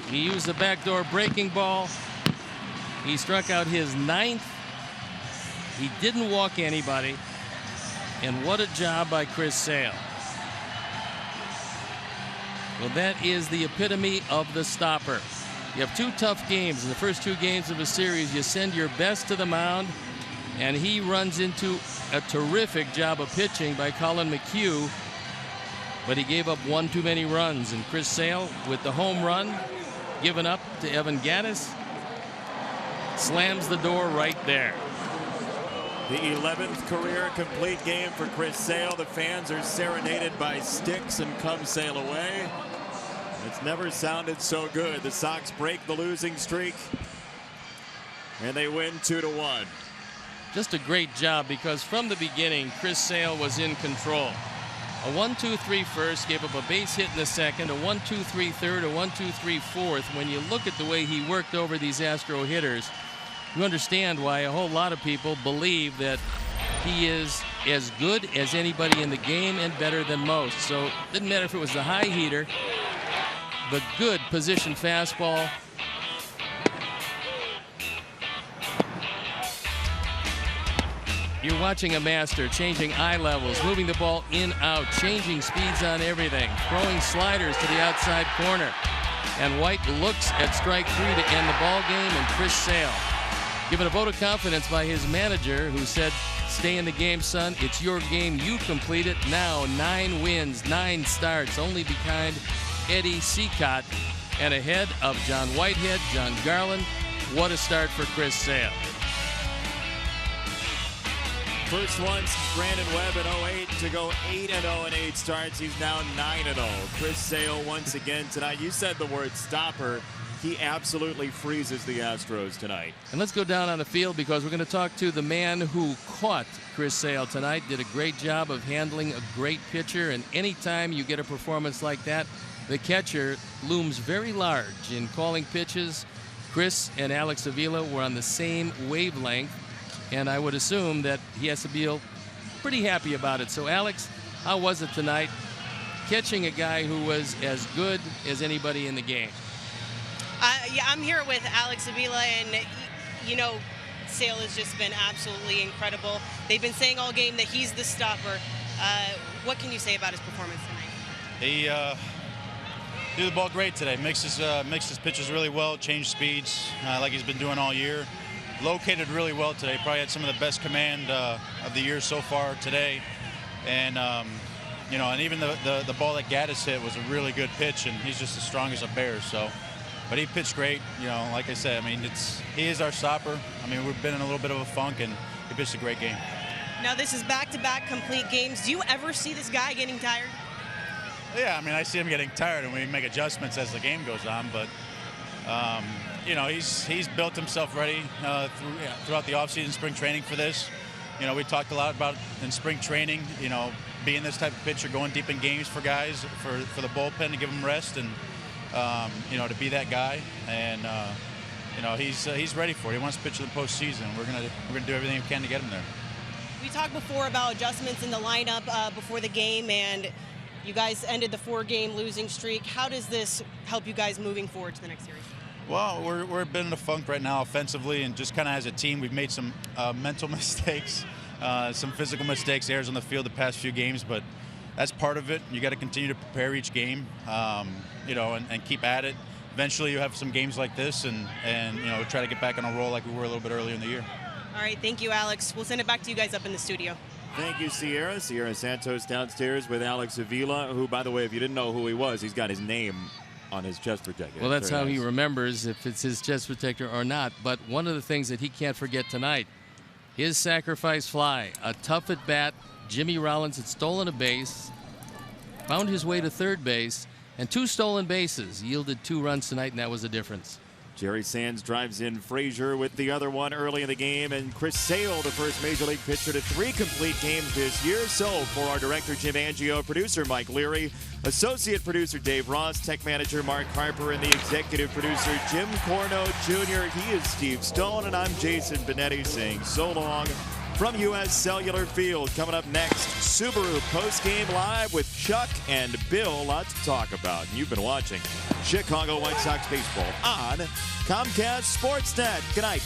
He used the backdoor breaking ball. He struck out his 9th. He didn't walk anybody. And what a job by Chris Sale. Well, that is the epitome of the stopper. You have 2 tough games. In the first 2 games of a series, you send your best to the mound, and he runs into a terrific job of pitching by Colin McHugh, but he gave up 1 too many runs. And Chris Sale, with the home run given up to Evan Gattis, slams the door right there. The 11th career complete game for Chris Sale. The fans are serenaded by sticks and come sail away. It's never sounded so good. The Sox break the losing streak, and they win 2-1. Just a great job, because from the beginning, Chris Sale was in control. A 1-2-3 first, gave up a base hit in the second, a 1-2-3 third, a 1-2-3 fourth. When you look at the way he worked over these Astro hitters, you understand why a whole lot of people believe that he is as good as anybody in the game and better than most. So it didn't matter if it was the high heater, the good position fastball. You're watching a master, changing eye levels, moving the ball in, out, changing speeds on everything, throwing sliders to the outside corner. And White looks at strike 3 to end the ball game, and Chris Sale, given a vote of confidence by his manager, who said, "Stay in the game, son. It's your game. You complete it." Now 9 wins, 9 starts, only behind Eddie Seacott and ahead of John Whitehead, John Garland. What a start for Chris Sale. First one since Brandon Webb in 08 to go 8-0 in 8 starts. He's now 9-0. Chris Sale once again tonight. You said the word stopper. He absolutely freezes the Astros tonight. And let's go down on the field, because we're going to talk to the man who caught Chris Sale tonight. Did a great job of handling a great pitcher, and anytime you get a performance like that, the catcher looms very large in calling pitches. Chris and Alex Avila were on the same wavelength, and I would assume that he has to feel pretty happy about it. So, Alex, how was it tonight, catching a guy who was as good as anybody in the game? Yeah, I'm here with Alex Avila, and, you know, Sale has just been absolutely incredible. They've been saying all game that he's the stopper. What can you say about his performance tonight? He threw the ball great today. Mixed his pitches really well, changed speeds like he's been doing all year. located really well today. Probably had some of the best command of the year so far today. And, you know, and even the ball that Gaddis hit was a really good pitch, and he's just as strong as a bear. So, but he pitched great. You know, like I said, I mean, he is our stopper. I mean, we've been in a little bit of a funk, and he pitched a great game. Now, this is back-to-back complete games. Do you ever see this guy getting tired? Yeah, I mean, I see him getting tired, and we make adjustments as the game goes on. But, you know, he's built himself ready throughout the offseason, spring training for this. You know, we talked a lot about in spring training, you know, being this type of pitcher, going deep in games for guys, for the bullpen to give them rest, and you know, to be that guy. And you know, he's ready for it. He wants to pitch in the postseason. We're gonna do everything we can to get him there. We talked before about adjustments in the lineup before the game, and you guys ended the 4-game losing streak. How does this help you guys moving forward to the next series? Well, we're a bit in a funk right now offensively, and just kind of as a team, we've made some mental mistakes, some physical mistakes, errors on the field the past few games, but that's part of it. You got to continue to prepare each game, you know, and keep at it. Eventually, you have some games like this, and you know, try to get back on a roll like we were a little bit earlier in the year. All right, thank you, Alex. We'll send it back to you guys up in the studio. Thank you, Sierra. Sierra Santos downstairs with Alex Avila, who, by the way, if you didn't know who he was, he's got his name on his chest protector. Well, that's how nice. he remembers if it's his chest protector or not. But one of the things that he can't forget tonight, his sacrifice fly, a tough at bat. Jimmy Rollins had stolen a base, found his way to third base, and 2 stolen bases yielded 2 runs tonight, and that was the difference. Jerry Sands drives in Frazier with the other one early in the game, and Chris Sale, the first Major League pitcher to 3 complete games this year. So for our director, Jim Angio, producer Mike Leary, associate producer Dave Ross, tech manager Mark Harper, and the executive producer Jim Corno Jr. He is Steve Stone, and I'm Jason Benetti saying so long from U.S. Cellular Field. Coming up next, Subaru postgame live with Chuck and Bill. Lots to talk about. You've been watching Chicago White Sox baseball on Comcast Sportsnet. Good night.